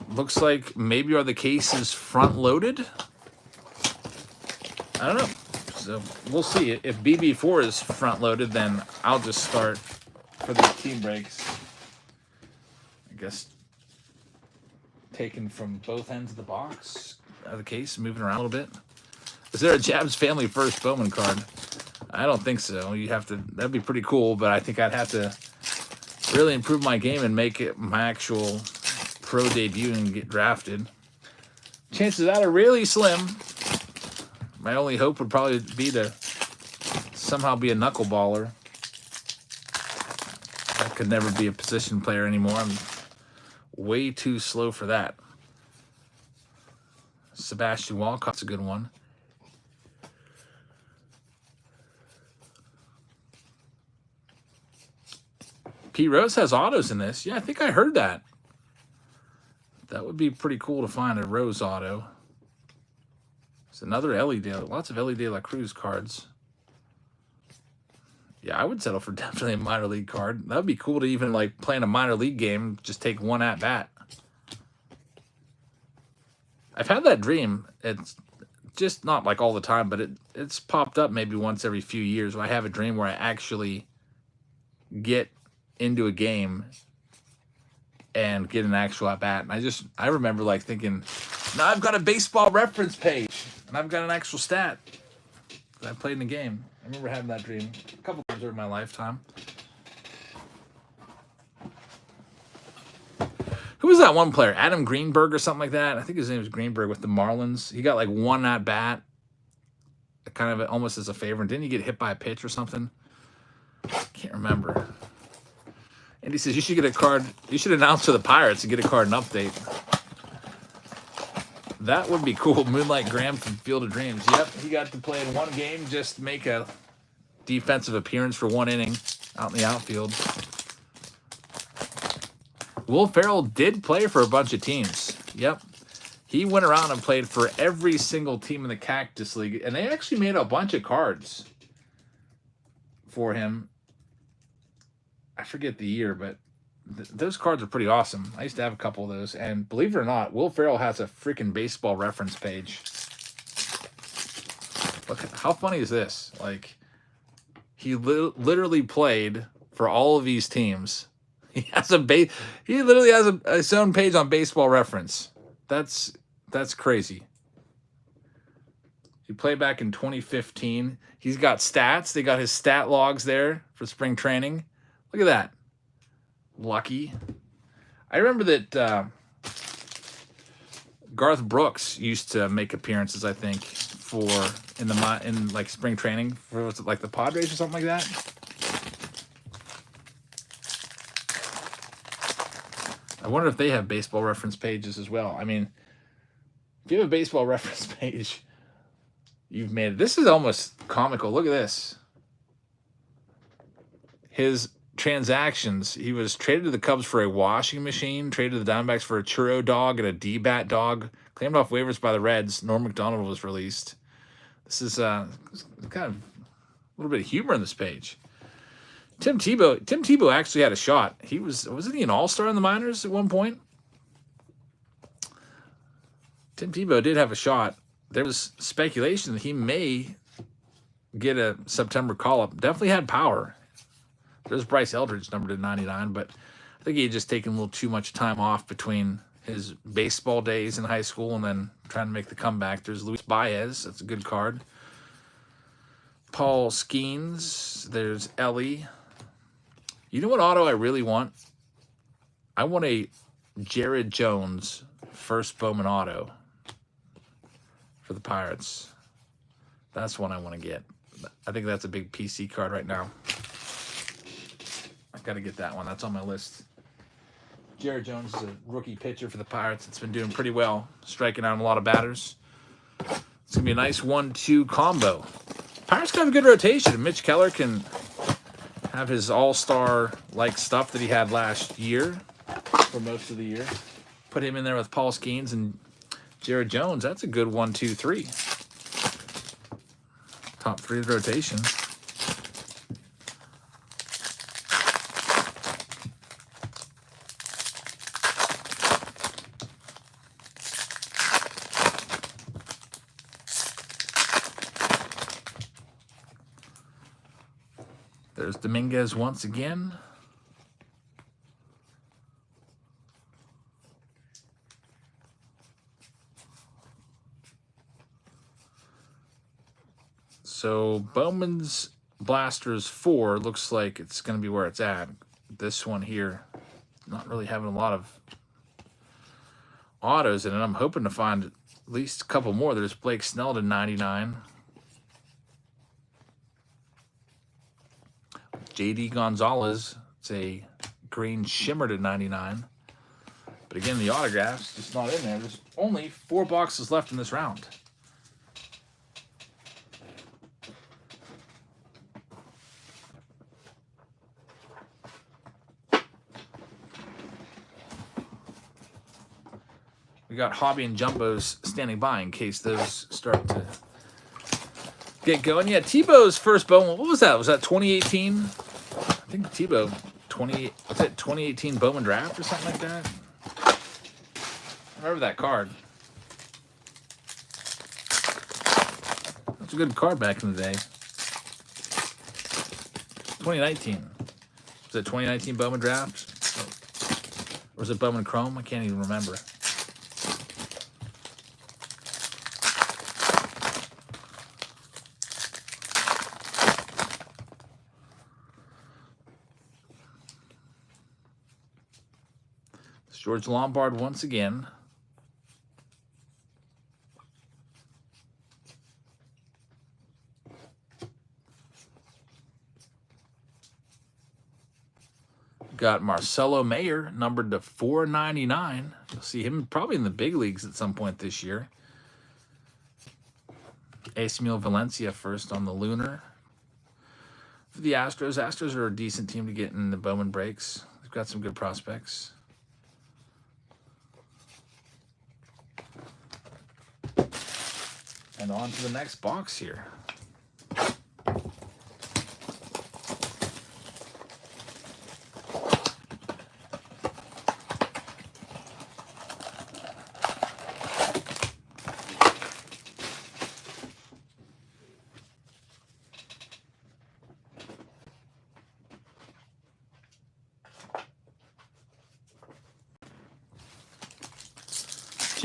Looks like maybe are the cases front loaded? I don't know. So we'll see. If BB4 is front loaded, then I'll just start for the team breaks. I guess taken from both ends of the box out of the case, moving around a little bit. Is there a Jabs Family First Bowman card? I don't think so. You have to. That'd be pretty cool, but I think I'd have to really improve my game and make it my actual pro debut and get drafted. Chances of that are really slim. My only hope would probably be to somehow be a knuckleballer. I could never be a position player anymore. I'm way too slow for that. Sebastian Walcott's a good one. Pete Rose has autos in this. Yeah, I think I heard that. That would be pretty cool to find a Rose auto. It's another Ellie De, lots of Ellie De La Cruz cards. Yeah, I would settle for definitely a minor league card. That would be cool to even like play in a minor league game, just take one at bat. I've had that dream. It's just not like all the time, but it's popped up maybe once every few years where I have a dream where I actually get into a game and get an actual at bat. And I remember like thinking, now I've got a baseball reference page and I've got an actual stat that I played in the game. I remember having that dream a couple times over my lifetime. Who was that one player? Adam Greenberg or something like that? I think his name was Greenberg with the Marlins. He got like one at bat, kind of almost as a favor. And didn't he get hit by a pitch or something? Can't remember. And he says, you should get a card. You should announce to the Pirates and get a card and update. That would be cool. Moonlight Graham from Field of Dreams. Yep, he got to play in one game, just make a defensive appearance for one inning out in the outfield. Will Ferrell did play for a bunch of teams. Yep. He went around and played for every single team in the Cactus League. And they actually made a bunch of cards for him. I forget the year, but Those cards are pretty awesome. I used to have a couple of those, and believe it or not, Will Ferrell has a freaking baseball reference page. Look, how funny is this? Like, he literally played for all of these teams. He has he literally has his own page on Baseball Reference. That's crazy. He played back in 2015. He's got stats. They got his stat logs there for spring training. Look at that. Lucky. I remember that Garth Brooks used to make appearances, I think, in like spring training for, was it like the Padres or something like that? I wonder if they have Baseball Reference pages as well. I mean, if you have a Baseball Reference page, you've made it. This is almost comical. Look at this. His transactions. He was traded to the Cubs for a washing machine, traded to the Diamondbacks for a churro dog and a D-bat dog, claimed off waivers by the Reds. Norm Macdonald was released. This is kind of a little bit of humor in this page. Tim Tebow actually had a shot. Wasn't he an all-star in the minors at one point? Tim Tebow did have a shot. There was speculation that he may get a September call-up. Definitely had power. There's Bryce Eldridge, numbered at 99, but I think he had just taken a little too much time off between his baseball days in high school and then trying to make the comeback. There's Luis Baez. That's a good card. Paul Skeens. There's Ellie. You know what auto I really want? I want a Jared Jones first Bowman auto for the Pirates. That's one I want to get. I think that's a big PC card right now. I got to get that one. That's on my list. Jared Jones is a rookie pitcher for the Pirates. It's been doing pretty well, striking out a lot of batters. It's going to be a nice 1-2 combo. Pirates got a good rotation. Mitch Keller can have his all-star-like stuff that he had last year for most of the year. Put him in there with Paul Skeens and Jared Jones. That's a good 1-2-3. Top three of the rotation. There's Dominguez once again. So Bowman's Blasters 4 looks like it's going to be where it's at. This one here, not really having a lot of autos in it. I'm hoping to find at least a couple more. There's Blake Snell to 99. JD Gonzalez, it's a green shimmer to 99. But again, the autographs just not in there. There's only 4 boxes left in this round. We got Hobby and Jumbos standing by in case those start to get going. Yeah, Tebow's first Bowman. What was that? Was that 2018? I think Tebow 2018 Bowman draft or something like that. I remember that card. That's a good card back in the day. 2019. Was it 2019 Bowman draft? Or was it Bowman Chrome? I can't even remember. George Lombard once again. Got Marcelo Mayer, numbered to 499. You'll see him probably in the big leagues at some point this year. Esmael Valencia first on the Lunar. For the Astros, Astros are a decent team to get in the Bowman breaks. They've got some good prospects. And on to the next box here.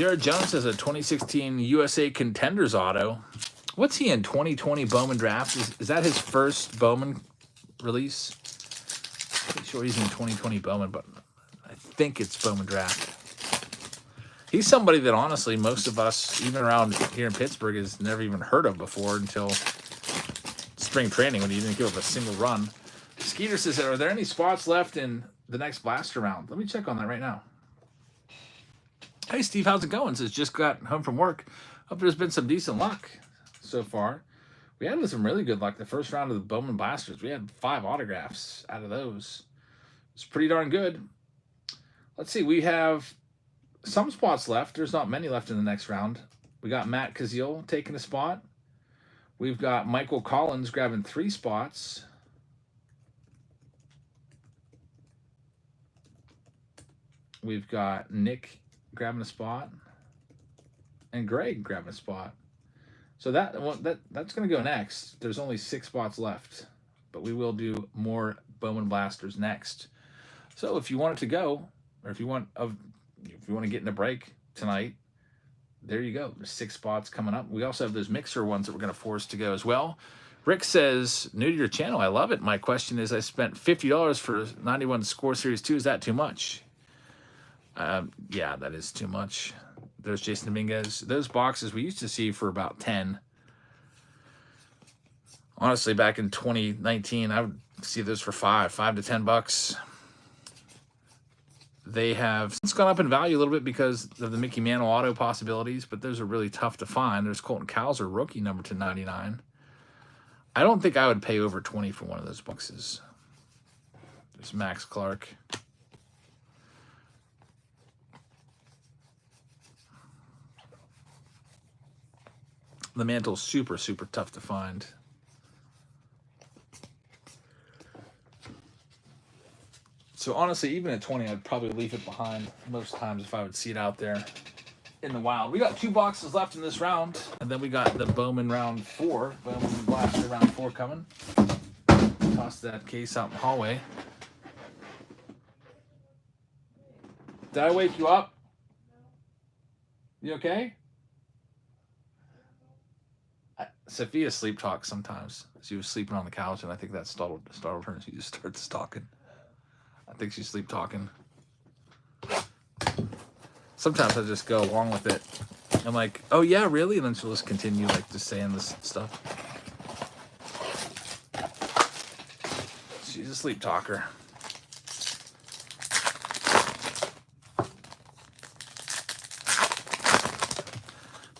Jared Jones has a 2016 USA Contenders auto. What's he in 2020 Bowman draft? Is that his first Bowman release? Pretty sure he's in 2020 Bowman, but I think it's Bowman draft. He's somebody that honestly most of us, even around here in Pittsburgh, has never even heard of before until spring training when he didn't give up a single run. Skeeter says, are there any spots left in the next blaster round? Let me check on that right now. Hey, Steve, how's it going? Says, just got home from work. Hope there's been some decent luck so far. We had some really good luck the first round of the Bowman Blasters. We had 5 autographs out of those. It's pretty darn good. Let's see. We have some spots left. There's not many left in the next round. We got Matt Kazil taking a spot. We've got Michael Collins grabbing 3 spots. We've got Nick grabbing a spot. And Greg grabbing a spot. So that's going to go next. There's only 6 spots left. But we will do more Bowman Blasters next. So if you want it to go, or if you want to get in a break tonight, there you go. There's 6 spots coming up. We also have those mixer ones that we're going to force to go as well. Rick says, new to your channel, I love it. My question is, I spent $50 for 91 Score Series 2. Is that too much? Yeah, that is too much. There's Jason Dominguez. Those boxes we used to see for about 10. Honestly, back in 2019, I would see those for $5 to $10. They have since gone up in value a little bit because of the Mickey Mantle auto possibilities, but those are really tough to find. There's Colton Cowser, rookie number /99. I don't think I would pay over $20 for one of those boxes. There's Max Clark. The Mantle's super, super tough to find. So honestly, even at 20, I'd probably leave it behind most times if I would see it out there in the wild. We got 2 boxes left in this round, and then we got the Bowman round 4, Bowman Blaster round 4 coming. Toss that case out in the hallway. Did I wake you up? You okay? Sophia sleep talks sometimes. She was sleeping on the couch, and I think that startled her, and she just starts talking. I think she's sleep talking. Sometimes I just go along with it. I'm like, oh yeah, really? And then she'll just continue like just saying this stuff. She's a sleep talker.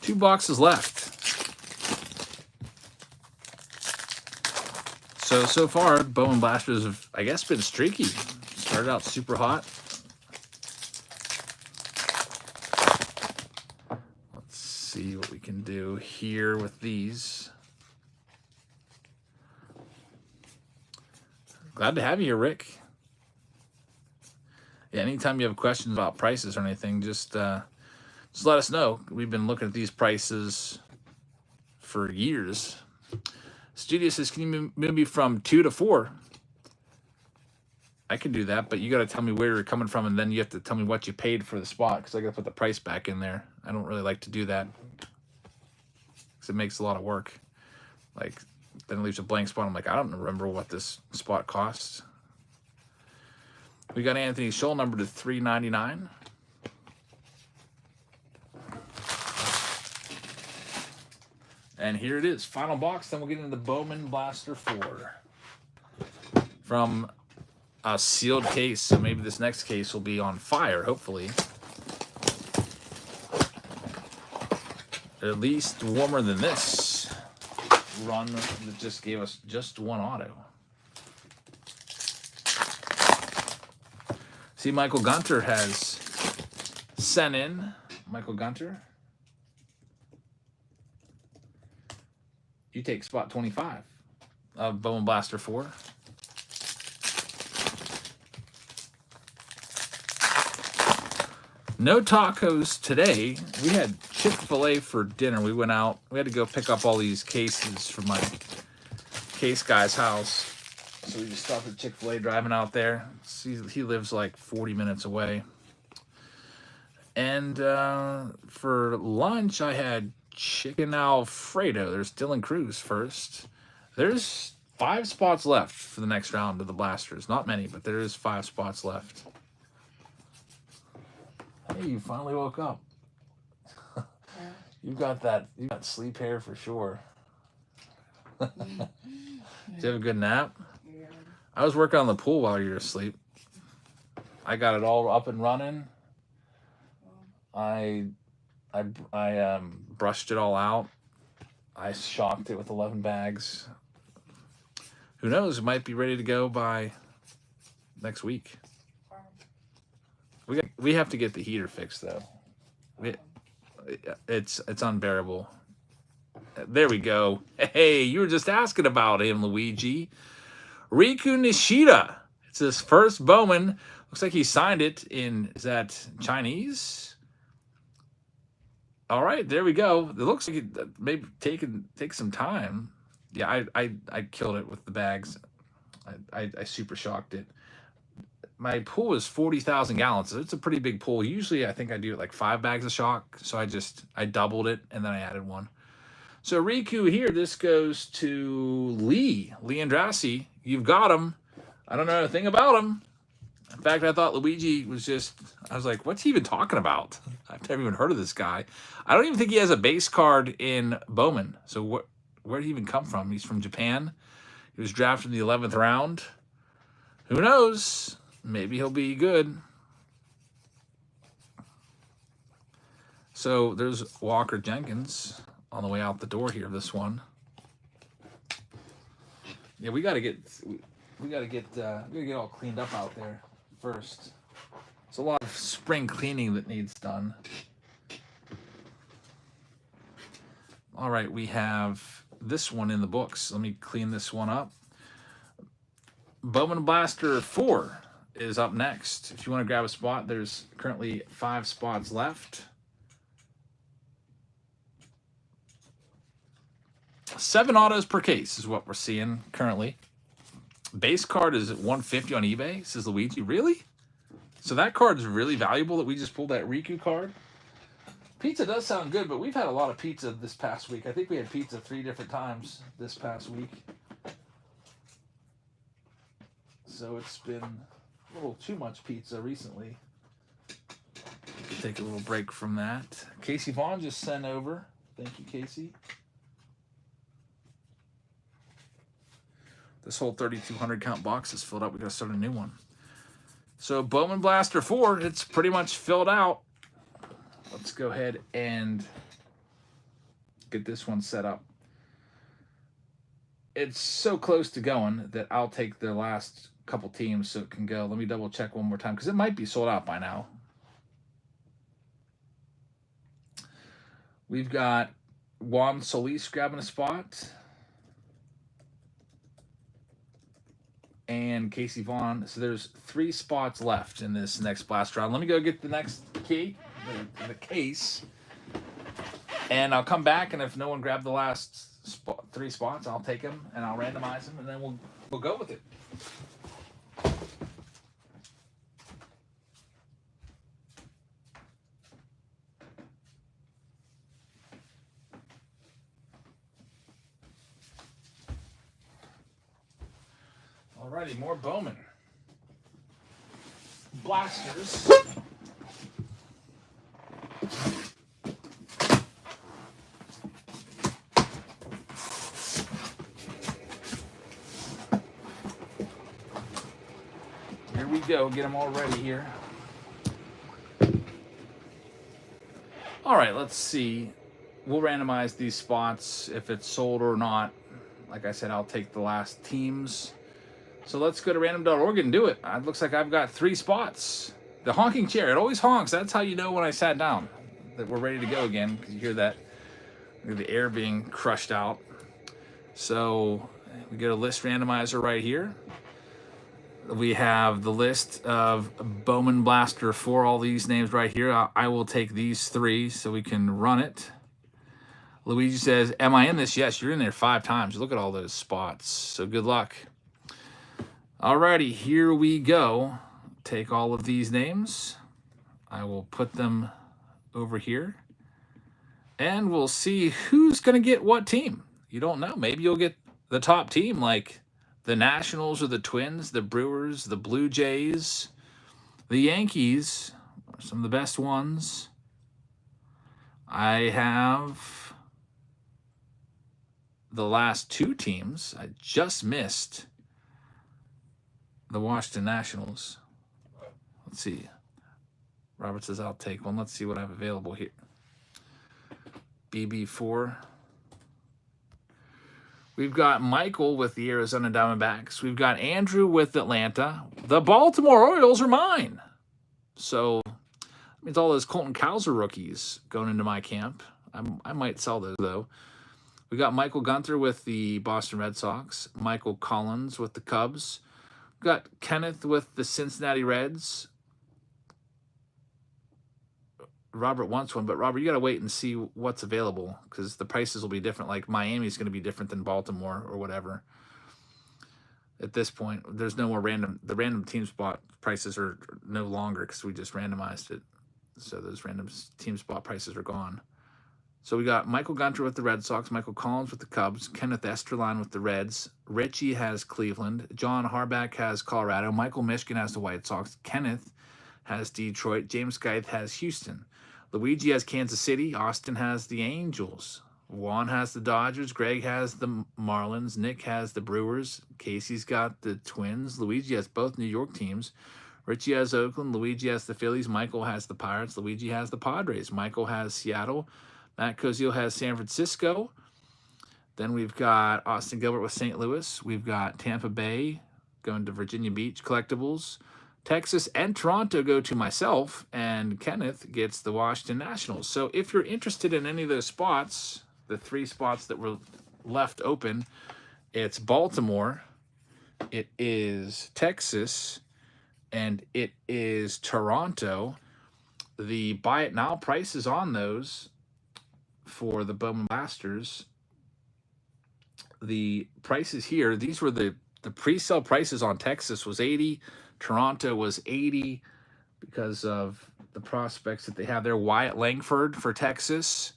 Two boxes left. So far, Bowman Blasters have, I guess, been streaky. Started out super hot. Let's see what we can do here with these. Glad to have you here, Rick. Yeah, anytime you have questions about prices or anything, just let us know. We've been looking at these prices for years. Studio says, can you move me from 2 to 4? I can do that, but you got to tell me where you're coming from, and then you have to tell me what you paid for the spot, because I got to put the price back in there. I don't really like to do that, because it makes a lot of work. Like, then it leaves a blank spot. I'm like, I don't remember what this spot costs. We got Anthony Scholl, number to 399. And here it is, final box. Then we'll get into the Bowman Blaster 4 from a sealed case. So maybe this next case will be on fire, hopefully. At least warmer than this run that just gave us just one auto. See, Michael Gunter has sent in. Michael Gunter. You take spot 25 of Bowman Blaster 4. No tacos today. We had Chick-fil-A for dinner. We went out. We had to go pick up all these cases from my case guy's house. So we just stopped at Chick-fil-A driving out there. He lives like 40 minutes away. And for lunch, I had chicken Alfredo. There's Dylan Cruz first. There's 5 spots left for the next round of the Blasters. Not many, but there is 5 spots left. Hey, you finally woke up. You got sleep hair for sure. Did you have a good nap? Yeah. I was working on the pool while you were asleep. I got it all up and running. I brushed it all out. I shocked it with 11 bags. Who knows? It might be ready to go by next week. We have to get the heater fixed though. It's unbearable. There we go. Hey, you were just asking about him, Luigi. Riku Nishida. It's his first Bowman. Looks like he signed it in, is that Chinese? All right, there we go. It looks like it maybe take some time. Yeah, I killed it with the bags. I super shocked it. My pool is 40,000 gallons. So it's a pretty big pool. Usually I think I do it like 5 bags of shock. So I doubled it and then I added 1. So Riku here, this goes to Lee Andrassi. You've got him. I don't know a thing about him. In fact, I thought Luigi was I was like, what's he even talking about? I've never even heard of this guy. I don't even think he has a base card in Bowman. So where did he even come from? He's from Japan. He was drafted in the 11th round. Who knows? Maybe he'll be good. So there's Walker Jenkins on the way out the door here. This one. Yeah, we gotta get all cleaned up out there first. It's a lot of spring cleaning that needs done. All right, we have this one in the books. Let me clean this one up. Bowman Blaster 4 is up next. If you want to grab a spot, there's currently 5 spots left. 7 autos per case is what we're seeing currently. Base card is at 150 on eBay, says Luigi. Really? So that card is really valuable that we just pulled that Riku card. Pizza does sound good, but we've had a lot of pizza this past week. I think we had pizza 3 different times this past week. So it's been a little too much pizza recently. Take a little break from that. Casey Vaughn just sent over. Thank you, Casey. This whole 3,200 count box is filled up. We gotta start a new one. So Bowman Blaster 4, it's pretty much filled out. Let's go ahead and get this one set up. It's so close to going that I'll take the last couple teams so it can go. Let me double check one more time because it might be sold out by now. We've got Juan Solis grabbing a spot. And Casey Vaughn. So there's 3 spots left in this next blast round. Let me go get the next key, the case. And I'll come back, and if no one grabbed the last 3 spots, I'll take them and I'll randomize them, and then we'll go with it. Alrighty, more Bowman Blasters. Here we go, get them all ready here. All right, let's see. We'll randomize these spots if it's sold or not. Like I said, I'll take the last teams. So let's go to random.org and do it. It looks like I've got 3 spots. The honking chair, it always honks. That's how you know when I sat down that we're ready to go again, because you hear that, the air being crushed out. So we get a list randomizer right here. We have the list of Bowman Blaster 4, all these names right here. I will take these 3 so we can run it. Luigi says, am I in this? Yes, you're in there 5 times. Look at all those spots. So good luck. Alrighty, here we go. Take all of these names. I will put them over here. And we'll see who's going to get what team. You don't know. Maybe you'll get the top team like the Nationals or the Twins, the Brewers, the Blue Jays, the Yankees are some of the best ones. I have the last two teams. I just missed the Washington Nationals. Let's see. Robert says, I'll take one. Let's see what I have available here. BB4. We've got Michael with the Arizona Diamondbacks. We've got Andrew with Atlanta. The Baltimore Orioles are mine. So that means all those Colton Cowser rookies going into my camp. I might sell those, though. We got Michael Gunther with the Boston Red Sox. Michael Collins with the Cubs. We got Kenneth with the Cincinnati Reds. Robert wants one, but Robert, you got to wait and see what's available because the prices will be different. Like Miami's going to be different than Baltimore or whatever. At this point, there's no more the random team spot prices are no longer because we just randomized it. So those random team spot prices are gone. So we got Michael Gunter with the Red Sox, Michael Collins with the Cubs, Kenneth Esterline with the Reds, Richie has Cleveland, John Harback has Colorado, Michael Mishkin has the White Sox, Kenneth has Detroit, James Skythe has Houston. Luigi has Kansas City. Austin has the Angels. Juan has the Dodgers. Greg has the Marlins. Nick has the Brewers. Casey's got the Twins. Luigi has both New York teams. Richie has Oakland. Luigi has the Phillies. Michael has the Pirates. Luigi has the Padres. Michael has Seattle. Matt Cozio has San Francisco. Then we've got Austin Gilbert with St. Louis. We've got Tampa Bay going to Virginia Beach Collectibles. Texas and Toronto go to myself, and Kenneth gets the Washington Nationals. So if you're interested in any of those spots, the three spots that were left open, it's Baltimore, it is Texas, and it is Toronto. The buy it now prices on those for the Bowman Blasters, the prices here, these were the pre-sale prices on Texas was 80. Toronto was 80 because of the prospects that they have there. Wyatt Langford for Texas.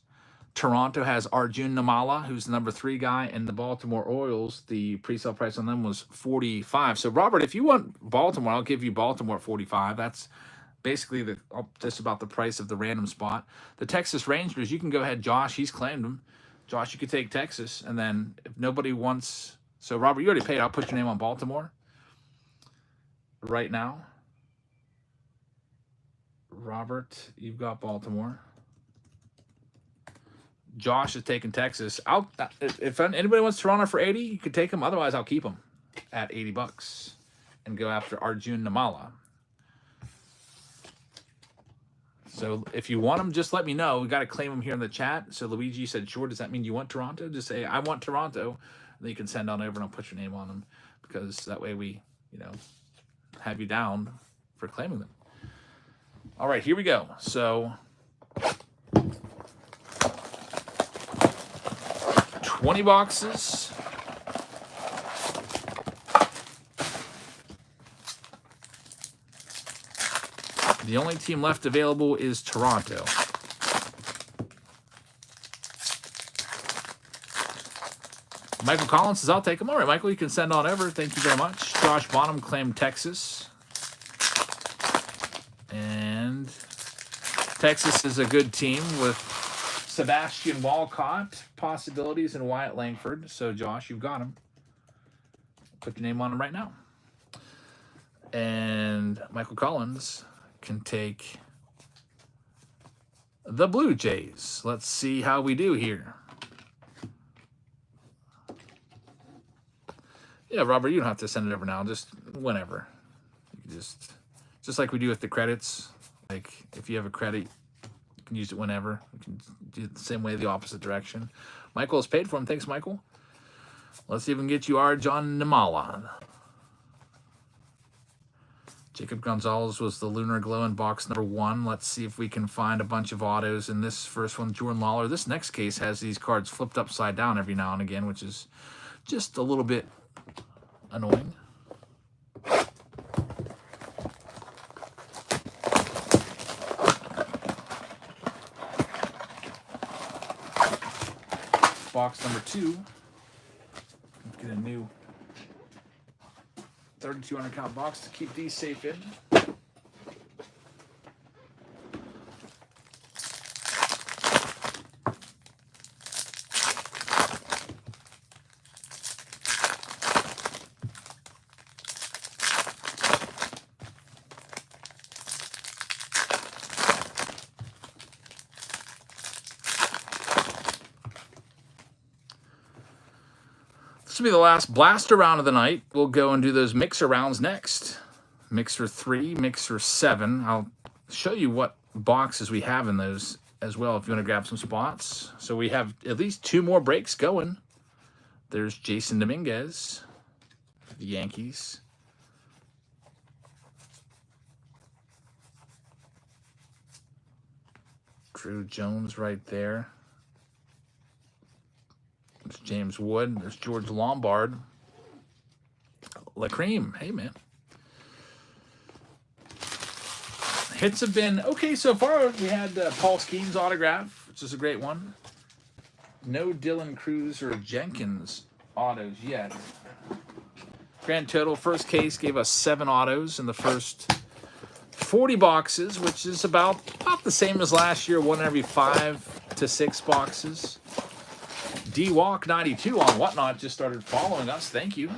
Toronto has Arjun Namala, who's the number 3 guy, and the Baltimore Orioles, the pre-sale price on them was 45. So, Robert, if you want Baltimore, I'll give you Baltimore at 45. That's basically just about the price of the random spot. The Texas Rangers, you can go ahead. Josh, he's claimed them. Josh, you could take Texas, and then if nobody wants... So, Robert, you already paid. I'll put your name on Baltimore right now. Robert, you've got Baltimore. Josh is taking Texas. If anybody wants Toronto for 80, you could take them. Otherwise, I'll keep them at $80 and go after Arjun Namala. So if you want them, just let me know. We got to claim them here in the chat. So Luigi said, sure. Does that mean you want Toronto? Just say, I want Toronto. And then you can send on over and I'll put your name on them because that way we, have you down for claiming them. All right, here we go. So 20 boxes. The only team left available is Toronto. Michael Collins says, I'll take him. All right, Michael, you can send on over. Thank you very much. Josh Bonham claimed Texas. And Texas is a good team with Sebastian Walcott, possibilities, and Wyatt Langford. So, Josh, you've got him. Put your name on him right now. And Michael Collins can take the Blue Jays. Let's see how we do here. Yeah, Robert, you don't have to send it over now. Just whenever. You just like we do with the credits. Like, if you have a credit, you can use it whenever. You can do it the same way, the opposite direction. Michael has paid for him. Thanks, Michael. Let's even get you Arjun Namala. Jacob Gonzalez was the Lunar Glow in box number 1. Let's see if we can find a bunch of autos in this first one. Jordan Lawler. This next case has these cards flipped upside down every now and again, which is just a little bit annoying. box number 2. Get a new 3,200 count box to keep these safe in. This will be the last blaster round of the night. We'll go and do those mixer rounds next. Mixer 3, mixer 7. I'll show you what boxes we have in those as well if you want to grab some spots. So we have at least 2 more breaks going. There's Jason Dominguez, the Yankees. Drew Jones right there. There's James Wood. There's George Lombard. La Cream. Hey, man. Hits have been okay so far. We had Paul Skeens autograph, which is a great one. No Dylan Cruz or Jenkins autos yet. Grand total, first case gave us 7 autos in the first 40 boxes, which is about the same as last year, 1 every 5 to 6 boxes. D-Walk 92 on Whatnot just started following us. Thank you.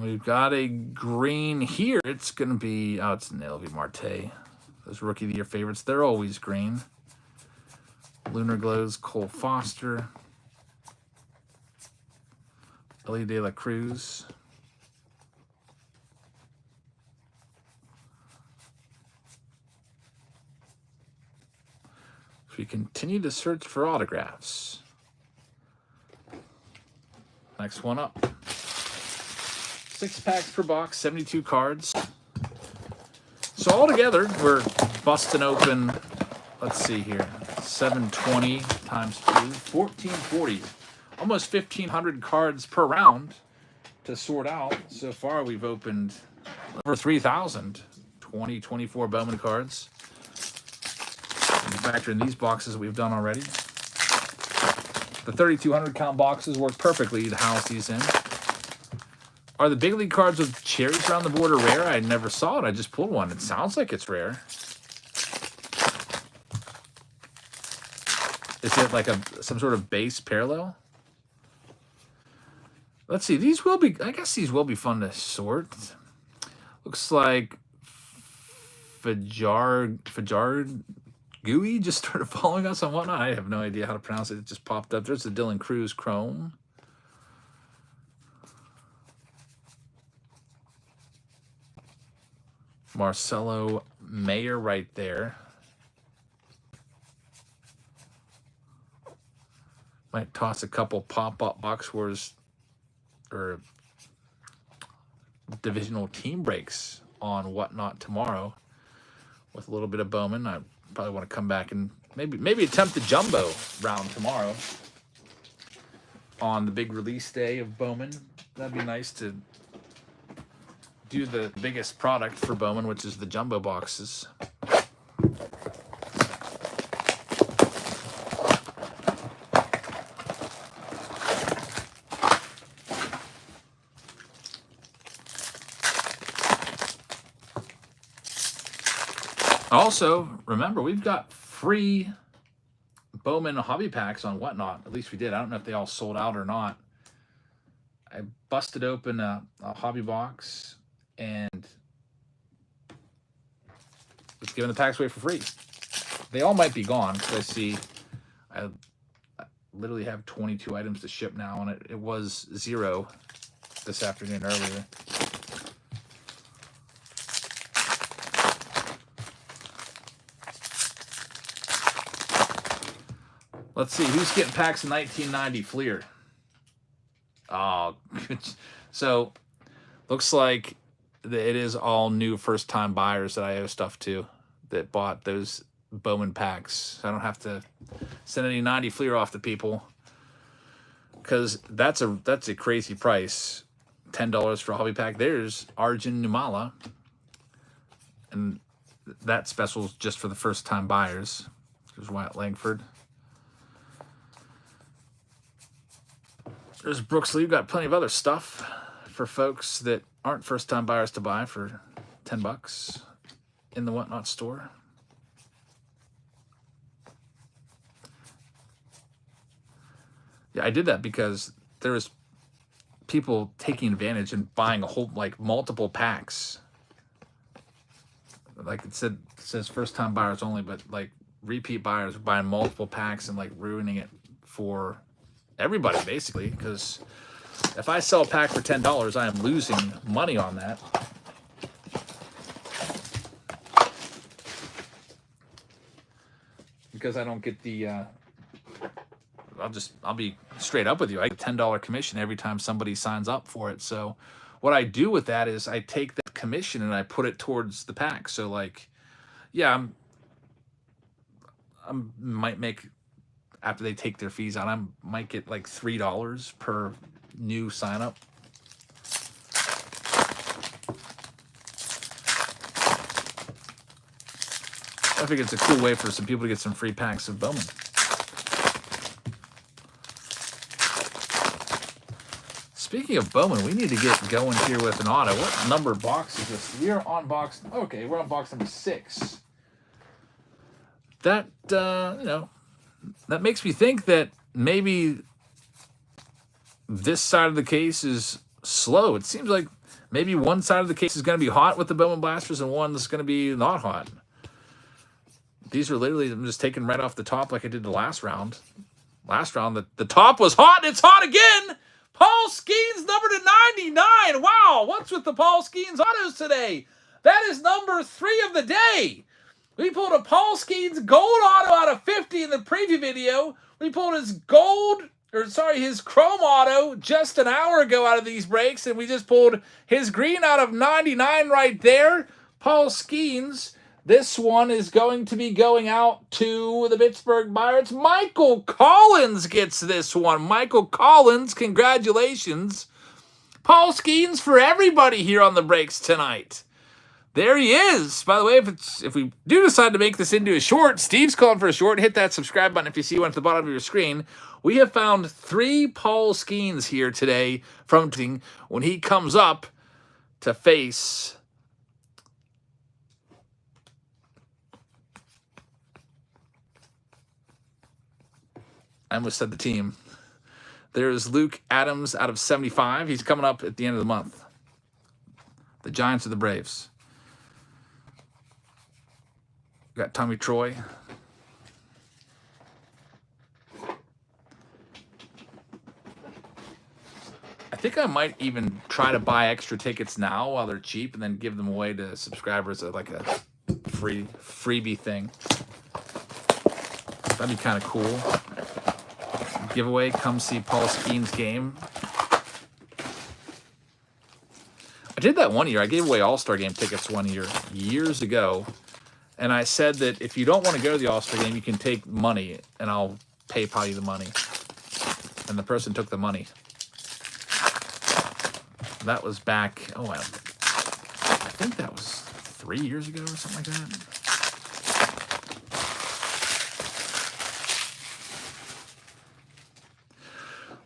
We've got a green here. It's going to be, it's Nelvi Marte. Those Rookie of the Year favorites, they're always green. Lunar Glows, Cole Foster. Ellie De La Cruz. So we continue to search for autographs. Next one up. 6 packs per box, 72 cards. So altogether, we're busting open, let's see here, 720 times 2, 1440. Almost 1,500 cards per round to sort out. So far, we've opened over 3,000, 24 Bowman cards. And factor in these boxes that we've done already. The 3,200 count boxes work perfectly to house these in. Are the big league cards with cherries around the border rare? I never saw it. I just pulled one. It sounds like it's rare. Is it like some sort of base parallel? Let's see. These will be, I guess these will be fun to sort. Looks like Fajar Gooey just started following us on Whatnot. I have no idea how to pronounce it. It just popped up. There's the Dylan Cruz Chrome. Marcelo Mayer right there. Might toss a couple pop-up box scores or divisional team breaks on Whatnot tomorrow with a little bit of Bowman. I probably want to come back and maybe attempt the jumbo round tomorrow on the big release day of Bowman. That'd be nice to do the biggest product for Bowman, which is the jumbo boxes. Also, remember, we've got free Bowman hobby packs on Whatnot. At least we did. I don't know if they all sold out or not. I busted open a hobby box and was giving the packs away for free. They all might be gone because I see I literally have 22 items to ship now, and it was 0 this afternoon earlier. Let's see, who's getting packs of 1990 Fleer? Oh, so looks like it is all new first-time buyers that I owe stuff to that bought those Bowman packs. I don't have to send any 90 Fleer off to people because that's a crazy price. $10 for a hobby pack. There's Arjun Numala, and that special is just for the first-time buyers. There's Wyatt Langford. There's Brooks Lee. We've got plenty of other stuff for folks that aren't first-time buyers to buy for $10 in the Whatnot store. Yeah, I did that because there was people taking advantage and buying a whole, like, multiple packs. Like it says first-time buyers only, but like repeat buyers are buying multiple packs and like ruining it for everybody basically. Because if I sell a pack for $10, I am losing money on that. Because I don't get the I'll be straight up with you. I get a $10 commission every time somebody signs up for it. So what I do with that is I take that commission and I put it towards the pack. So like, yeah, I might make, after they take their fees out, I might get like $3 per new sign up. I think it's a cool way for some people to get some free packs of Bowman. Speaking of Bowman, we need to get going here with an auto. What number box is this? We are on box. Okay, we're on box number 6. That you know, that makes me think that maybe this side of the case is slow. It seems like maybe one side of the case is going to be hot with the Bowman blasters, and one is going to be not hot. These are literally, I'm just taking right off the top like I did the last round. Last round, the top was hot, and it's hot again. Paul Skeens, number to 99. Wow, what's with the Paul Skeens autos today? That is number 3 of the day. We pulled a Paul Skeens gold auto out of 50 in the preview video. We pulled his his chrome auto just an hour ago out of these breaks, and we just pulled his green out of 99 right there. Paul Skeens. This one is going to be going out to the Pittsburgh Pirates. Michael Collins gets this one. Michael Collins, congratulations. Paul Skeens for everybody here on the breaks tonight. There he is. By the way, if we do decide to make this into a short, Steve's calling for a short. Hit that subscribe button if you see one at the bottom of your screen. We have found 3 Paul Skeens here today from when he comes up to face I almost said the team. There's Luke Adams out of 75. He's coming up at the end of the month. The Giants or the Braves. We got Tommy Troy. I think I might even try to buy extra tickets now while they're cheap and then give them away to subscribers as like a freebie thing. That'd be kind of cool. Giveaway, come see Paul Skeens' game. I did that one year. I gave away All-Star Game tickets one year, years ago. And I said that if you don't want to go to the All-Star Game, you can take money, and I'll PayPal you the money. And the person took the money. That was back, I think that was 3 years ago or something like that.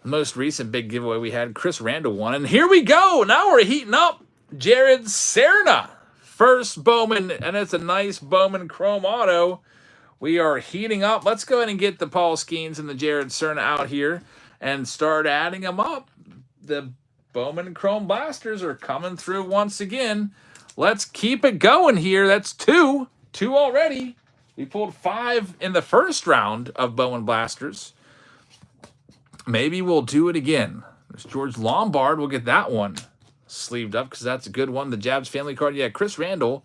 Most recent big giveaway we had, Chris Randall won. And here we go. Now we're heating up. Jared Serna, first Bowman, and it's a nice Bowman chrome auto. We are heating up. Let's go ahead and get the Paul Skeens and the Jared Serna out here and start adding them up. The Bowman chrome blasters are coming through once again. Let's keep it going here. That's 2 already. We pulled 5 in the first round of Bowman blasters. Maybe we'll do it again. There's George Lombard. We'll get that one sleeved up because that's a good one. The Jabs family card. Yeah, Chris Randall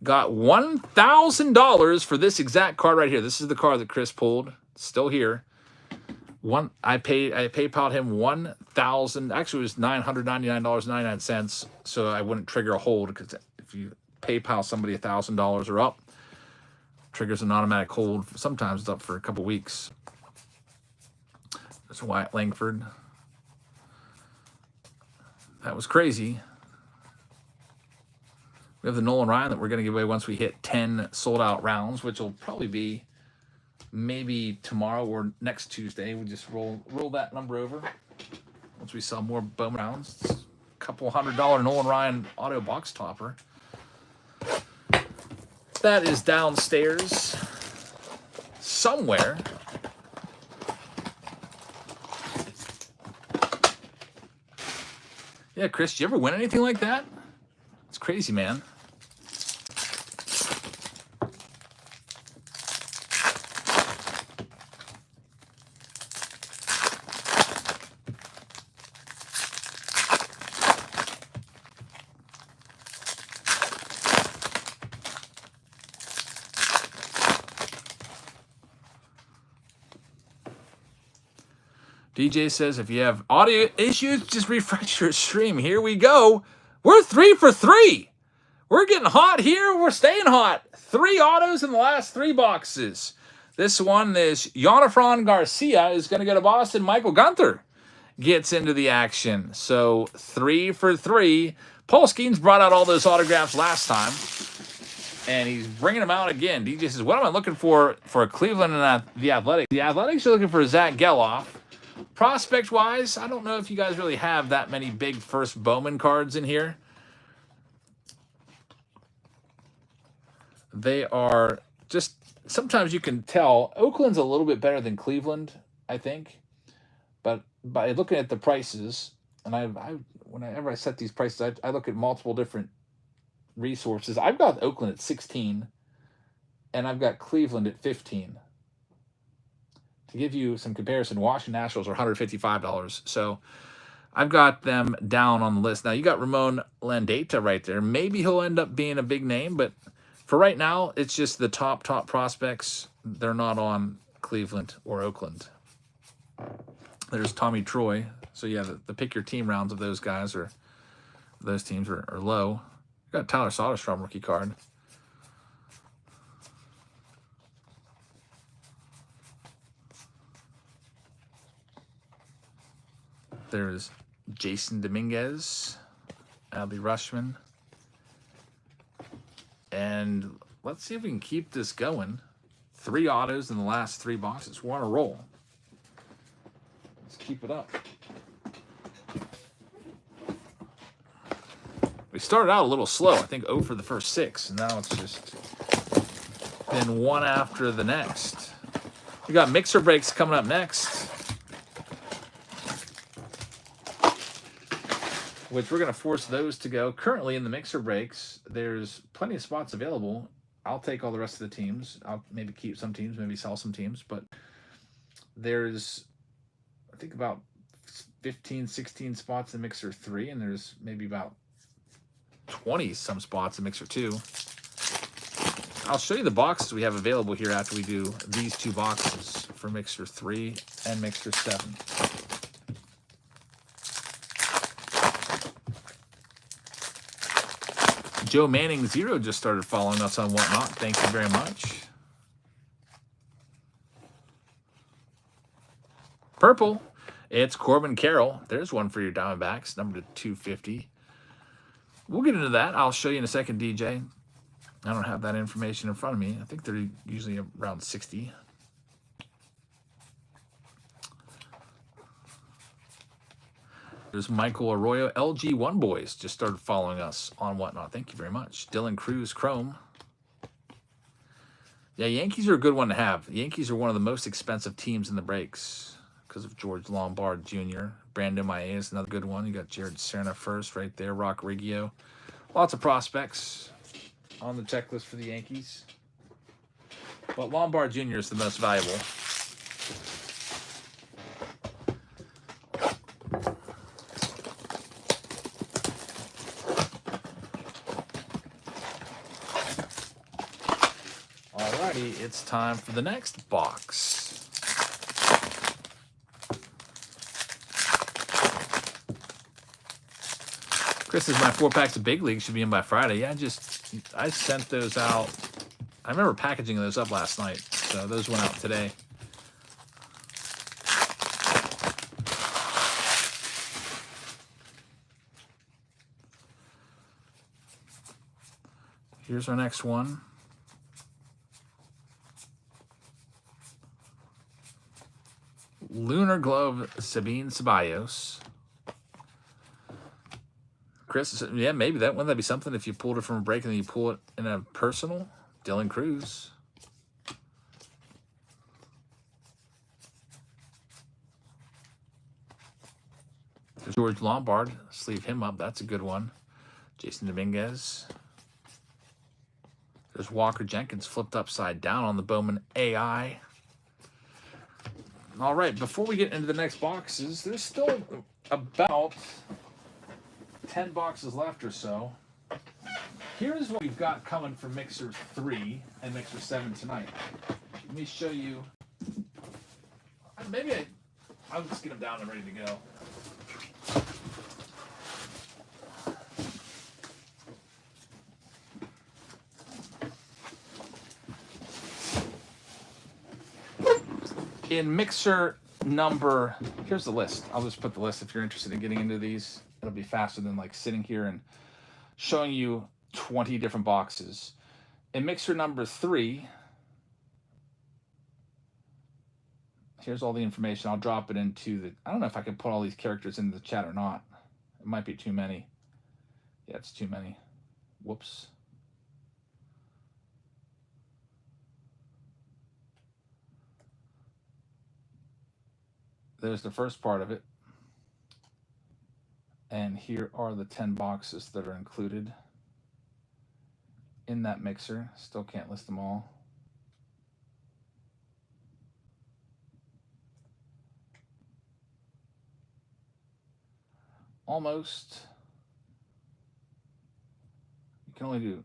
got $1,000 for this exact card right here. This is the card that Chris pulled. Still here. I PayPal'd him 1,000. Actually, it was $999.99. So I wouldn't trigger a hold, because if you PayPal somebody $1,000 or up, triggers an automatic hold. Sometimes it's up for a couple weeks. There's Wyatt Langford. That was crazy. We have the Nolan Ryan that we're going to give away once we hit 10 sold out rounds, which will probably be maybe tomorrow or next Tuesday. We just roll that number over once we sell more Bowman rounds. It's a couple $100 Nolan Ryan auto box topper. That is downstairs somewhere. Yeah, Chris, did you ever win anything like that? It's crazy, man. DJ says, if you have audio issues, just refresh your stream. Here we go. We're 3 for 3. We're getting hot here. We're staying hot. 3 autos in the last 3 boxes. This one is Jonathan Garcia is going to go to Boston. Michael Gunther gets into the action. So 3 for 3. Paul Skeens brought out all those autographs last time, and he's bringing them out again. DJ says, what am I looking for Cleveland and the Athletics? The Athletics are looking for Zach Geloff. Prospect-wise, I don't know if you guys really have that many big first Bowman cards in here. They are just, sometimes you can tell Oakland's a little bit better than Cleveland, I think. But by looking at the prices, and whenever I set these prices, I look at multiple different resources. I've got Oakland at 16, and I've got Cleveland at 15. To give you some comparison, Washington Nationals are $155. So I've got them down on the list. Now, you got Ramon Landeta right there. Maybe he'll end up being a big name, but for right now, it's just the top prospects. They're not on Cleveland or Oakland. There's Tommy Troy. So, yeah, the pick your team rounds of those guys are, those teams are low. You got Tyler Soderstrom rookie card. There's Jason Dominguez, Adley Rushman. And let's see if we can keep this going. 3 autos in the last 3 boxes. We're on a roll. Let's keep it up. We started out a little slow. I think 0 for the first 6. And now it's just been one after the next. We got mixer breaks coming up next, which we're going to force those to go. Currently in the mixer breaks, there's plenty of spots available. I'll take all the rest of the teams. I'll maybe keep some teams, maybe sell some teams. But there's, I think, about 15, 16 spots in Mixer 3, and there's maybe about 20-some spots in Mixer 2. I'll show you the boxes we have available here after we do these 2 boxes for Mixer 3 and Mixer 7. Joe Manning 0 just started following us on Whatnot. Thank you very much. Purple, it's Corbin Carroll. There's one for your Diamondbacks, number to 250. We'll get into that. I'll show you in a second, DJ. I don't have that information in front of me. I think they're usually around 60. There's Michael Arroyo. LG1 Boys just started following us on Whatnot. Thank you very much. Dylan Cruz Chrome. Yeah, Yankees are a good one to have. The Yankees are one of the most expensive teams in the breaks because of George Lombard Jr. Brandon Maia is another good one. You got Jared Serna first right there. Rock Riggio. Lots of prospects on the checklist for the Yankees. But Lombard Jr. is the most valuable. It's time for the next box. Chris says my 4 packs of Big League should be in by Friday. Yeah, I sent those out. I remember packaging those up last night, so those went out today. Here's our next one. Lunar Glove, Sabine Ceballos. Chris, yeah, maybe wouldn't that be something if you pulled it from a break and then you pull it in a personal? Dylan Cruz. George Lombard, sleeve him up. That's a good one. Jason Dominguez. There's Walker Jenkins flipped upside down on the Bowman AI. All right, before we get into the next boxes, there's still about 10 boxes left or so. Here's what we've got coming for Mixer 3 and Mixer 7 tonight. Let me show you. Maybe I'll just get them down and ready to go. In Mixer number, here's the list. I'll just put the list if you're interested in getting into these. It'll be faster than like sitting here and showing you 20 different boxes. In Mixer number 3, here's all the information. I'll drop it into the, I don't know if I can put all these characters into the chat or not. It might be too many. Yeah, it's too many. Whoops. There's the first part of it. And here are the 10 boxes that are included in that mixer. Still can't list them all. Almost. You can only do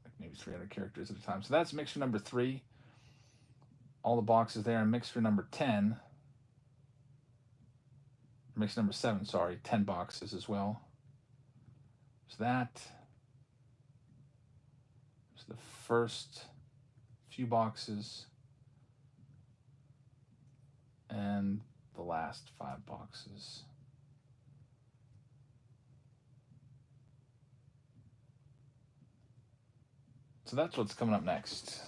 like maybe 300 characters at a time. So that's mixer number 3. All the boxes there. And mixer number 10. Mixer number 7, sorry, 10 boxes as well. So that is the first few boxes and the last 5 boxes. So that's what's coming up next.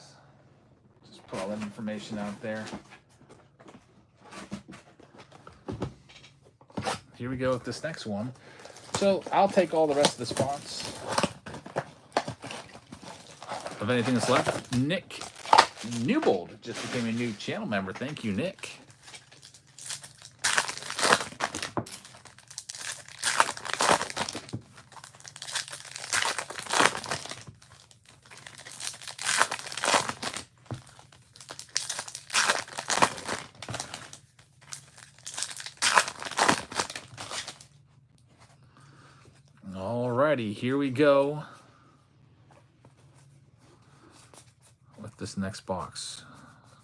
Just put all that information out there. Here we go with this next one. So I'll take all the rest of the spots of anything that's left. Nick Newbold just became a new channel member. Thank you, Nick. Here we go with this next box.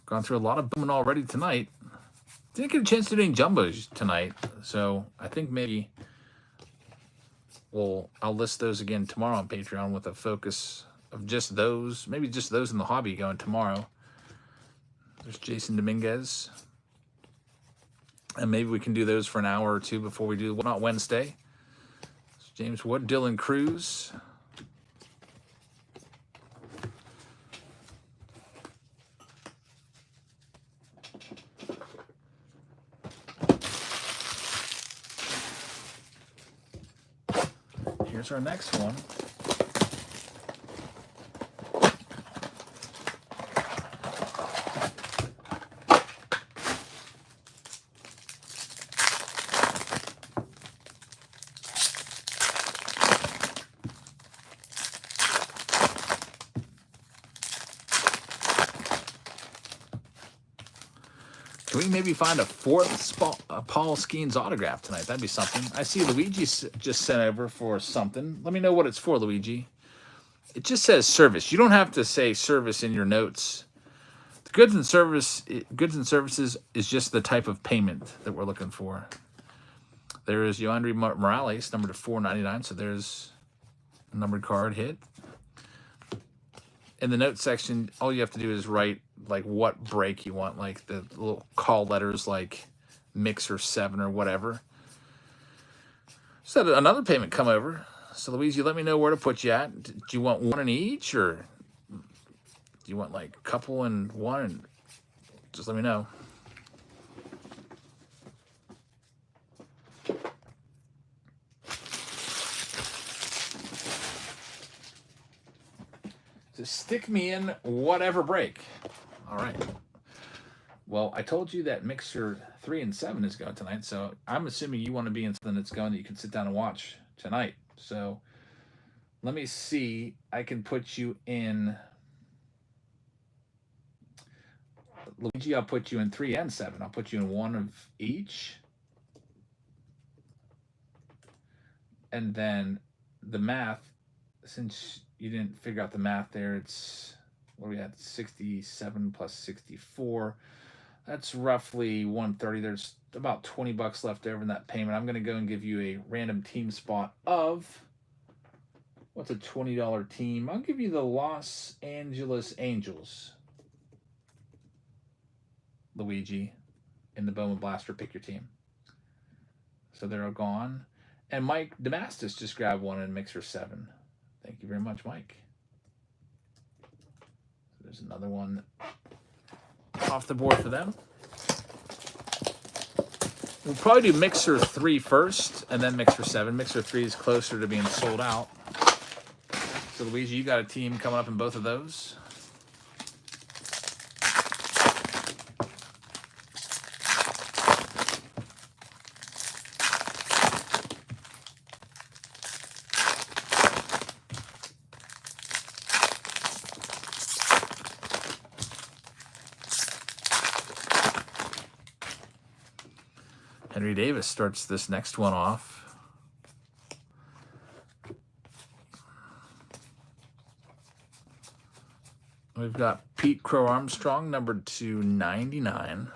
Gone through a lot of Bowman already tonight. Didn't get a chance to do any jumbos tonight, so I think maybe I'll list those again tomorrow on Patreon with a focus of just those, maybe just those in the hobby going tomorrow. There's Jason Dominguez, and maybe we can do those for an hour or two before we do Not Wednesday. James Wood, Dylan Cruz. Here's our next one. Can we maybe find a 4th Paul Skeens autograph tonight? That'd be something. I see Luigi just sent over for something. Let me know what it's for, Luigi. It just says service. You don't have to say service in your notes. The goods and services is just the type of payment that we're looking for. There is Yoandre Morales, number to 499. So there's a numbered card hit. In the notes section, all you have to do is write like what break you want, like the little call letters like MIXERS 7 or whatever. So another payment come over. So Louise, you let me know where to put you at. Do you want one in each, or do you want like a couple in one? And just let me know. So stick me in whatever break. All right. Well, I told you that Mixer 3 and 7 is going tonight, so I'm assuming you want to be in something that's going that you can sit down and watch tonight. So let me see. I can put you in Luigi. I'll put you in 3 and 7. I'll put you in one of each. And then the math, since you didn't figure out the math there, it's, what are we at? 67 plus 64. That's roughly 130. There's about 20 bucks left over in that payment. I'm going to go and give you a random team spot of, what's a $20 team? I'll give you the Los Angeles Angels. Luigi, in the Bowman Blaster, pick your team. So they're all gone. And Mike Damastis just grabbed one in MIXERS 7. Thank you very much, Mike. So there's another one off the board for them. We'll probably do MIXERS 3 first, and then MIXERS 7. MIXERS 3 is closer to being sold out. So Luigi, you got a team coming up in both of those. Henry Davis starts this next one off. We've got Pete Crow Armstrong, numbered to 99.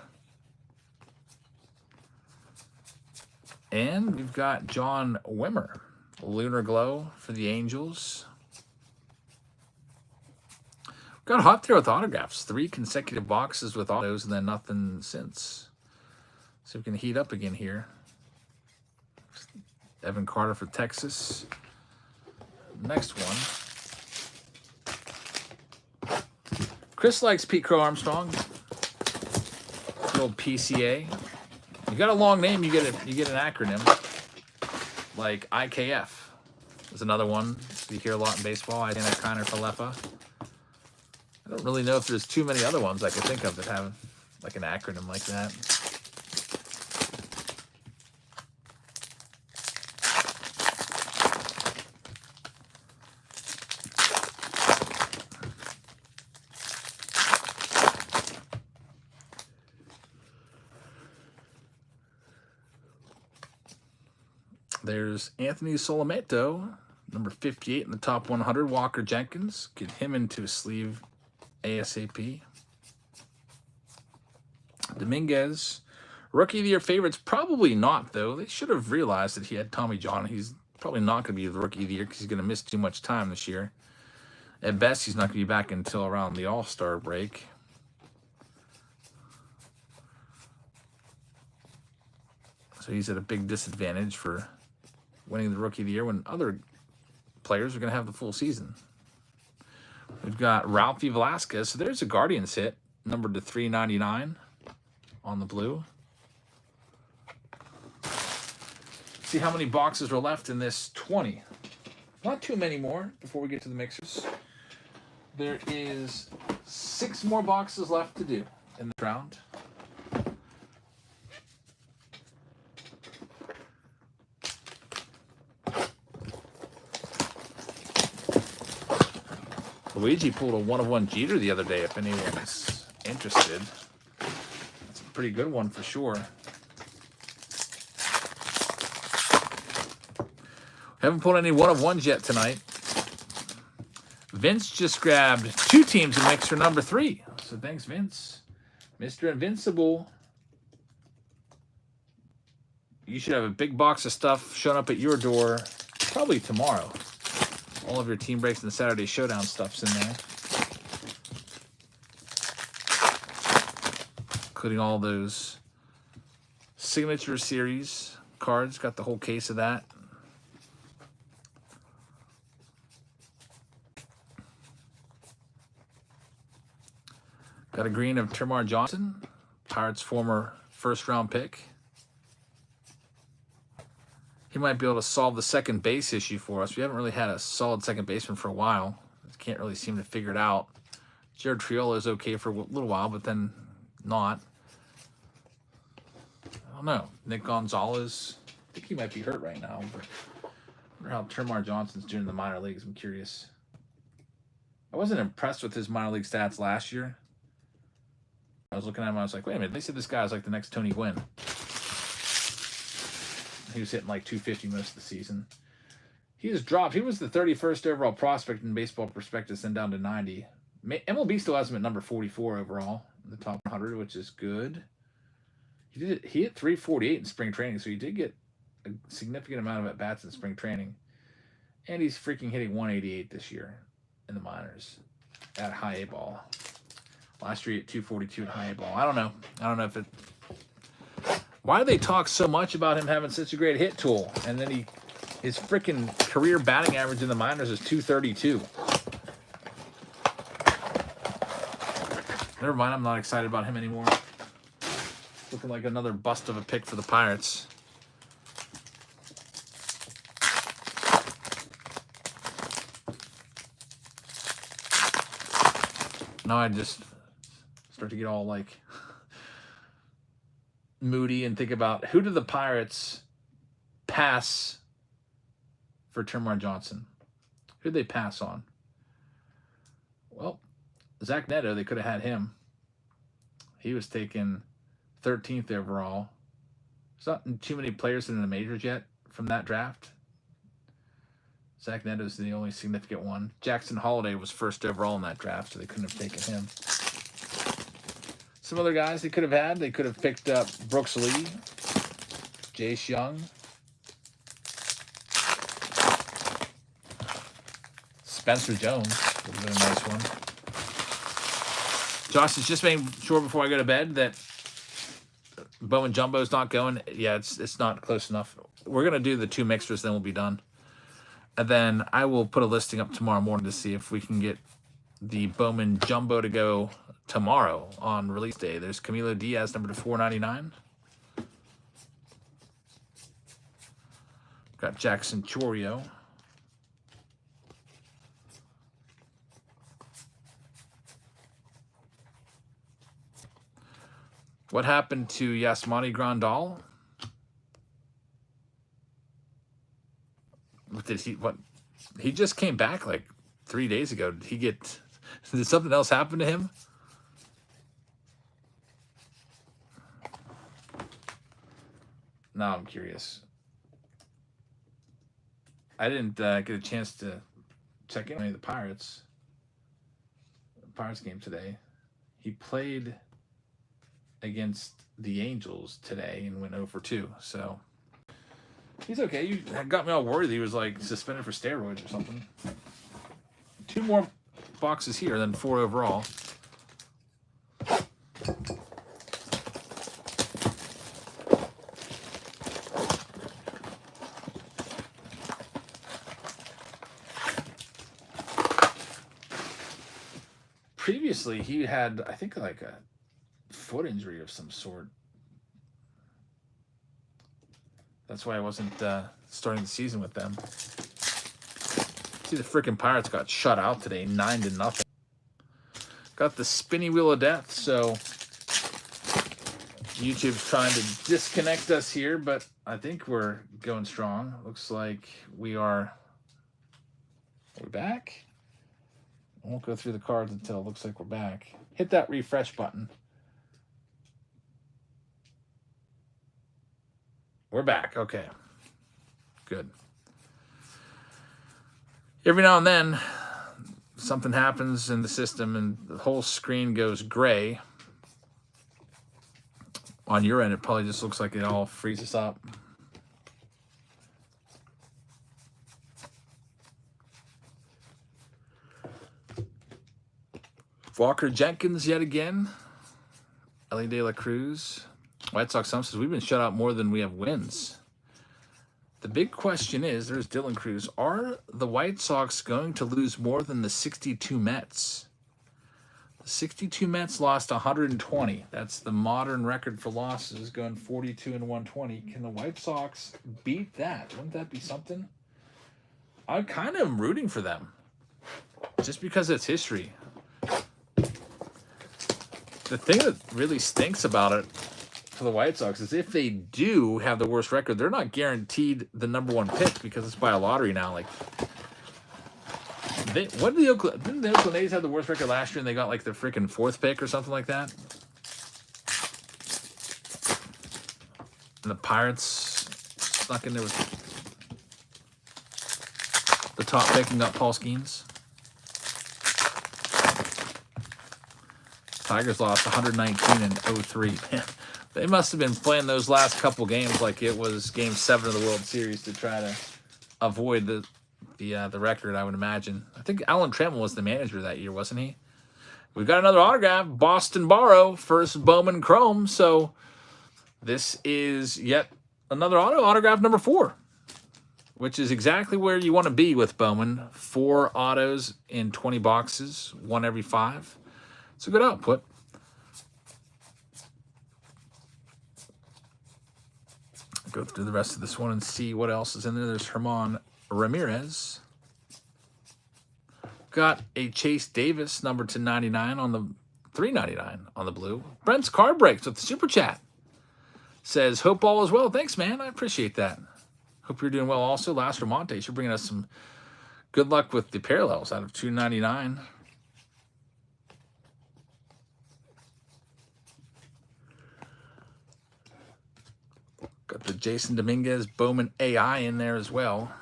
And we've got John Wimmer, Lunar Glow for the Angels. We've got hot there with autographs. 3 consecutive boxes with autos and then nothing since. So we can heat up again here. Evan Carter for Texas. Next one. Chris likes Pete Crow Armstrong. Little PCA. You got a long name, you get an acronym. Like IKF is another one you hear a lot in baseball. Attn, Kiner, Falefa. I don't really know if there's too many other ones I could think of that have like an acronym like that. There's Anthony Solometo, number 58 in the top 100. Walker Jenkins, get him into a sleeve ASAP. Dominguez, Rookie of the Year favorites, probably not, though. They should have realized that he had Tommy John. He's probably not going to be the Rookie of the Year because he's going to miss too much time this year. At best, he's not going to be back until around the All-Star break. So he's at a big disadvantage for winning the Rookie of the Year when other players are going to have the full season. We've got Ralphie Velasquez. So there's a Guardians hit, numbered to 399 on the blue. See how many boxes are left in this 20. Not too many more before we get to the mixers. There is 6 more boxes left to do in this round. Luigi pulled a 1-of-1 Jeter the other day, if anyone's interested. That's a pretty good one for sure. Haven't pulled any 1-of-1s yet tonight. Vince just grabbed 2 teams in mixer number 3. So thanks, Vince. Mr. Invincible. you should have a big box of stuff showing up at your door probably tomorrow. All of your team breaks and the Saturday Showdown stuff's in there. Including all those signature series cards. Got the whole case of that. Got a green of Termarr Johnson, Pirates' former first-round pick. He might be able to solve the second base issue for us. We haven't really had a solid second baseman for a while. Can't really seem to figure it out. Jared Triolo is okay for a little while, but then not. I don't know. Nick Gonzalez, I think he might be hurt right now. But I wonder how Termarr Johnson's doing in the minor leagues. I'm curious. I wasn't impressed with his minor league stats last year. I was looking at him, I was like, wait a minute, they said this guy's like the next Tony Gwynn. He was hitting like 250 most of the season. He has dropped. He was the 31st overall prospect in Baseball Prospectus, then down to 90. MLB still has him at number 44 overall in the top 100, which is good. He hit 348 in spring training, so he did get a significant amount of at-bats in spring training. And he's freaking hitting 188 this year in the minors at high A ball. Last year he hit 242 at high A ball. I don't know if it... Why do they talk so much about him having such a great hit tool? And then his freaking career batting average in the minors is 232. Never mind, I'm not excited about him anymore. Looking like another bust of a pick for the Pirates. Now I just start to get all like moody and think about who did the Pirates pass for Termarr Johnson? Who'd they pass on? Well, Zach Neto, they could have had him. He was taken 13th overall. There's not too many players in the majors yet from that draft. Zach Neto's the only significant one. Jackson Holliday was first overall in that draft, so they couldn't have taken him. Some other guys they could have had. They could have picked up Brooks Lee, Jace Young, Spencer Jones would have been a nice one. Josh is just making sure before I go to bed that Bowman Jumbo's not going. Yeah, it's not close enough. We're going to do the 2 mixers, then we'll be done. And then I will put a listing up tomorrow morning to see if we can get the Bowman Jumbo to go tomorrow on release day. There's Camilo Diaz, number to 499. Got Jackson Chourio. What happened to Yasmani Grandal? He just came back like 3 days ago. Did something else happen to him? Now I'm curious. I didn't get a chance to check in on any of the Pirates game today. He played against the Angels today and went 0 for 2. So he's okay. You got me all worried that he was like suspended for steroids or something. 2 more boxes here than 4 overall. Previously, he had, I think, like a foot injury of some sort. That's why I wasn't starting the season with them. See, the freaking Pirates got shut out today, 9-0. Got the spinny wheel of death, so YouTube's trying to disconnect us here, but I think we're going strong. Looks like are we back? I won't go through the cards until it looks like we're back. Hit that refresh button. We're back. Okay. Good. Every now and then, something happens in the system and the whole screen goes gray. On your end, it probably just looks like it all freezes up. Walker Jenkins yet again. Ellie De La Cruz. White Sox says we've been shut out more than we have wins. The big question is, there's Dylan Cruz, are the White Sox going to lose more than the 62 Mets? The 62 Mets lost 120. That's the modern record for losses, going 42 and 120. Can the White Sox beat that? Wouldn't that be something? I kind of am rooting for them, just because it's history. The thing that really stinks about it for the White Sox is if they do have the worst record, they're not guaranteed the #1 pick because it's by a lottery now. Like, didn't the Oakland A's have the worst record last year and they got like the freaking 4th pick or something like that? And the Pirates snuck in there with the top pick and got Paul Skeens. Tigers lost 119 and 03. Man, they must have been playing those last couple games like it was Game 7 of the World Series to try to avoid the record, I would imagine. I think Alan Trammell was the manager that year, wasn't he? We've got another autograph, Boston Barrow, first Bowman Chrome. So this is yet another autograph number 4, which is exactly where you want to be with Bowman. 4 autos in 20 boxes, 1 every 5. It's a good output. Go through the rest of this one and see what else is in there. There's Herman Ramirez. Got a Chase Davis number /99 on the 399 on the blue. Brent's card breaks with the super chat. Says, hope all is well. Thanks, man. I appreciate that. Hope you're doing well also. Last Ramontes, you're bringing us some good luck with the parallels out of 299. Got the Jason Dominguez Bowman AI in there as well.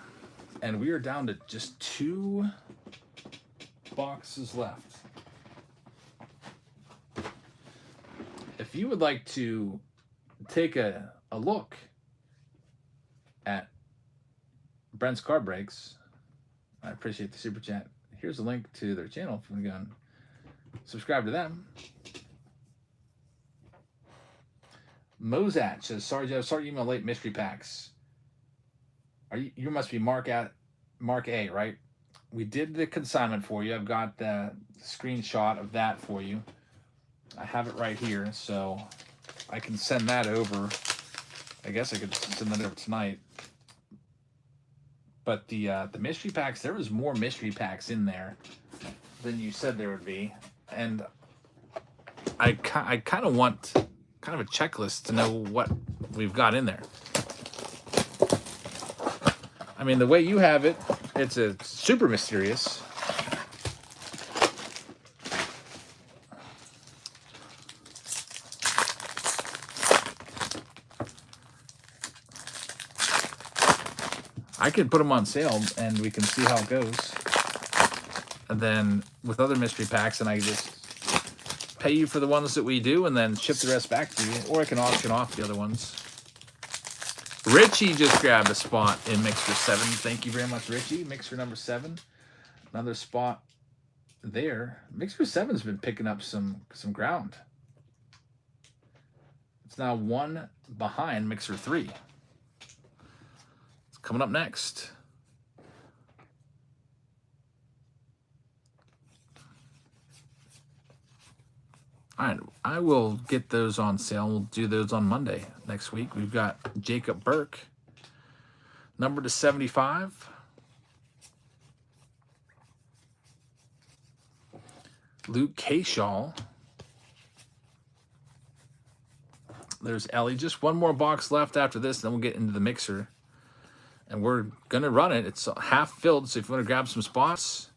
And we are down to just 2 boxes left. If you would like to take a look at Brent's card breaks, I appreciate the super chat. Here's a link to their channel if you want to go and subscribe to them. Mozat says, sorry, Joe, sorry email late mystery packs. You must be Mark A, right? We did the consignment for you. I've got the screenshot of that for you. I have it right here, so I can send that over. I guess I could send that over tonight. But the mystery packs, there was more mystery packs in there than you said there would be. And I kind of want kind of a checklist to know what we've got in there. I mean, the way you have it, it's a super mysterious. I could put them on sale and we can see how it goes. And then with other mystery packs, and I just pay you for the ones that we do and then ship the rest back to you, or I can auction off the other ones. Richie just grabbed a spot in Mixer 7. Thank you very much, Richie. Mixer number 7. Another spot there. Mixer 7's been picking up some ground. It's now 1 behind Mixer 3. It's coming up next. All right, I will get those on sale. We'll do those on Monday next week. We've got Jacob Burke, number /75. Luke Kershaw. There's Ellie. Just one more box left after this, then we'll get into the mixer. And we're going to run it. It's half filled, so if you want to grab some spots,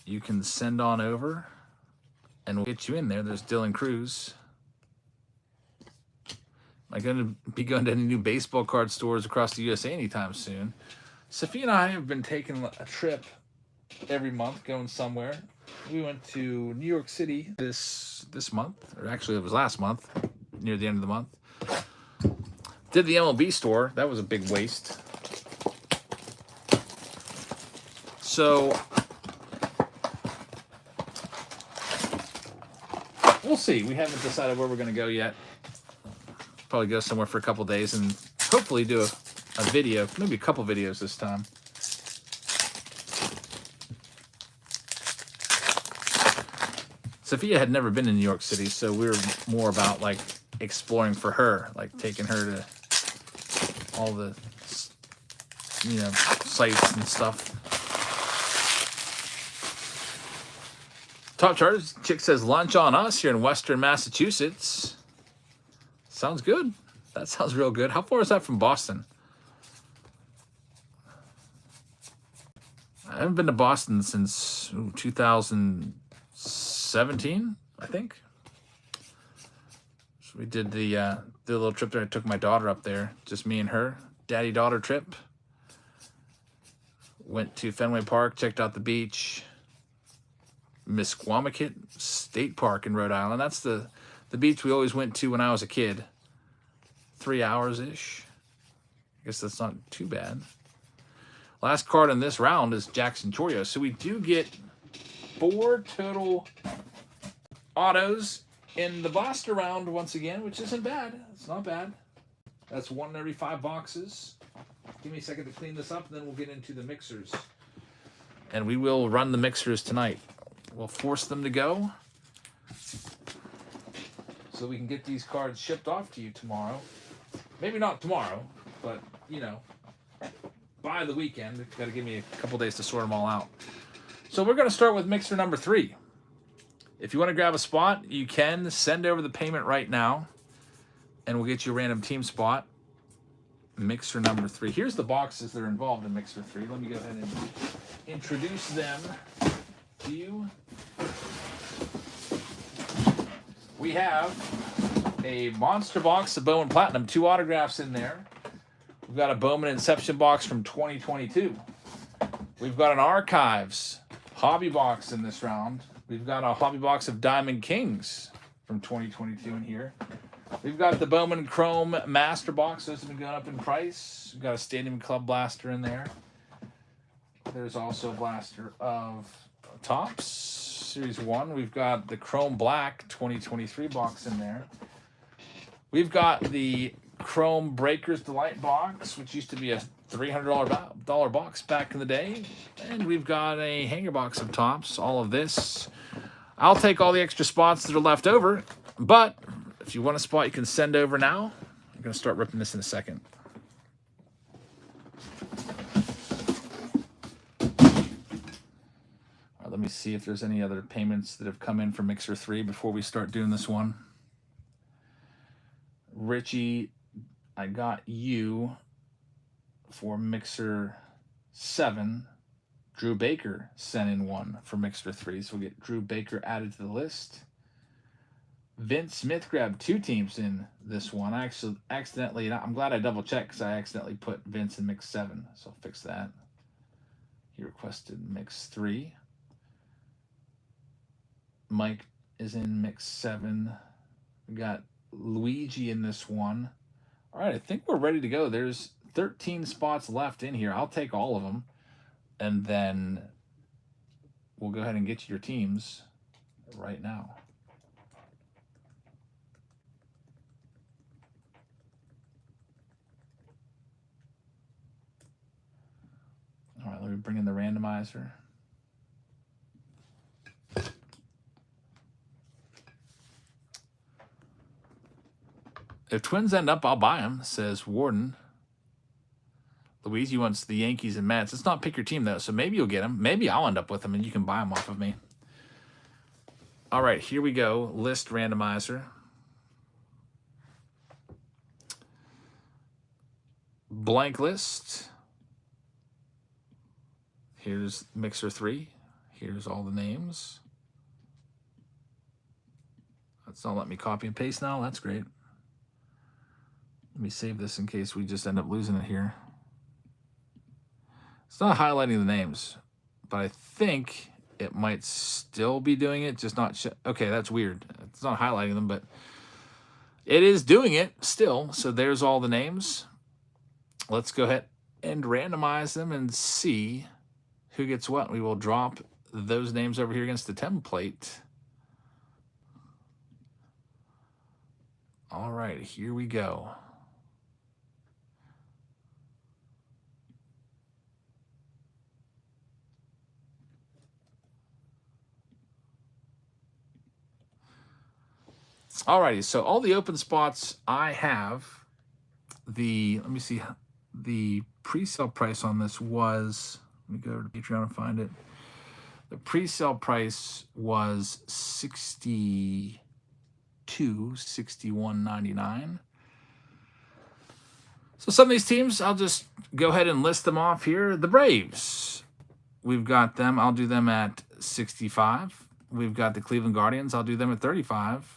you can send on over. And we'll get you in there. There's Dylan Cruz. Am I going to be going to any new baseball card stores across the USA anytime soon? Sophie and I have been taking a trip every month, going somewhere. We went to New York City this month, or actually it was last month, near the end of the month. Did the MLB store. That was a big waste. So we'll see. We haven't decided where we're going to go yet. Probably go somewhere for a couple days and hopefully do a video, maybe a couple videos this time. Sophia had never been in New York City, so we were more about like exploring for her, like taking her to all the, you know, sites and stuff. Top Charters chick says lunch on us here in Western Massachusetts. Sounds good. That sounds real good. How far is that from Boston? I haven't been to Boston since 2017, I think. So we did the little trip there. I took my daughter up there, just me and her, daddy-daughter trip. Went to Fenway Park, checked out the beach. Misquamicut State Park in Rhode Island. That's the beach we always went to when I was a kid. 3 hours-ish. I guess that's not too bad. Last card in this round is Jackson Chorio. So we do get 4 total autos in the blaster round once again, which isn't bad. It's not bad. That's 1 in every 5 boxes. Give me a second to clean this up, and then we'll get into the mixers. And we will run the mixers tonight. We'll force them to go so we can get these cards shipped off to you tomorrow. Maybe not tomorrow, but, you know, by the weekend. It's got to give me a couple days to sort them all out. So we're going to start with mixer number 3. If you want to grab a spot, you can send over the payment right now, and we'll get you a random team spot. Mixer number 3. Here's the boxes that are involved in mixer 3. Let me go ahead and introduce them to you. We have a monster box of Bowman Platinum, 2 autographs in there. We've got a Bowman Inception box from 2022. We've got an Archives hobby box in this round. We've got a hobby box of Diamond Kings from 2022 in here. We've got the Bowman Chrome Master box. Those have been going up in price. We've got a Stadium Club blaster in there. There's also a blaster of Topps Series 1. We've got the Chrome Black 2023 box in there. We've got the Chrome Breakers Delight box, which used to be a $300 box back in the day. And we've got a hanger box of Topps, all of this. I'll take all the extra spots that are left over, but if you want a spot you can send over now. I'm going to start ripping this in a second. Let me see if there's any other payments that have come in for Mixer 3 before we start doing this one. Richie, I got you for Mixer 7. Drew Baker sent in one for Mixer 3, so we'll get Drew Baker added to the list. Vince Smith grabbed 2 teams in this one. I actually accidentally, I'm glad I double checked because I accidentally put Vince in Mix 7, so I'll fix that. He requested Mix 3. Mike is in Mix 7. We got Luigi in this one. All right, I think we're ready to go. There's 13 spots left in here. I'll take all of them, and then we'll go ahead and get you your teams right now. All right, let me bring in the randomizer. If Twins end up, I'll buy them, says Warden. Luigi wants the Yankees and Mets. It's not pick your team, though, so maybe you'll get them. Maybe I'll end up with them, and you can buy them off of me. All right, here we go. List randomizer. Blank list. Here's Mixer 3. Here's all the names. That's not letting me copy and paste now. That's great. Let me save this in case we just end up losing it here. It's not highlighting the names, but I think it might still be doing it, just not... Okay, that's weird. It's not highlighting them, but it is doing it still. So there's all the names. Let's go ahead and randomize them and see who gets what. We will drop those names over here against the template. All right, here we go. Alrighty, so all the open spots I have, let me see, the pre-sale price on this was, let me go to Patreon and find it. The pre-sale price was $61.99. So some of these teams, I'll just go ahead and list them off here. The Braves, we've got them. I'll do them at 65. We've got the Cleveland Guardians. I'll do them at 35.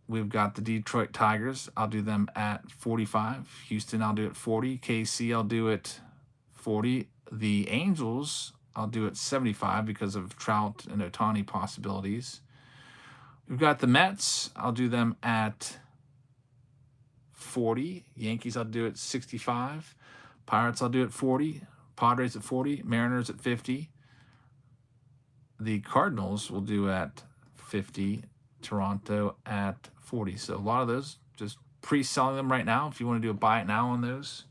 We've got the Detroit Tigers. I'll do them at 45. Houston, I'll do at 40. KC, I'll do at 40. The Angels, I'll do at 75 because of Trout and Ohtani possibilities. We've got the Mets. I'll do them at 40. Yankees, I'll do at 65. Pirates, I'll do at 40. Padres at 40. Mariners at 50. The Cardinals will do at 50. Toronto at 40. So a lot of those, just pre-selling them right now. If you want to do a buy it now on those,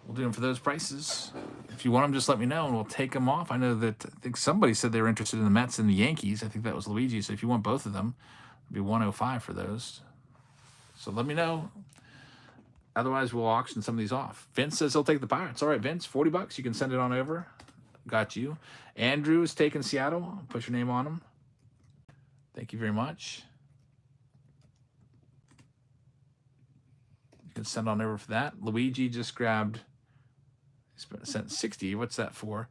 we'll do them for those prices. If you want them, just let me know and we'll take them off. I know that, I think somebody said they were interested in the Mets and the Yankees. I think that was Luigi. So if you want both of them, it'll be 105 for those. So let me know. Otherwise, we'll auction some of these off. Vince says he'll take the Pirates. All right, Vince, $40. You can send it on over. Got you. Andrew is taking Seattle. Put your name on him. Thank you very much. You can send on over for that. Luigi just grabbed, sent 60. What's that for?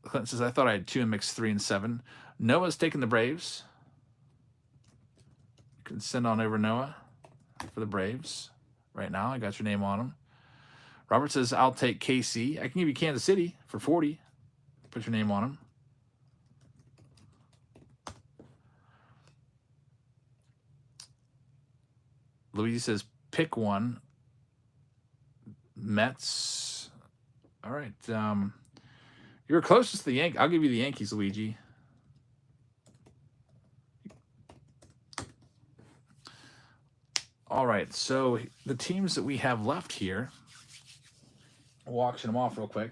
Clinton says, I thought I had 2 and mixed 3 and 7. Noah's taking the Braves. You can send on over Noah for the Braves. Right now, I got your name on them. Robert says, I'll take KC. I can give you Kansas City for 40. Put your name on them. Luigi says, pick one. Mets. All right. You're closest to the Yankees. I'll give you the Yankees, Luigi. All right. So the teams that we have left here, we'll auction them off real quick.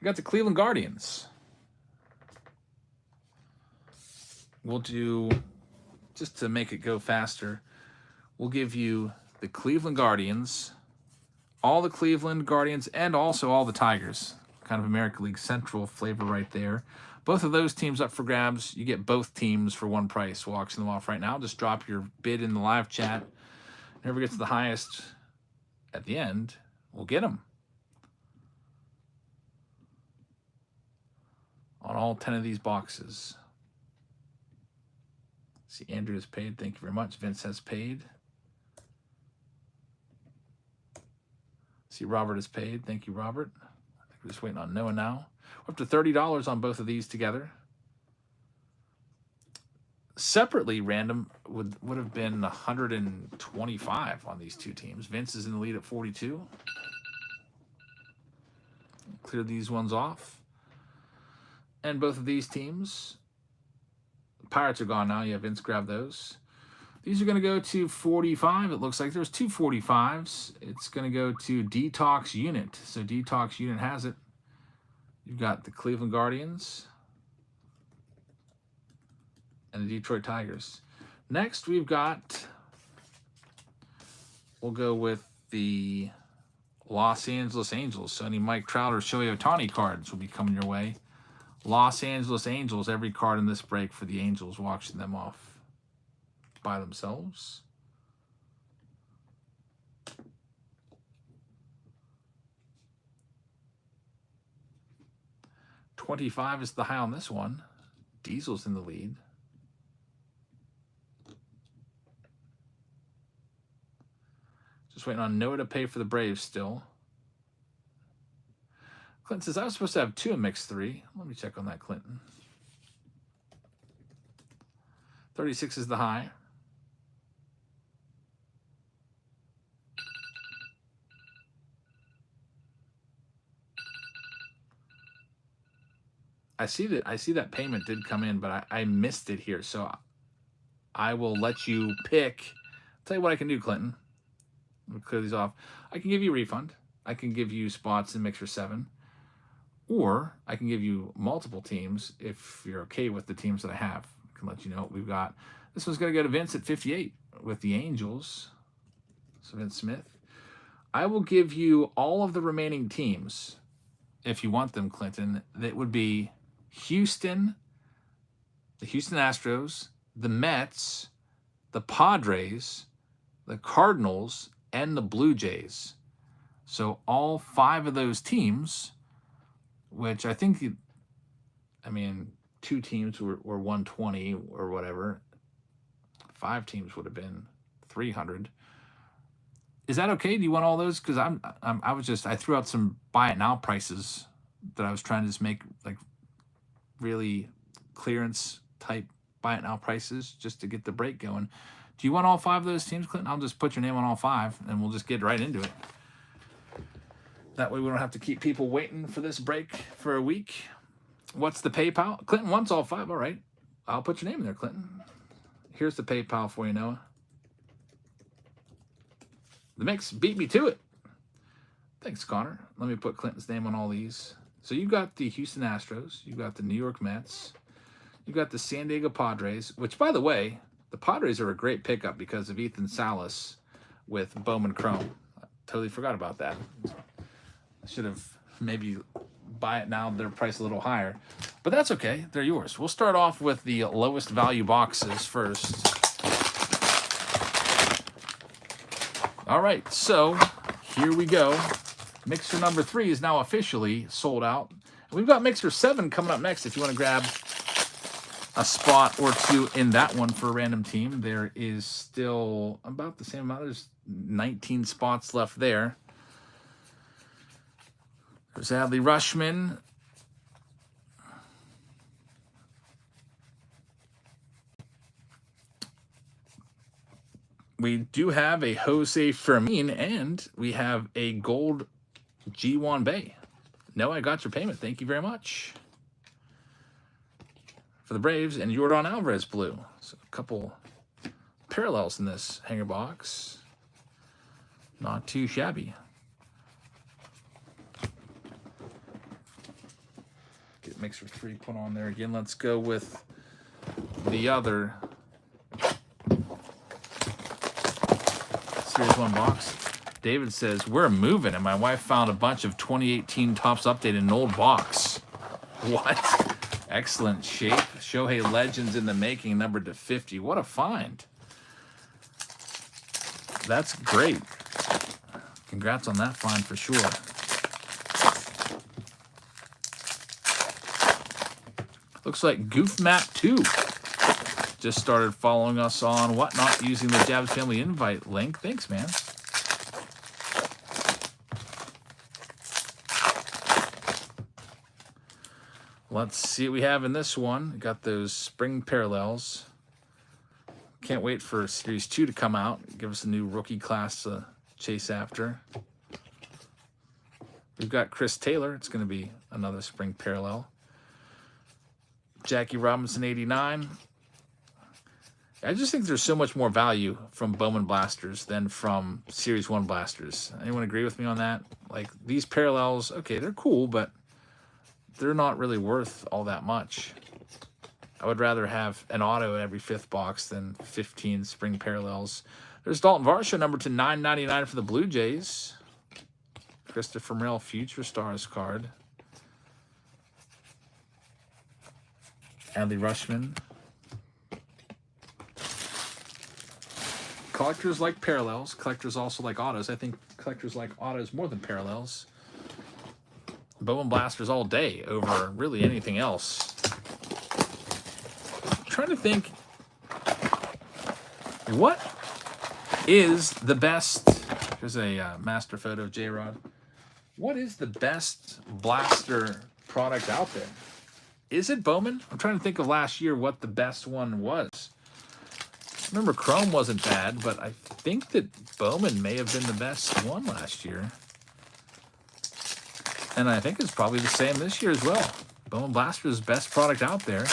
We got the Cleveland Guardians. We'll do, just to make it go faster, we'll give you the Cleveland Guardians, all the Cleveland Guardians, and also all the Tigers. Kind of American League Central flavor right there. Both of those teams up for grabs. You get both teams for one price. We'll auction them off right now. Just drop your bid in the live chat. Whoever gets the highest at the end, we'll get them. On all 10 of these boxes. See, Andrew has paid. Thank you very much. Vince has paid. See, Robert has paid. Thank you, Robert. I think we're just waiting on Noah now. We're up to $30 on both of these together. Separately, random would have been 125 on these two teams. Vince is in the lead at 42. Clear these ones off. And both of these teams, the Pirates are gone now. Yeah, Vince grabbed those. These are going to go to 45. It looks like there's 2 45s. It's going to go to Detox Unit. So Detox Unit has it. You've got the Cleveland Guardians and the Detroit Tigers. Next, we've got, we'll go with the Los Angeles Angels. So any Mike Trout or Shohei Ohtani cards will be coming your way. Los Angeles Angels, every card in this break for the Angels, we'll auction them off by themselves. $25 is the high on this one. Diesel's in the lead. Just waiting on Noah to pay for the Braves still. Clinton says, I was supposed to have 2 in mix 3. Let me check on that, Clinton. 36 is the high. I see that payment did come in, but I missed it here. So I will let you pick. I'll tell you what I can do, Clinton. I'll clear these off. I can give you a refund. I can give you spots in Mixer 7. Or I can give you multiple teams if you're okay with the teams that I have. I can let you know what we've got. This one's going to go to Vince at 58 with the Angels. So Vince Smith. I will give you all of the remaining teams, if you want them, Clinton. That would be Houston, the Houston Astros, the Mets, the Padres, the Cardinals, and the Blue Jays. So all 5 of those teams, which I think, I mean, 2 teams were 120 or whatever. 5 teams would have been 300. Is that okay? Do you want all those? Because I threw out some buy it now prices that I was trying to just make like really clearance type buy it now prices just to get the break going. Do you want all 5 of those teams, Clinton? I'll just put your name on all 5 and we'll just get right into it. That way we don't have to keep people waiting for this break for a week. What's the PayPal? Clinton wants all 5. All right. I'll put your name in there, Clinton. Here's the PayPal for you, Noah. The Mix beat me to it. Thanks, Connor. Let me put Clinton's name on all these. So you got the Houston Astros. You got the New York Mets. You got the San Diego Padres, which, by the way, the Padres are a great pickup because of Ethan Salas with Bowman Chrome. I totally forgot about that. I should have maybe buy it now. They're priced a little higher. But that's okay. They're yours. We'll start off with the lowest value boxes first. All right, so here we go. Mixer number 3 is now officially sold out. We've got Mixer 7 coming up next if you want to grab a spot or 2 in that one for a random team. There is still about the same amount. There's 19 spots left there. There's Adley Rutschman. We do have a Jose Fermin, and we have a gold G1 Bay. No, I got your payment. Thank you very much. For the Braves, and Jordan Alvarez blue. So a couple parallels in this hanger box. Not too shabby. Get Mixer 3 put on there again. Let's go with the other Series 1 box. David says, we're moving, and my wife found a bunch of 2018 Topps Update in an old box. What? Excellent shape. Shohei Legends in the making, numbered to 50. What a find. That's great. Congrats on that find for sure. Looks like Goof Map 2 just started following us on Whatnot using the Jabs Family invite link. Thanks, man. Let's see what we have in this one. Got those spring parallels. Can't wait for Series 2 to come out. Give us a new rookie class to chase after. We've got Chris Taylor. It's going to be another spring parallel. Jackie Robinson, 89. I just think there's so much more value from Bowman Blasters than from Series 1 Blasters. Anyone agree with me on that? Like, these parallels, okay, they're cool, but they're not really worth all that much. I would rather have an auto in every 5th box than 15 spring parallels. There's Dalton Varsho, number to 999 for the Blue Jays. Christopher Morel, Future Stars card. Adley Rutschman. Collectors like parallels. Collectors also like autos. I think collectors like autos more than parallels. Bowman Blasters all day over really anything else. I'm trying to think, what is the best? Here's a master photo of J-Rod. What is the best blaster product out there? Is it Bowman? I'm trying to think of last year what the best one was. I remember Chrome wasn't bad, but I think that Bowman may have been the best one last year. And I think it's probably the same this year as well. Bowman Blaster is the best product out there.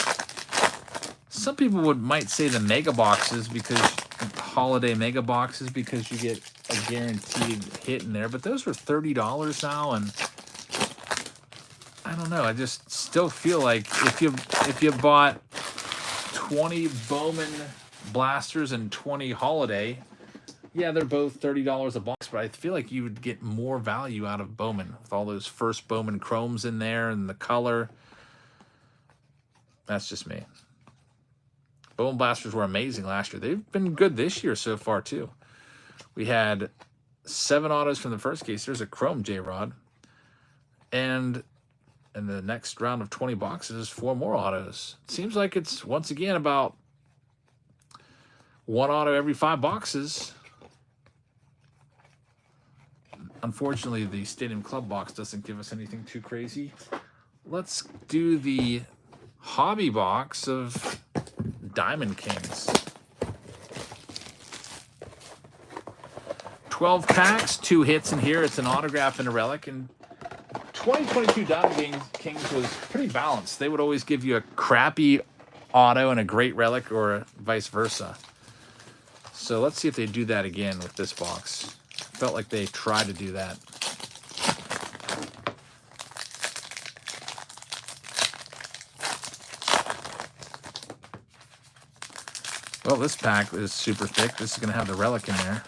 Some people might say the mega boxes, because holiday mega boxes, because you get a guaranteed hit in there, but those are $30 now, and I don't know. I just still feel like if you bought 20 Bowman Blasters and 20 holiday, yeah, they're both $30 a box, but I feel like you would get more value out of Bowman with all those first Bowman chromes in there and the color. That's just me. Bowman Blasters were amazing last year. They've been good this year so far, too. We had 7 autos from the first case. There's a chrome J-Rod. And in the next round of 20 boxes, 4 more autos. It seems like it's, once again, about 1 auto every 5 boxes. Unfortunately, the Stadium Club box doesn't give us anything too crazy. Let's do the hobby box of Diamond Kings. 12 packs, 2 hits in here. It's an autograph and a relic. And 2022 Diamond Kings was pretty balanced. They would always give you a crappy auto and a great relic, or vice versa. So let's see if they do that again with this box. Felt like they tried to do that. Well, this pack is super thick. This is going to have the relic in there.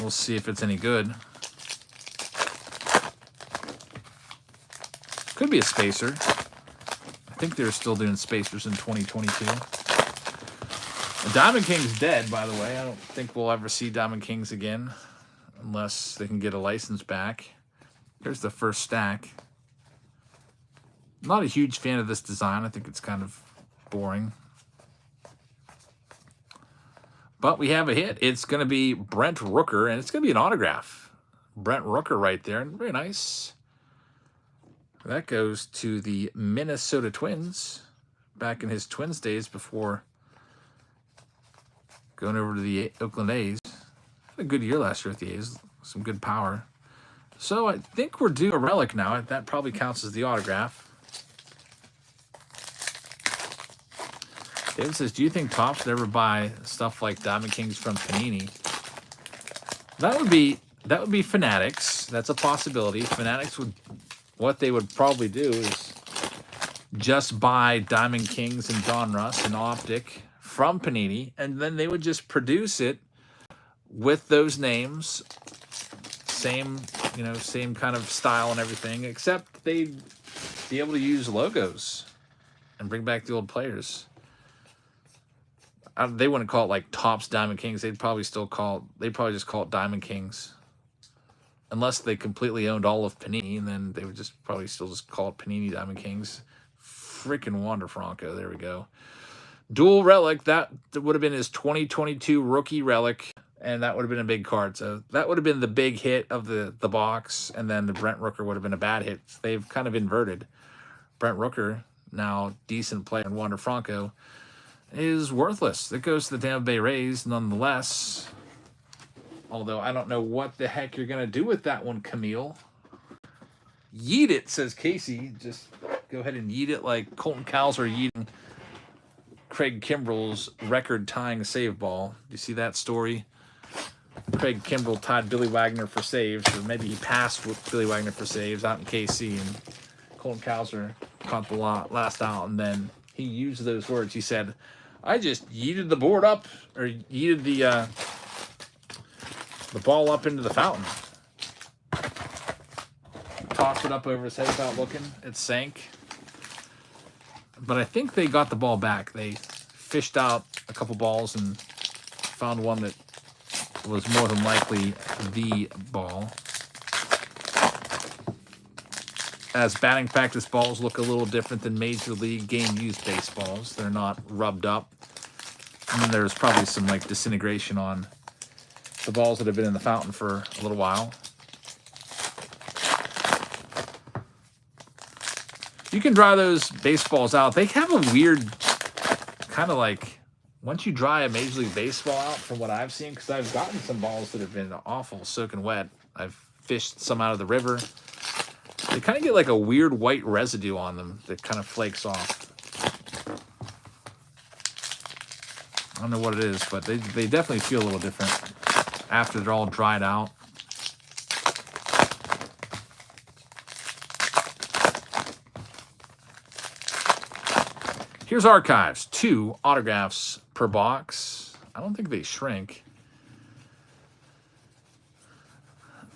We'll see if it's any good. Could be a spacer. I think they're still doing spacers in 2022. The Diamond King's dead, by the way. I don't think we'll ever see Diamond Kings again unless they can get a license back. Here's the first stack. Not a huge fan of this design. I think it's kind of boring. But we have a hit. It's going to be Brent Rooker, and it's going to be an autograph. Brent Rooker right there. Very nice. That goes to the Minnesota Twins back in his Twins days before going over to the Oakland A's. Had a good year last year with the A's. Some good power. So I think we're due a relic now. That probably counts as the autograph. David says, do you think Topps would ever buy stuff like Diamond Kings from Panini? That would be Fanatics. That's a possibility. Fanatics would, what they would probably do is just buy Diamond Kings and Donruss and Optic from Panini, and then they would just produce it with those names, same kind of style and everything, except they'd be able to use logos and bring back the old players. They wouldn't call it like Topps Diamond Kings. They'd probably just call it Diamond Kings, unless they completely owned all of Panini, and then they would probably still just call it Panini Diamond Kings. Freaking Wander Franco. There we go. Dual relic. That would have been his 2022 rookie relic, and that would have been a big card. So that would have been the big hit of the box, and then the Brent Rooker would have been a bad hit. They've kind of inverted. Brent Rooker, now decent player, and Wander Franco is worthless. It goes to the Tampa Bay Rays nonetheless. Although I don't know what the heck you're going to do with that one, Camille. Yeet it, says Casey. Just go ahead and yeet it like Colton Cowser yeeting Craig Kimbrell's record-tying save ball. Do you see that story? Craig Kimbrell tied Billy Wagner for saves, or maybe he passed with Billy Wagner for saves out in KC, and Colton Cowser caught the last out, and then he used those words. He said, I just yeeted the board up, or yeeted the ball up into the fountain. Tossed it up over his head without looking. It sank. But I think they got the ball back. They fished out a couple balls and found one that was more than likely the ball. As batting practice balls look a little different than Major League game-used baseballs. They're not rubbed up. And then there's probably some like disintegration on the balls that have been in the fountain for a little while. You can dry those baseballs out. They have a weird kind of like, once you dry a Major League Baseball out, from what I've seen, because I've gotten some balls that have been awful, soaking wet. I've fished some out of the river. They kind of get like a weird white residue on them that kind of flakes off. I don't know what it is, but they definitely feel a little different after they're all dried out. Here's Archives, 2 autographs per box. I don't think they shrink.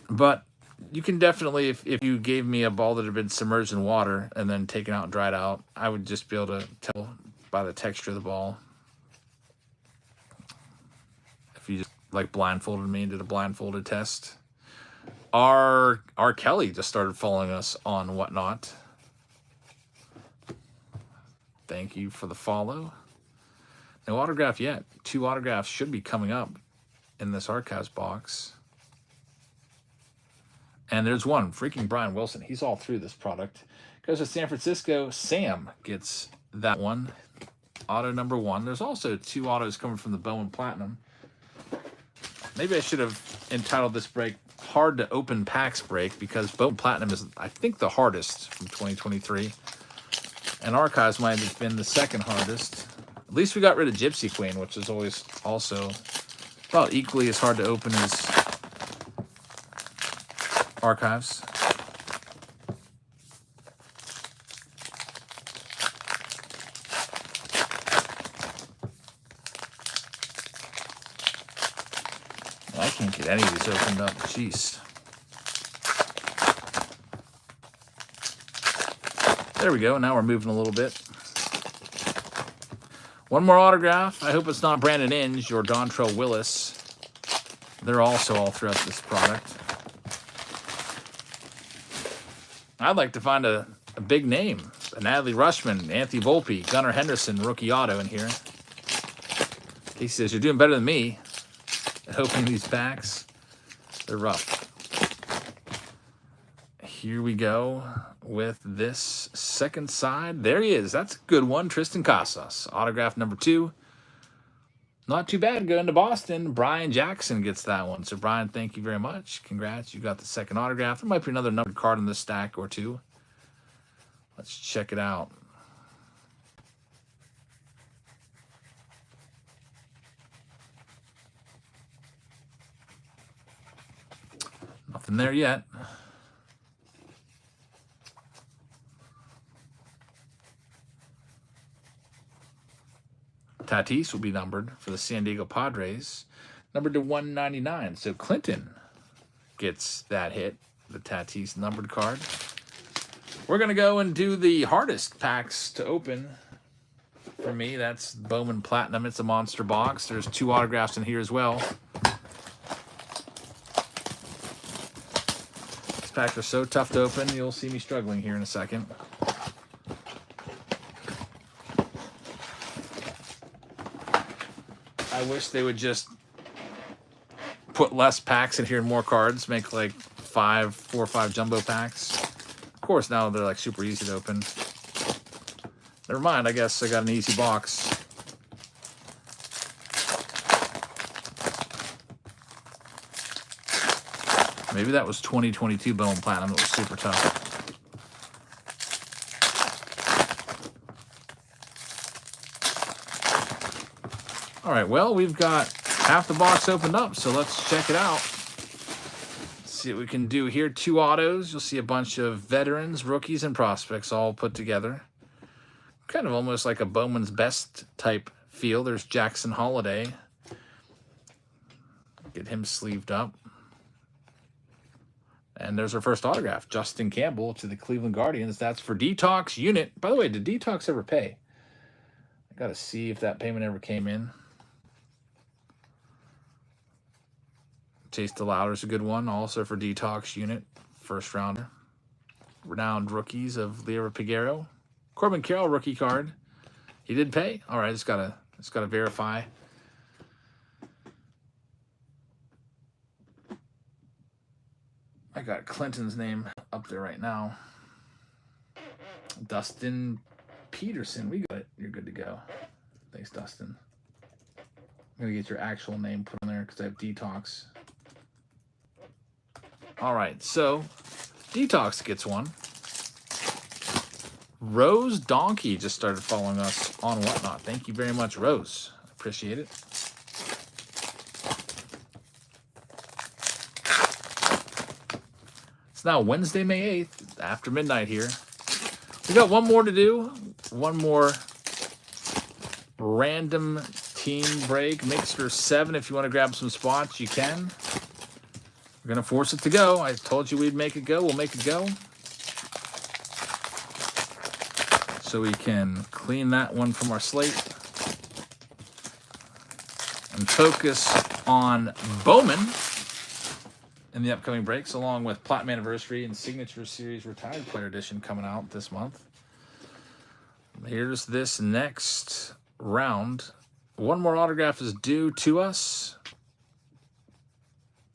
But you can definitely, if you gave me a ball that had been submerged in water and then taken out and dried out, I would just be able to tell by the texture of the ball. If you just like blindfolded me and did a blindfolded test. R. Kelly just started following us on Whatnot. Thank you for the follow. No autograph yet. 2 autographs should be coming up in this Archives box. And there's one, freaking Brian Wilson. He's all through this product. Goes to San Francisco. Sam gets that one. Auto number 1. There's also 2 autos coming from the Bowman Platinum. Maybe I should have entitled this break Hard to Open Packs Break, because Bowman Platinum is, I think, the hardest from 2023. And Archives might have been the second hardest. At least we got rid of Gypsy Queen, which is always also about equally as hard to open as Archives. I can't get any of these opened up. Jeez. There we go. Now we're moving a little bit. One more autograph. I hope it's not Brandon Inge or Dontrell Willis. They're also all throughout this product. I'd like to find a big name. Natalie Rushman, Anthony Volpe, Gunnar Henderson, rookie auto in here. He says, you're doing better than me at opening these packs. They're rough. Here we go with this second side. There he is. That's a good one. Tristan Casas. Autograph number 2. Not too bad going to Boston. Brian Jackson gets that one. So, Brian, thank you very much. Congrats. You got the second autograph. There might be another numbered card in this stack or 2. Let's check it out. Nothing there yet. Tatis will be numbered for the San Diego Padres, numbered to 199. So Clinton gets that hit, the Tatis numbered card. We're going to go and do the hardest packs to open. For me, that's Bowman Platinum. It's a monster box. There's 2 autographs in here as well. These packs are so tough to open, you'll see me struggling here in a second. I wish they would just put less packs in here and more cards. Make like 4 or 5 jumbo packs. Of course, now they're like super easy to open. Never mind, I guess I got an easy box. Maybe that was 2022 Bowman Platinum. It was super tough. All right, well, we've got half the box opened up, so let's check it out. Let's see what we can do here. 2 autos. You'll see a bunch of veterans, rookies, and prospects all put together. Kind of almost like a Bowman's Best type feel. There's Jackson Holiday. Get him sleeved up. And there's our first autograph, Justin Campbell to the Cleveland Guardians. That's for Detox Unit. By the way, did Detox ever pay? I got to see if that payment ever came in. Chase DeLauder's a good one, also for Detox Unit, first rounder. Renowned rookies of Lira Piguero. Corbin Carroll rookie card. He did pay. All right, just gotta verify. I got Clinton's name up there right now. Dustin Peterson. We got it. You're good to go. Thanks, Dustin. I'm gonna get your actual name put on there because I have Detox. All right, so Detox gets one. Rose Donkey just started following us on Whatnot. Thank you very much, Rose. Appreciate it. It's now Wednesday, May 8th, after midnight here. We got one more to do. One more random team break. Mixer 7. If you want to grab some spots, you can. We're going to force it to go. I told you we'd make it go. We'll make it go. So we can clean that one from our slate and focus on Bowman in the upcoming breaks, along with Platinum Anniversary and Signature Series Retired Player Edition coming out this month. Here's this next round. One more autograph is due to us.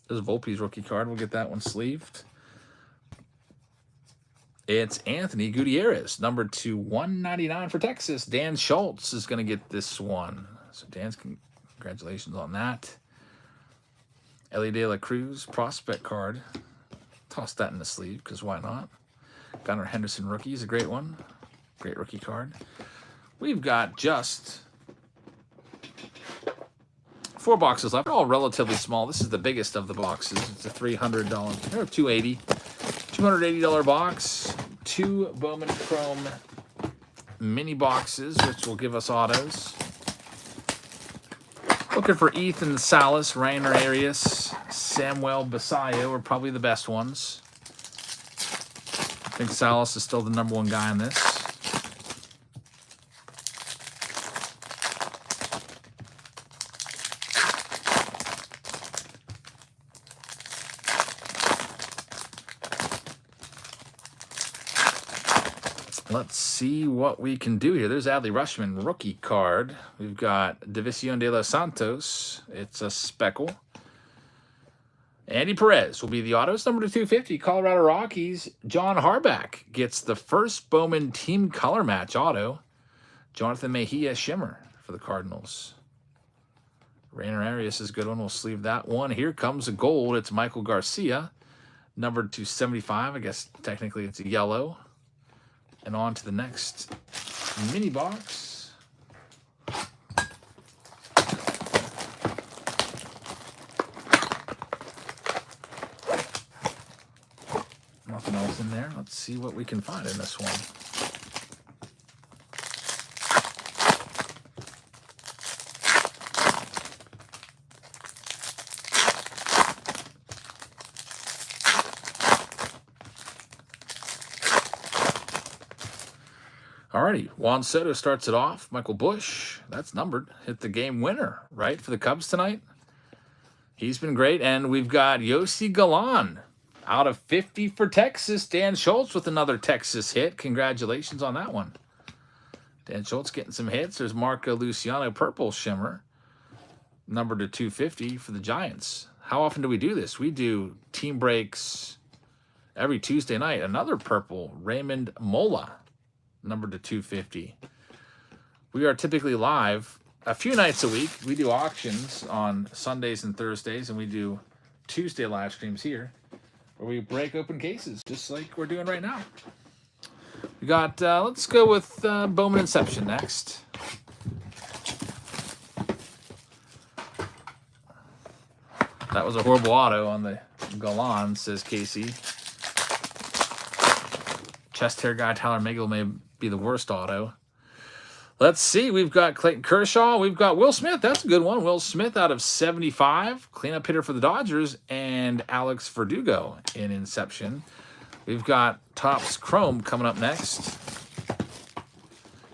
There's Volpe's rookie card. We'll get that one sleeved. It's Anthony Gutierrez, numbered to 199 for Texas. Dan Schultz is going to get this one. So Dan's, congratulations on that. Ellie De La Cruz prospect card. Toss that in the sleeve, because why not? Gunnar Henderson rookie is a great one. Great rookie card. We've got just 4 boxes left. They're all relatively small. This is the biggest of the boxes. It's a $300 or $280 box. 2 Bowman Chrome mini boxes, which will give us autos. Looking for Ethan Salas, Rainer Arias, Samuel Basayo are probably the best ones. I think Salas is still the #1 guy in this. Let's see what we can do here. There's Adley Rushman, rookie card. We've got División de los Santos. It's a speckle. Andy Perez will be the autos. Number 250, Colorado Rockies. John Harback gets the first Bowman team color match auto. Jonathan Mejia Shimmer for the Cardinals. Rainer Arias is a good one. We'll sleeve that one. Here comes a gold. It's Michael Garcia. Numbered to 75. I guess technically it's a yellow. And on to the next mini box. Nothing else in there. Let's see what we can find in this one. Alrighty, Juan Soto starts it off. Michael Bush, that's numbered. Hit the game winner, right, for the Cubs tonight. He's been great. And we've got Yossi Galan out of 50 for Texas. Dan Schultz with another Texas hit. Congratulations on that one. Dan Schultz getting some hits. There's Marco Luciano, purple shimmer. Numbered to 250 for the Giants. How often do we do this? We do team breaks every Tuesday night. Another purple, Raymond Mola. Numbered to 250. We are typically live a few nights a week. We do auctions on Sundays and Thursdays, and we do Tuesday live streams here where we break open cases just like we're doing right now. We got, let's go with Bowman Inception next. That was a horrible auto on the Galan, says Casey. Chest hair guy Tyler Megill may be the worst auto. Let's see. We've got Clayton Kershaw. We've got Will Smith. That's a good one. Will Smith out of 75. Cleanup hitter for the Dodgers. And Alex Verdugo in Inception. We've got Topps Chrome coming up next.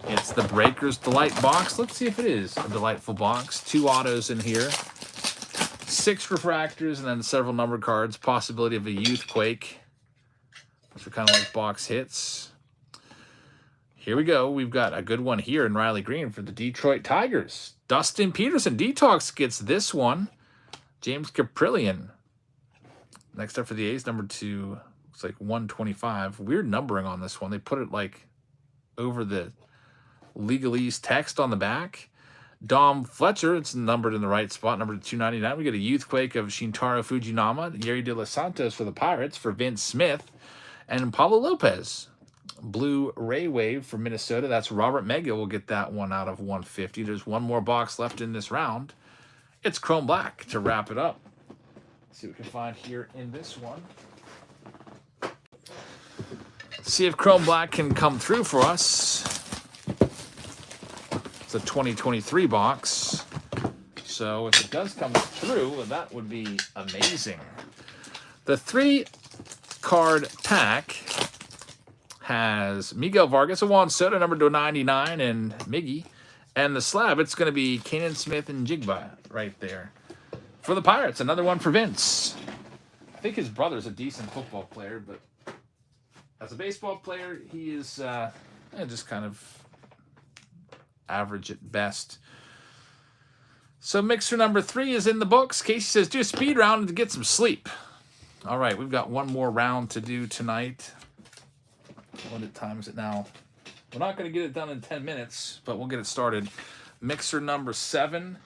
It's the Breakers Delight box. Let's see if it is a delightful box. 2 autos in here. 6 refractors and then several numbered cards. Possibility of a Youth Quake. Those are kind of like box hits. Here we go. We've got a good one here in Riley Green for the Detroit Tigers. Dustin Peterson. Detox gets this one. James Caprillion. Next up for the A's, number 2. Looks like 125. Weird numbering on this one. They put it like over the legalese text on the back. Dom Fletcher. It's numbered in the right spot. Number 299. We get a Youth Quake of Shintaro Fujinama. Yeri De Los Santos for the Pirates for Vince Smith. And Pablo Lopez, Blue Ray Wave for Minnesota. That's Robert Mega will get that one out of 150. There's one more box left in this round. It's Chrome Black to wrap it up. Let's see what we can find here in this one. See if Chrome Black can come through for us. It's a 2023 box. So if it does come through, that would be amazing. The 3-card pack has Miguel Vargas, a Juan Soto, number to 99, and Miggy. And the slab, it's going to be Kanan Smith and Jigba right there. For the Pirates, another one for Vince. I think his brother's a decent football player, but as a baseball player, he is just kind of average at best. So mixer number 3 is in the books. Casey says, do a speed round to get some sleep. All right, we've got one more round to do tonight. What time is it now? We're not going to get it done in 10 minutes, but we'll get it started. Mixer number 7.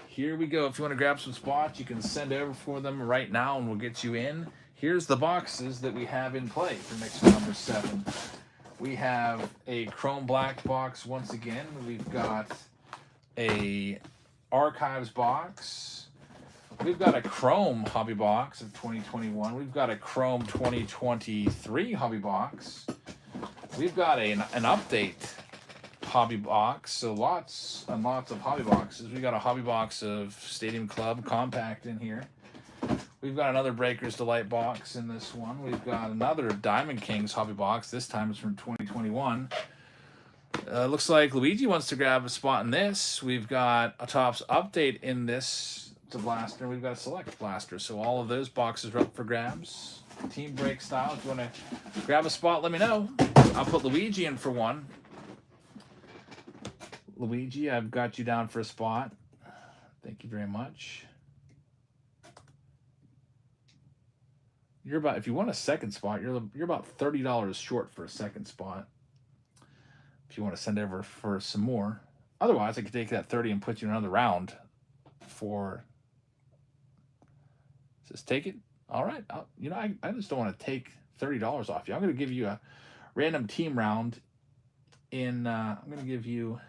Here we go. If you want to grab some spots, you can send over for them right now, and we'll get you in. Here's the boxes that we have in play for mixer number 7. We have a Chrome Black box once again. We've got a Archives box. We've got a Chrome hobby box of 2021. We've got a Chrome 2023 hobby box. We've got an update hobby box. So lots and lots of hobby boxes. We've got a hobby box of Stadium Club Compact in here. We've got another Breakers Delight box in this one. We've got another Diamond Kings hobby box. This time it's from 2021. Looks like Luigi wants to grab a spot in this. We've got a Topps update in this to blaster. We've got a select blaster. So all of those boxes are up for grabs. Team break style. If you want to grab a spot, let me know. I'll put Luigi in for one. Luigi, I've got you down for a spot. Thank you very much. You're about, if you want a second spot, you're about $30 short for a second spot. If you want to send over for some more. Otherwise, I could take that 30 and put you in another round for. Just take it. All right. I just don't want to take $30 off you. I'm going to give you a random team round in. I'm going to give you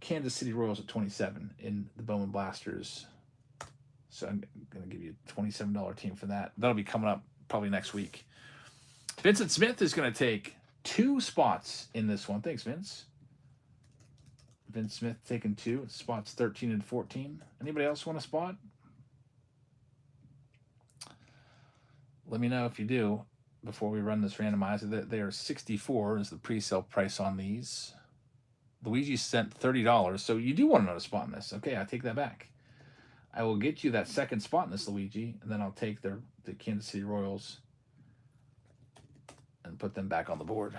Kansas City Royals at 27 in the Bowman Blasters. So I'm going to give you a $27 team for that. That'll be coming up probably next week. Vincent Smith is going to take 2 spots in this one. Thanks, Vince. Vince Smith taking 2. Spots 13 and 14. Anybody else want a spot? Let me know if you do before we run this randomizer. They are 64 is the pre-sale price on these. Luigi sent $30, so you do want another spot in this. Okay, I take that back. I will get you that second spot in this, Luigi, and then I'll take the Kansas City Royals and put them back on the board.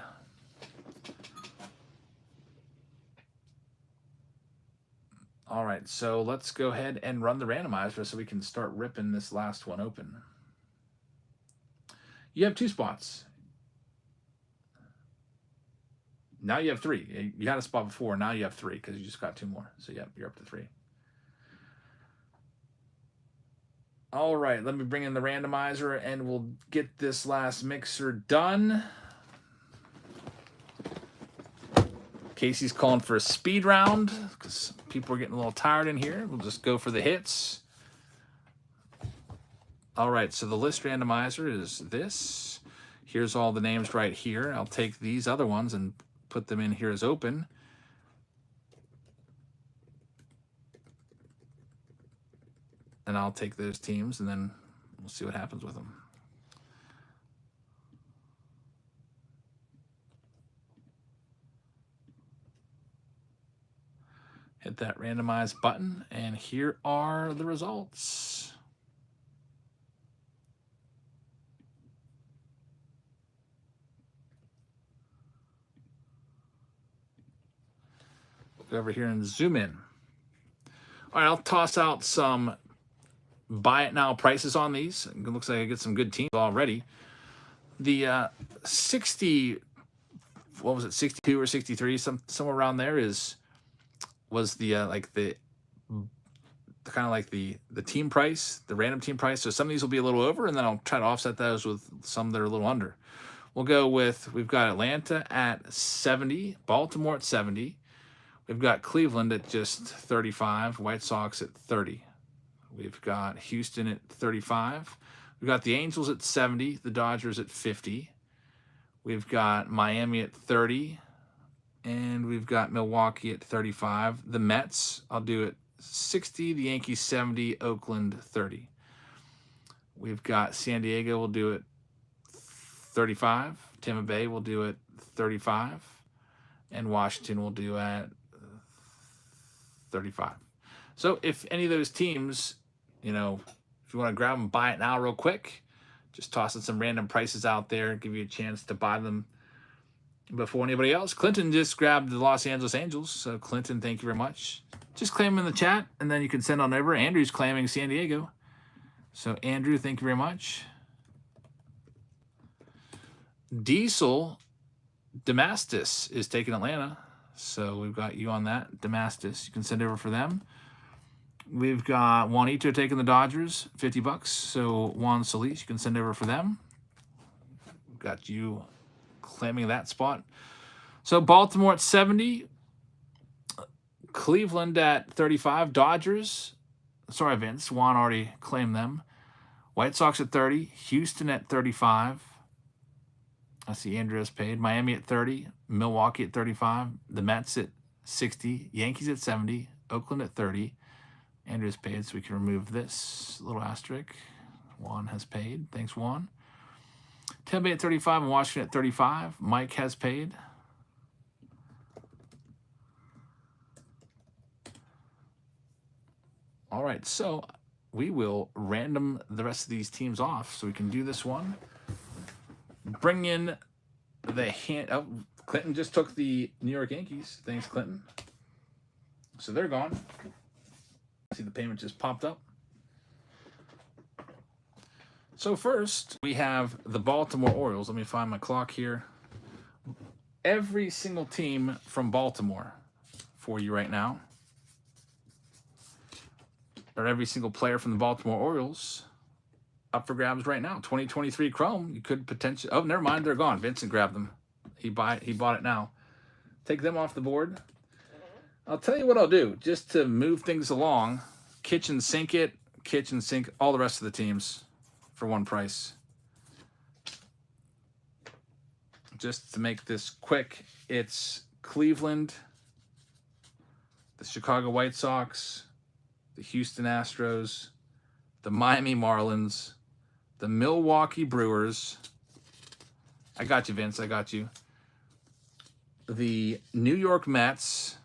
All right, so let's go ahead and run the randomizer so we can start ripping this last one open. You have 2 spots. Now you have 3. You had a spot before. Now you have 3 because you just got 2 more. So, yep, you're up to 3. All right, let me bring in the randomizer and we'll get this last mixer done. Casey's calling for a speed round because people are getting a little tired in here. We'll just go for the hits. All right, so the list randomizer is this. Here's all the names right here. I'll take these other ones and put them in here as open. And I'll take those teams, and then we'll see what happens with them. Hit that randomize button, and here are the results. Go over here and zoom in. All right, I'll toss out some buy it now prices on these. It looks like I get some good teams already. The 60, what was it, 62 or 63, somewhere around there was the like the kind of like the team price, the random team price. So some of these will be a little over, and then I'll try to offset those with some that are a little under. We'll go with, we've got Atlanta at 70, Baltimore at 70. We've got Cleveland at just 35, White Sox at 30. We've got Houston at 35. We've got the Angels at 70, the Dodgers at 50. We've got Miami at 30, and we've got Milwaukee at 35. The Mets, I'll do it 60, the Yankees 70, Oakland 30. We've got San Diego, we'll do it 35. Tampa Bay will do it 35. And Washington will do at 35. So if any of those teams, you know, if you want to grab them, buy it now real quick, just tossing some random prices out there, give you a chance to buy them before anybody else. Clinton just grabbed the Los Angeles Angels. So Clinton, thank you very much. Just claim in the chat, and then you can send on over. Andrew's claiming San Diego. So Andrew, thank you very much. Diesel Damastis is taking Atlanta. So we've got you on that. Damastis, you can send over for them. We've got Juanito taking the Dodgers, $50. So Juan Solis, you can send over for them. We've got you claiming that spot. So Baltimore at 70. Cleveland at 35. Dodgers. Sorry, Vince. Juan already claimed them. White Sox at 30. Houston at 35. I see Andrea's paid. Miami at 30. Milwaukee at 35. The Mets at 60. Yankees at 70. Oakland at 30. Andrea's paid, so we can remove this little asterisk. Juan has paid. Thanks, Juan. Tampa Bay at 35 and Washington at 35. Mike has paid. All right, so we will random the rest of these teams off so we can do this one. Bring in the hand. Oh, Clinton just took the New York Yankees. Thanks, Clinton. So they're gone. See, the payment just popped up. So first, we have the Baltimore Orioles. Let me find my clock here. Every single team from Baltimore for you right now, or every single player from the Baltimore Orioles, up for grabs right now. 2023 Chrome, you could potentially... Oh, never mind, they're gone. Vincent grabbed them. He bought it now. Take them off the board. I'll tell you what I'll do, just to move things along. Kitchen sink all the rest of the teams for one price. Just to make this quick, it's Cleveland, the Chicago White Sox, the Houston Astros, the Miami Marlins, the Milwaukee Brewers. I got you, Vince. I got you. The New York Mets,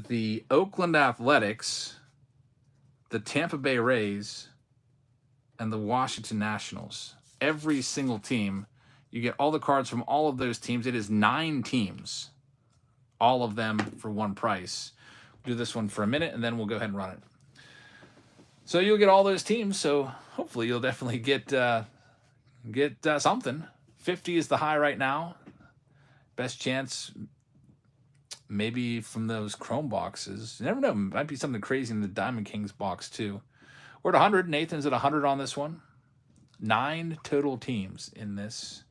the Oakland Athletics, the Tampa Bay Rays, and the Washington Nationals. Every single team, you get all the cards from all of those teams. It is 9 teams, all of them for one price. We'll do this one for a minute, and then we'll go ahead and run it. So you'll get all those teams, so hopefully you'll definitely get something. 50 is the high right now. Best chance... maybe from those Chrome boxes. You never know. It might be something crazy in the Diamond Kings box, too. We're at 100. Nathan's at 100 on this one. 9 total teams in this.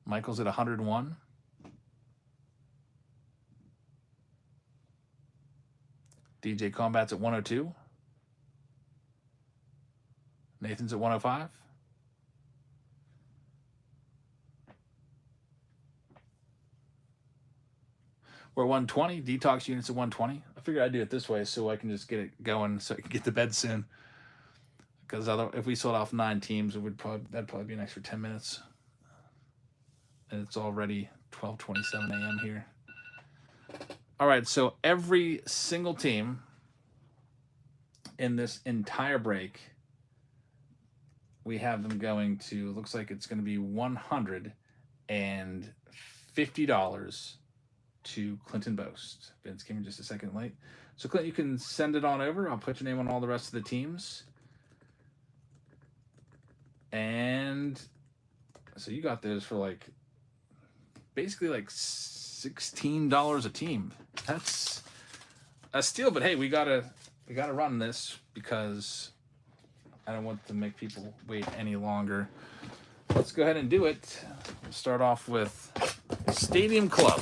Michael's at 101. DJ Combat's at 102. Nathan's at 105. We're 120. Detox units at 120. I figured I'd do it this way so I can just get it going so I can get to bed soon. Because if we sold off 9 teams, that'd probably be an extra 10 minutes. And it's already 12:27 a.m. here. All right, so every single team in this entire break, we have them going to, looks like it's going to be $150 to Clinton Boast. Vince came in just a second late. So Clinton, you can send it on over. I'll put your name on all the rest of the teams. And so you got those for like, basically like $16 a team. That's a steal, but hey, we gotta run this because I don't want to make people wait any longer. Let's go ahead and do it. We'll start off with Stadium Club.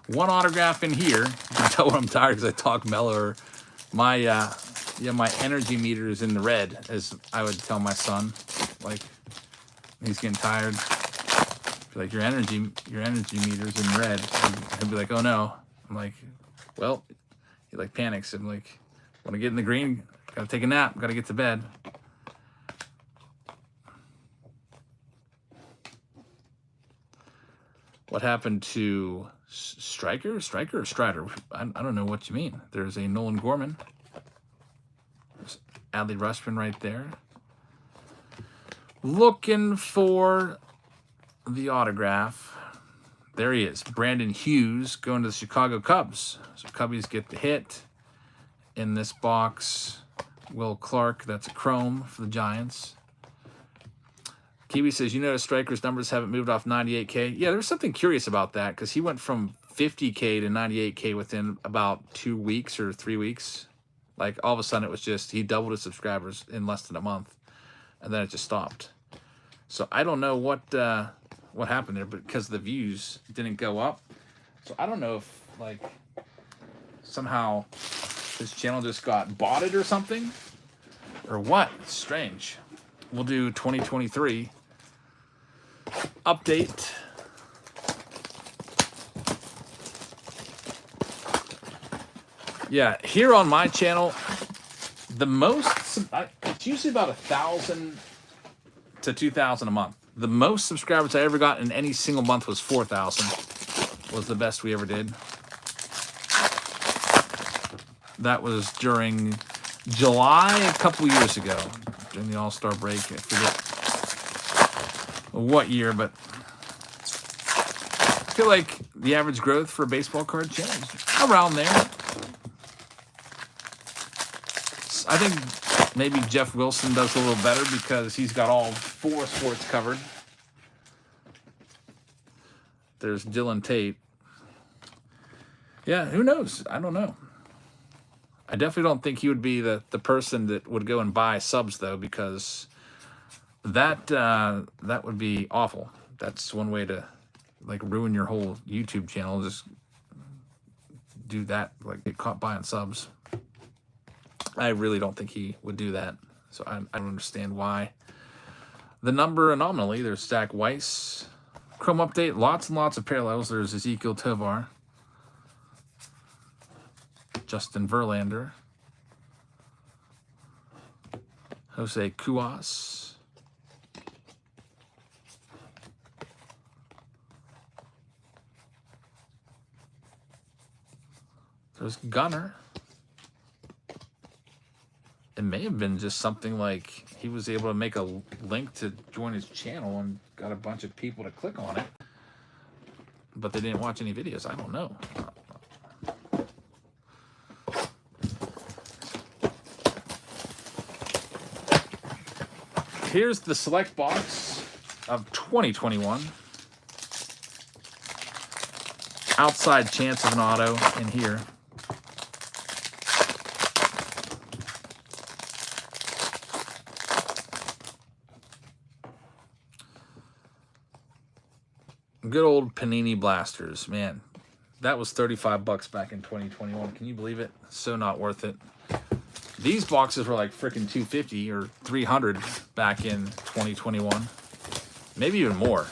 One autograph in here. You can tell when I'm tired because I talk mellower. My my energy meter is in the red, as I would tell my son. Like, he's getting tired. Like, your energy meter is in red. He'll be like, oh no. I'm like, well, he like panics. I'm like, want to get in the green? Gotta take a nap. Gotta get to bed. What happened to Striker or Strider? I don't know what you mean. There's a Nolan Gorman. There's Adley Rutschman right there. Looking for the autograph. There he is. Brandon Hughes going to the Chicago Cubs. So Cubbies get the hit. In this box, Will Clark. That's a chrome for the Giants. Kiwi says, you notice Striker's numbers haven't moved off 98K. Yeah, there's something curious about that because he went from 50K to 98K within about 2 weeks or 3 weeks. Like, all of a sudden it was just, he doubled his subscribers in less than a month, and then it just stopped. So I don't know what happened there, but because the views didn't go up. So I don't know if, like, somehow his channel just got botted or something, or what. It's strange. We'll do 2023 update. Yeah, here on my channel, the most, it's usually about 1,000 to 2,000 a month. The most subscribers I ever got in any single month was 4,000. Was the best we ever did. That was during July a couple years ago, during the All-Star break. I forget what year, but I feel like the average growth for a baseball card channel is around there. I think maybe Jeff Wilson does a little better because he's got all 4 sports covered. There's Dylan Tate. Yeah, who knows? I don't know. I definitely don't think he would be the person that would go and buy subs, though, because that would be awful. That's one way to, like, ruin your whole YouTube channel. Just do that, like, get caught buying subs. I really don't think he would do that. So I don't understand why. The number anomaly, there's Zach Weiss. Chrome update, lots and lots of parallels. There's Ezekiel Tovar. Justin Verlander. Jose Cuas. There's Gunner. It may have been just something like he was able to make a link to join his channel and got a bunch of people to click on it, but they didn't watch any videos. I don't know. Here's the select box of 2021. Outside chance of an auto in here. Good old Panini Blasters, man. That was $35 back in 2021. Can you believe it? So not worth it. These boxes were like freaking $250 or $300 back in 2021. Maybe even more.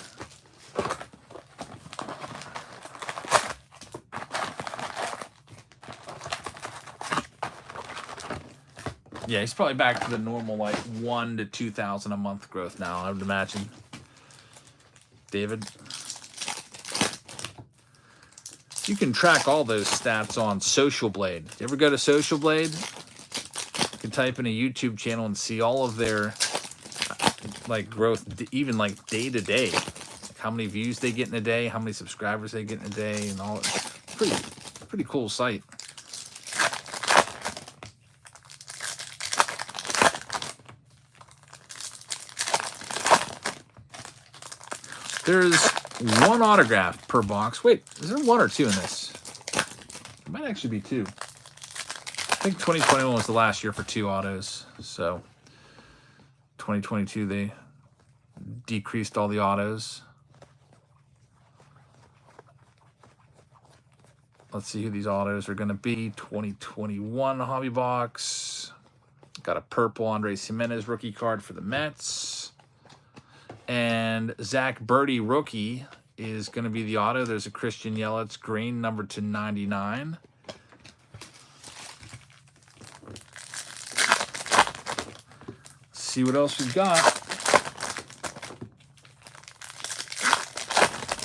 Yeah, he's probably back to the normal like 1,000 to 2,000 a month growth now, I would imagine. David. You can track all those stats on Social Blade. You ever go to Social Blade? You can type in a YouTube channel and see all of their like growth, even like day to day, how many views they get in a day, how many subscribers they get in a day, and all. Pretty cool site. There's one autograph per box. Wait, is there one or two in this? It might actually be two. I think 2021 was the last year for 2 autos. So 2022, they decreased all the autos. Let's see who these autos are going to be. 2021 hobby box. Got a purple Andres Jimenez rookie card for the Mets. And Zach Birdie rookie is going to be the auto. There's a Christian Yelich green, numbered to 99. See what else we've got.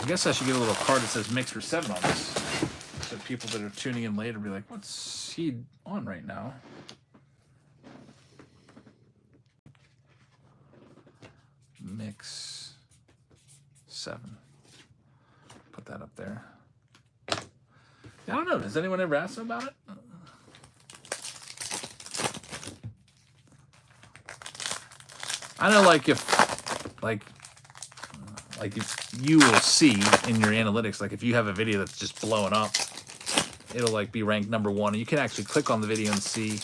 I guess I should get a little card that says MIXERS 7 on this. So people that are tuning in later be like, what's he on right now? Mix 7. Put that up there. I don't know. Has anyone ever asked him about it? I know, like if you will see in your analytics, like if you have a video that's just blowing up, it'll like be ranked #1, and you can actually click on the video and see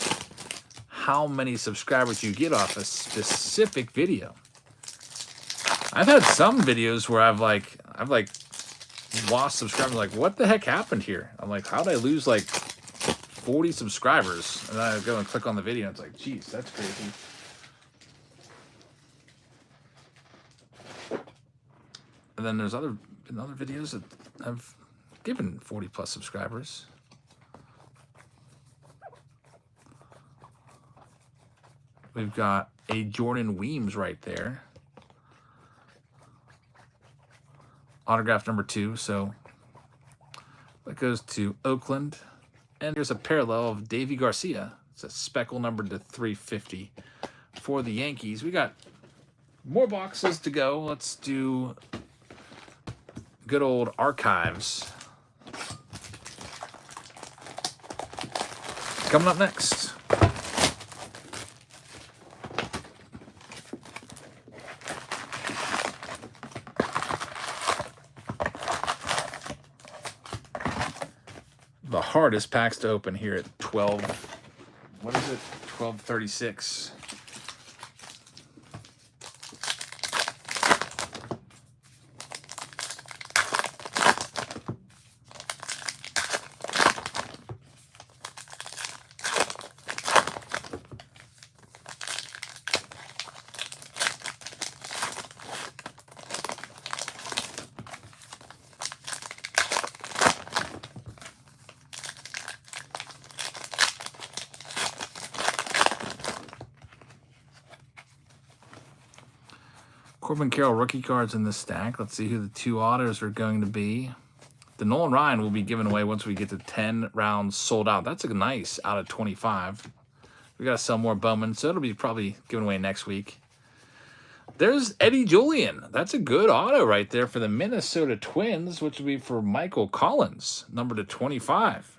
how many subscribers you get off a specific video. I've had some videos where I've lost subscribers. Like, what the heck happened here? I'm like, how did I lose like 40 subscribers? And then I go and click on the video, and it's like, geez, that's crazy. And then there's other videos that have given 40+ subscribers. We've got a Jordan Weems right there. Autograph #2, so that goes to Oakland. And there's a parallel of Davy Garcia. It's a speckle numbered to 350 for the Yankees. We got more boxes to go. Let's do good old archives. Coming up next. The hardest packs to open here at 12. What is it? 12:36. Corbin Carroll rookie cards in this stack. Let's see who the 2 autos are going to be. The Nolan Ryan will be given away once we get to 10 rounds sold out. That's a nice out of 25. We got to sell more Bowman, so it'll be probably given away next week. There's Eddie Julian. That's a good auto right there for the Minnesota Twins, which will be for Michael Collins, number to 25.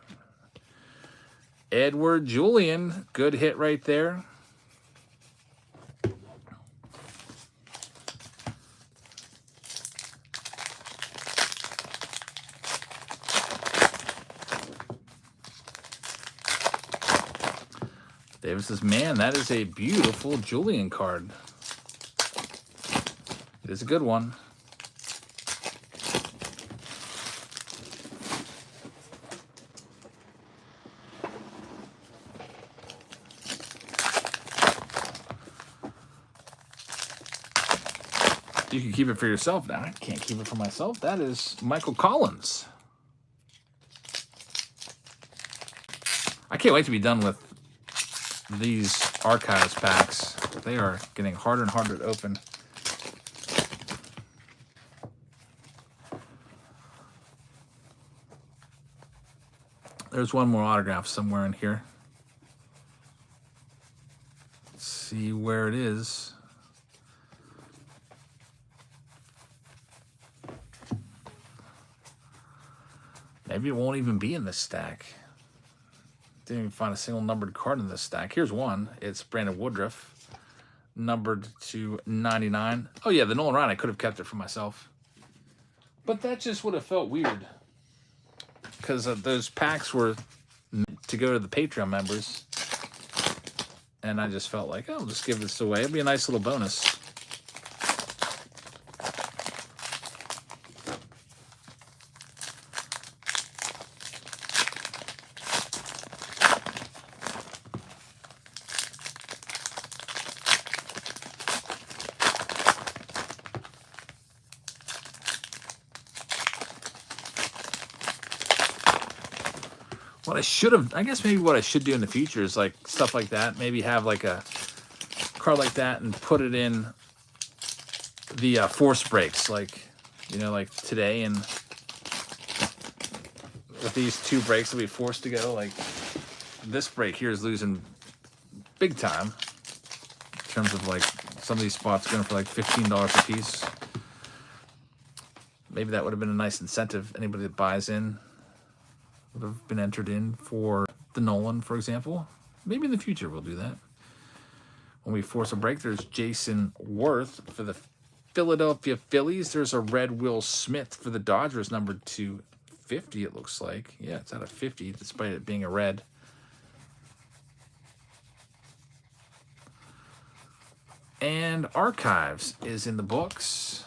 Edward Julian, good hit right there. Davis says, man, that is a beautiful Julian card. It is a good one. You can keep it for yourself. Now, I can't keep it for myself. That is Michael Collins. I can't wait to be done with these archives packs. They are getting harder and harder to open. There's one more autograph somewhere in here. Let's see where it is. Maybe it won't even be in this stack. Didn't even find a single numbered card in this stack. Here's one. It's Brandon Woodruff, numbered to 99. Oh yeah, the Nolan Ryan. I could have kept it for myself, but that just would have felt weird because those packs were meant to go to the Patreon members, and I just felt like, oh, I'll just give this away. It'd be a nice little bonus. What I should have, I guess maybe what I should do in the future is like stuff like that. Maybe have like a card like that and put it in the force breaks, like, you know, like today, and with these two breaks will be forced to go. Like this break here is losing big time in terms of like some of these spots going for like $15 a piece. Maybe that would have been a nice incentive. Anybody that buys in would have been entered in for the Nolan, for example. Maybe in the future we'll do that. When we force a break, there's Jason Worth for the Philadelphia Phillies. There's a red Will Smith for the Dodgers, numbered to 50, it looks like. Yeah, it's out of 50, despite it being a red. And Archives is in the books.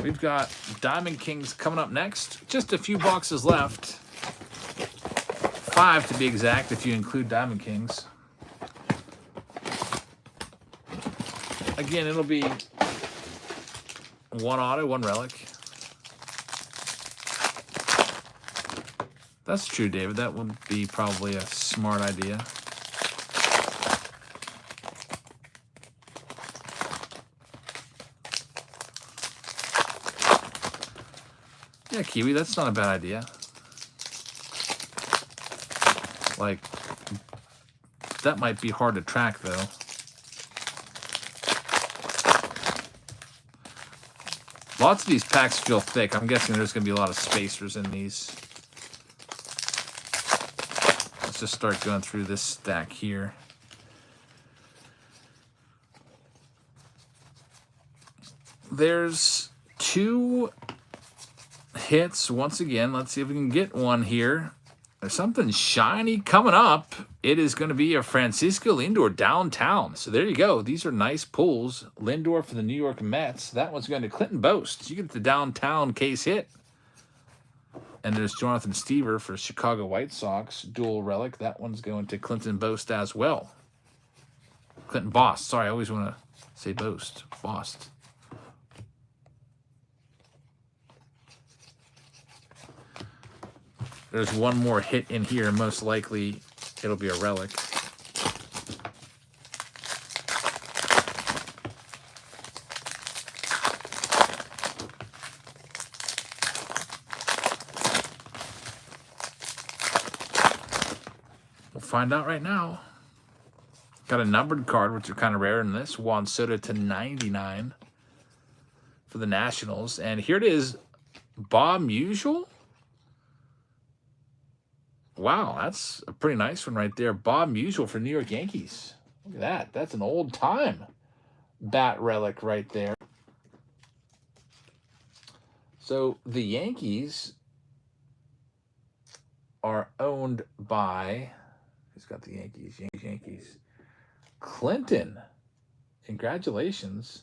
We've got Diamond Kings coming up next. Just a few boxes left. 5 to be exact, if you include Diamond Kings. Again, it'll be one auto, one relic. That's true, David. That would be probably a smart idea. Yeah, Kiwi, that's not a bad idea. Like, that might be hard to track, though. Lots of these packs feel thick. I'm guessing there's going to be a lot of spacers in these. Let's just start going through this stack here. There's 2 hits once again. Let's see if we can get one here. There's something shiny coming up. It is going to be a Francisco Lindor downtown. So there you go. These are nice pulls. Lindor for the New York Mets. That one's going to Clinton Boast. You get the downtown case hit. And there's Jonathan Stever for Chicago White Sox. Dual relic. That one's going to Clinton Boast as well. Clinton Bost. Sorry, I always want to say Boast. Bost. There's one more hit in here. Most likely it'll be a relic. We'll find out right now. Got a numbered card, which are kind of rare in this. Juan Soto to 99 for the Nationals. And here it is. Bob Musial. Wow, that's a pretty nice one right there. Bob Musial for New York Yankees. Look at that. That's an old-time bat relic right there. So the Yankees are owned by... Who's got the Yankees? Yankees. Clinton. Congratulations.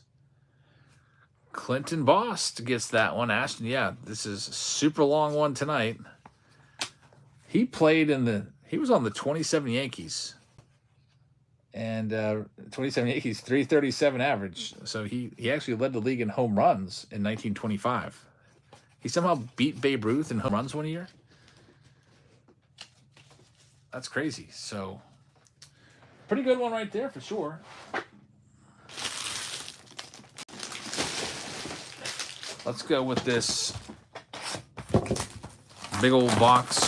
Clinton Bost gets that one. Ashton, yeah, this is a super long one tonight. He played he was on the 27 Yankees. And 27 Yankees, 337 average. So he actually led the league in home runs in 1925. He somehow beat Babe Ruth in home runs one year. That's crazy. So, pretty good one right there for sure. Let's go with this big old box.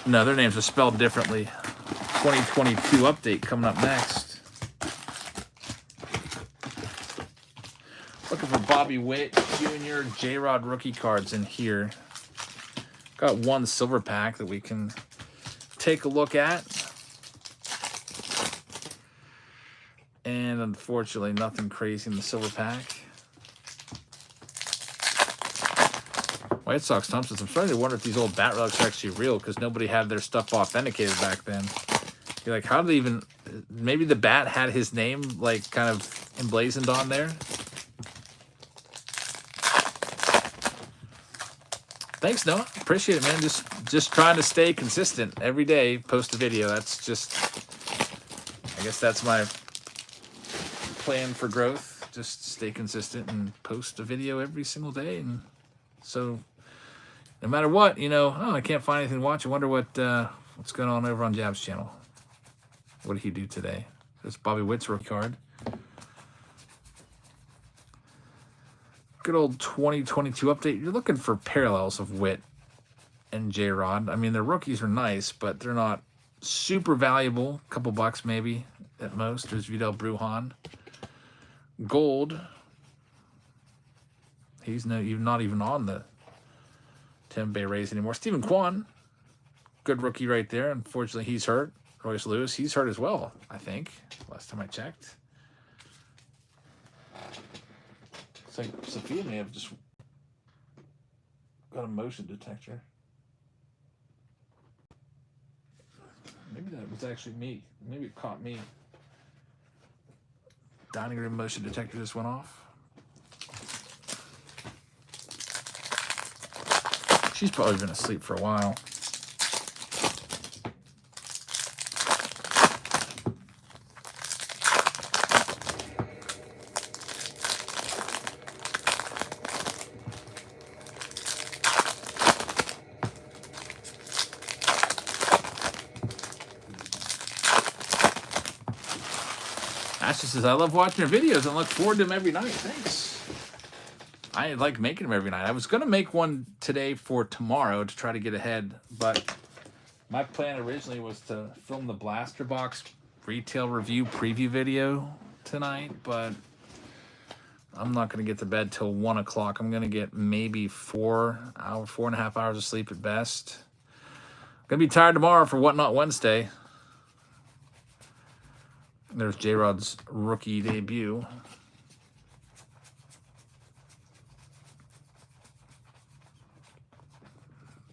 No, their names are spelled differently. 2022 update coming up next. looking for Bobby Witt Jr. J-Rod rookie cards in here. Got one silver pack that we can take a look at. And unfortunately, nothing crazy in the silver pack. White Sox Thompsons. I'm starting to wonder if these old bat relics are actually real because nobody had their stuff authenticated back then. You're like, how did they even... Maybe the bat had his name, like, kind of emblazoned on there. Thanks, Noah. Appreciate it, man. Just trying to stay consistent every day. Post a video. That's just... I guess that's my plan for growth. Just stay consistent and post a video every single day. And so... No matter what, you know, oh, I can't find anything to watch. I wonder what's going on over on Jab's channel. What did he do today? That's Bobby Witt's rookie card. Good old 2022 update. You're looking for parallels of Witt and J-Rod. I mean, their rookies are nice, but they're not super valuable. A couple bucks maybe at most. There's Vidal Brujan. Gold. He's not even on the Tampa Bay Rays anymore. Stephen Kwan, good rookie right there. Unfortunately, he's hurt. Royce Lewis, he's hurt as well, I think. Last time I checked. It's like Sophia may have just got a motion detector. Maybe that was actually me. Maybe it caught me. Dining room motion detector just went off. She's probably been asleep for a while. Ashley says, I love watching your videos and look forward to them every night. Thanks. I like making them every night. I was going to make one today for tomorrow to try to get ahead, but my plan originally was to film the Blaster Box retail review preview video tonight, but I'm not going to get to bed till 1 o'clock. I'm going to get maybe 4.5 hours of sleep at best. I'm going to be tired tomorrow for Whatnot Wednesday. There's J-Rod's rookie debut.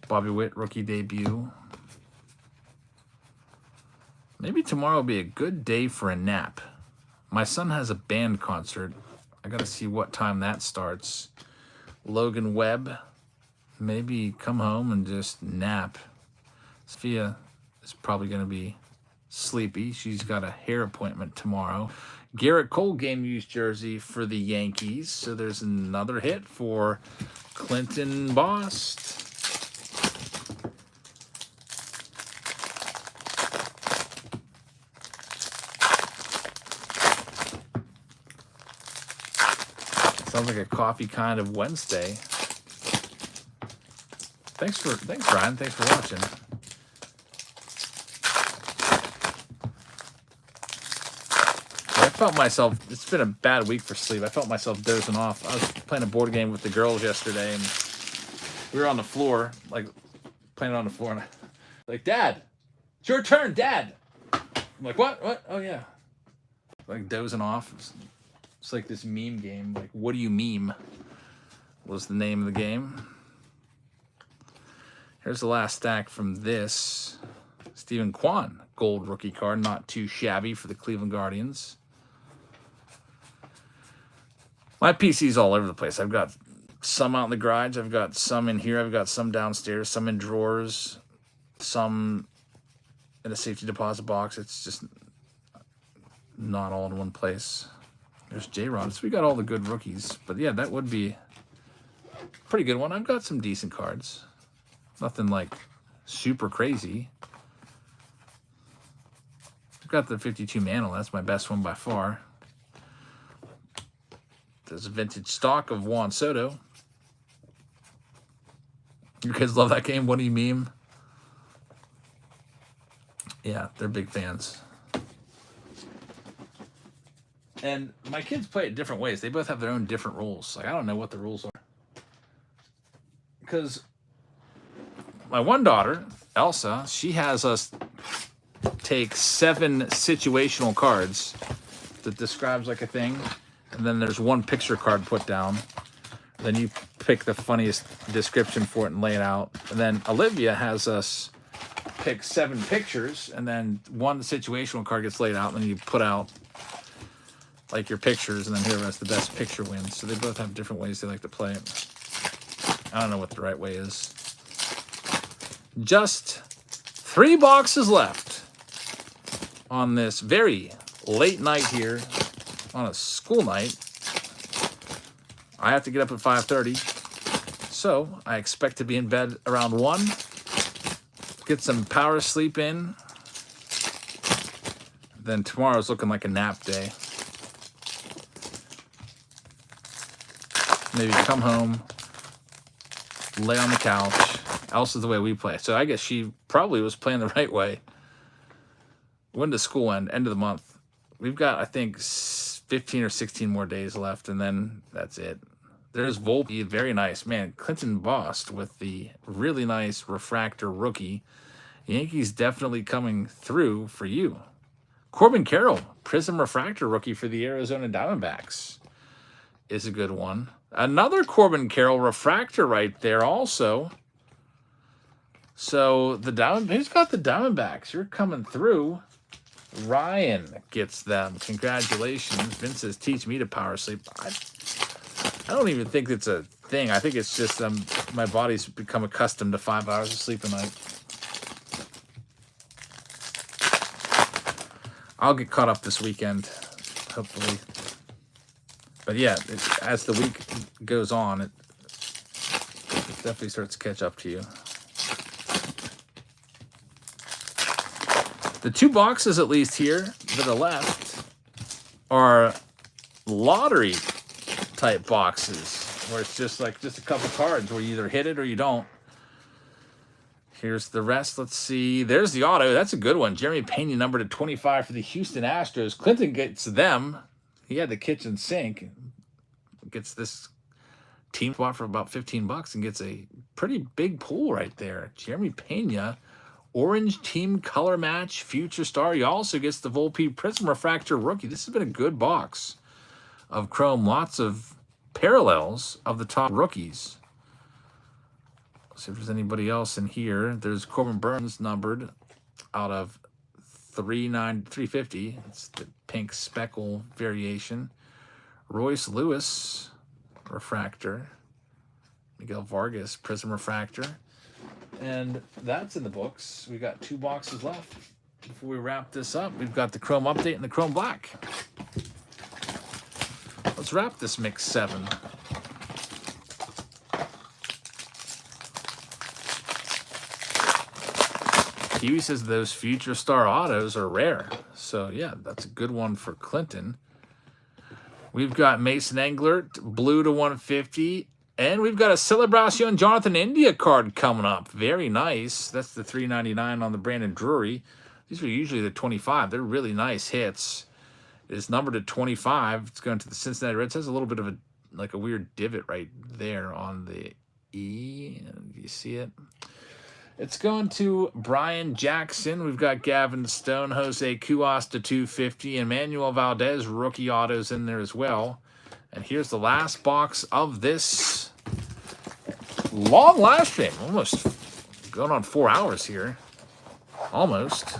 Bobby Witt, rookie debut. Maybe tomorrow will be a good day for a nap. My son has a band concert. I got to see what time that starts. Logan Webb. Maybe come home and just nap. Sophia is probably going to be sleepy. She's got a hair appointment tomorrow. Garrett Cole game used jersey for the Yankees. So there's another hit for Clinton Bost. Sounds like a coffee kind of Wednesday. Thanks, Brian. Thanks for watching. I felt myself, it's been a bad week for sleep. I felt myself dozing off. I was playing a board game with the girls yesterday, and we were on the floor, like, playing on the floor, and like, Dad, it's your turn, Dad. I'm like, what? Oh, yeah. Like, dozing off. It's like this meme game. Like, what do you meme? Was the name of the game. Here's the last stack from this. Stephen Kwan, gold rookie card. Not too shabby for the Cleveland Guardians. My PC's all over the place. I've got some out in the garage. I've got some in here. I've got some downstairs. Some in drawers. Some in a safety deposit box. It's just not all in one place. There's J-Rod. So we got all the good rookies. But yeah, that would be a pretty good one. I've got some decent cards. Nothing like super crazy. I've got the 52 Mantle. That's my best one by far. There's a vintage stock of Juan Soto. You kids love that game. What do you meme? Yeah, they're big fans. And my kids play it different ways. They both have their own different rules. Like, I don't know what the rules are. Because my one daughter, Elsa, she has us take 7 situational cards that describes like a thing. And then there's one picture card put down. Then you pick the funniest description for it and lay it out. And then Olivia has us pick 7 pictures, and then one situational card gets laid out, and then you put out like your pictures, and then whoever has the best picture wins. So they both have different ways they like to play it. I don't know what the right way is. Just 3 boxes left on this very late night here on a school night. I have to get up at 5:30, so I expect to be in bed around 1. Get some power sleep in. Then tomorrow's looking like a nap day. Maybe come home, lay on the couch. Elsa's the way we play. So I guess she probably was playing the right way. When does school end? End of the month. We've got, I think, 15 or 16 more days left, and then that's it. There's Volpe, very nice. Man, Clinton Bost with the really nice refractor rookie. Yankees definitely coming through for you. Corbin Carroll, Prism refractor rookie for the Arizona Diamondbacks is a good one. Another Corbin Carroll refractor right there also. So who's got the Diamondbacks? You're coming through. Ryan gets them. Congratulations. Vince says, teach me to power sleep. I don't even think it's a thing. I think it's just my body's become accustomed to 5 hours of sleep a night. I'll get caught up this weekend, hopefully. But yeah, as the week goes on, it definitely starts to catch up to you. The 2 boxes, at least here, that are left are lottery type boxes, where it's just like a couple cards where you either hit it or you don't. Here's the rest. Let's see. There's the auto. That's a good one. Jeremy Pena, numbered to 25 for the Houston Astros. Clinton gets them. He had the kitchen sink. Gets this team spot for about $15 and gets a pretty big pull right there. Jeremy Pena, orange team color match, future star. He also gets the Volpe Prism Refractor rookie. This has been a good box of Chrome. Lots of parallels of the top rookies. Let's see if there's anybody else in here. There's Corbin Burns, numbered out of 350. It's the pink speckle variation. Royce Lewis, refractor. Miguel Vargas, Prism refractor. And that's in the books. We got 2 boxes left. Before we wrap this up, we've got the Chrome Update and the Chrome Black. Let's wrap this Mix 7. Kiwi says those future star autos are rare. So, yeah, that's a good one for Clinton. We've got Mason Englert, blue to 150. And we've got a Celebration Jonathan India card coming up. Very nice. That's the $3.99 on the Brandon Drury. These are usually the 25. They're really nice hits. It's numbered to 25. It's going to the Cincinnati Reds. It has a little bit of a weird divot right there on the E. Do you see it? It's going to Brian Jackson. We've got Gavin Stone, Jose Cuas to 250, and Manuel Valdez rookie autos in there as well. And here's the last box of this long live stream. Almost going on 4 hours here. Almost.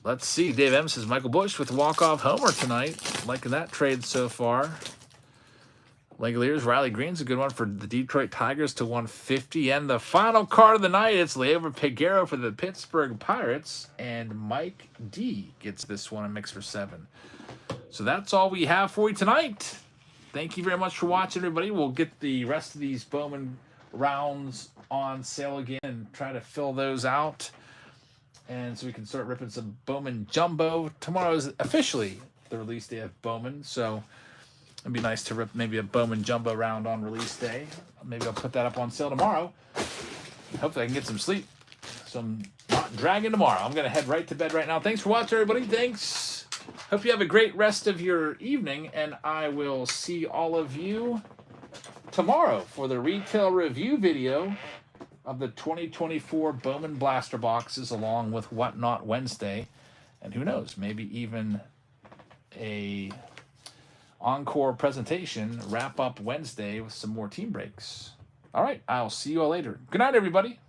Let's see. Dave M says Michael Bush with walk-off homer tonight. Liking that trade so far. Langoliers, Riley Green's a good one for the Detroit Tigers to 150. And the final card of the night, it's Liover Peguero for the Pittsburgh Pirates. And Mike D gets this one in Mixer 7. So that's all we have for you tonight. Thank you very much for watching, everybody. We'll get the rest of these Bowman rounds on sale again and try to fill those out. And so we can start ripping some Bowman Jumbo. Tomorrow is officially the release day of Bowman. So it'd be nice to rip maybe a Bowman Jumbo round on release day. Maybe I'll put that up on sale tomorrow. Hopefully I can get some sleep. So I'm not dragging tomorrow. I'm going to head right to bed right now. Thanks for watching, everybody. Thanks. Hope you have a great rest of your evening, and I will see all of you tomorrow for the retail review video of the 2024 Bowman Blaster boxes, along with Whatnot Wednesday, and who knows, maybe even a encore presentation wrap up Wednesday with some more team breaks. All right, I'll see you all later. Good night, everybody.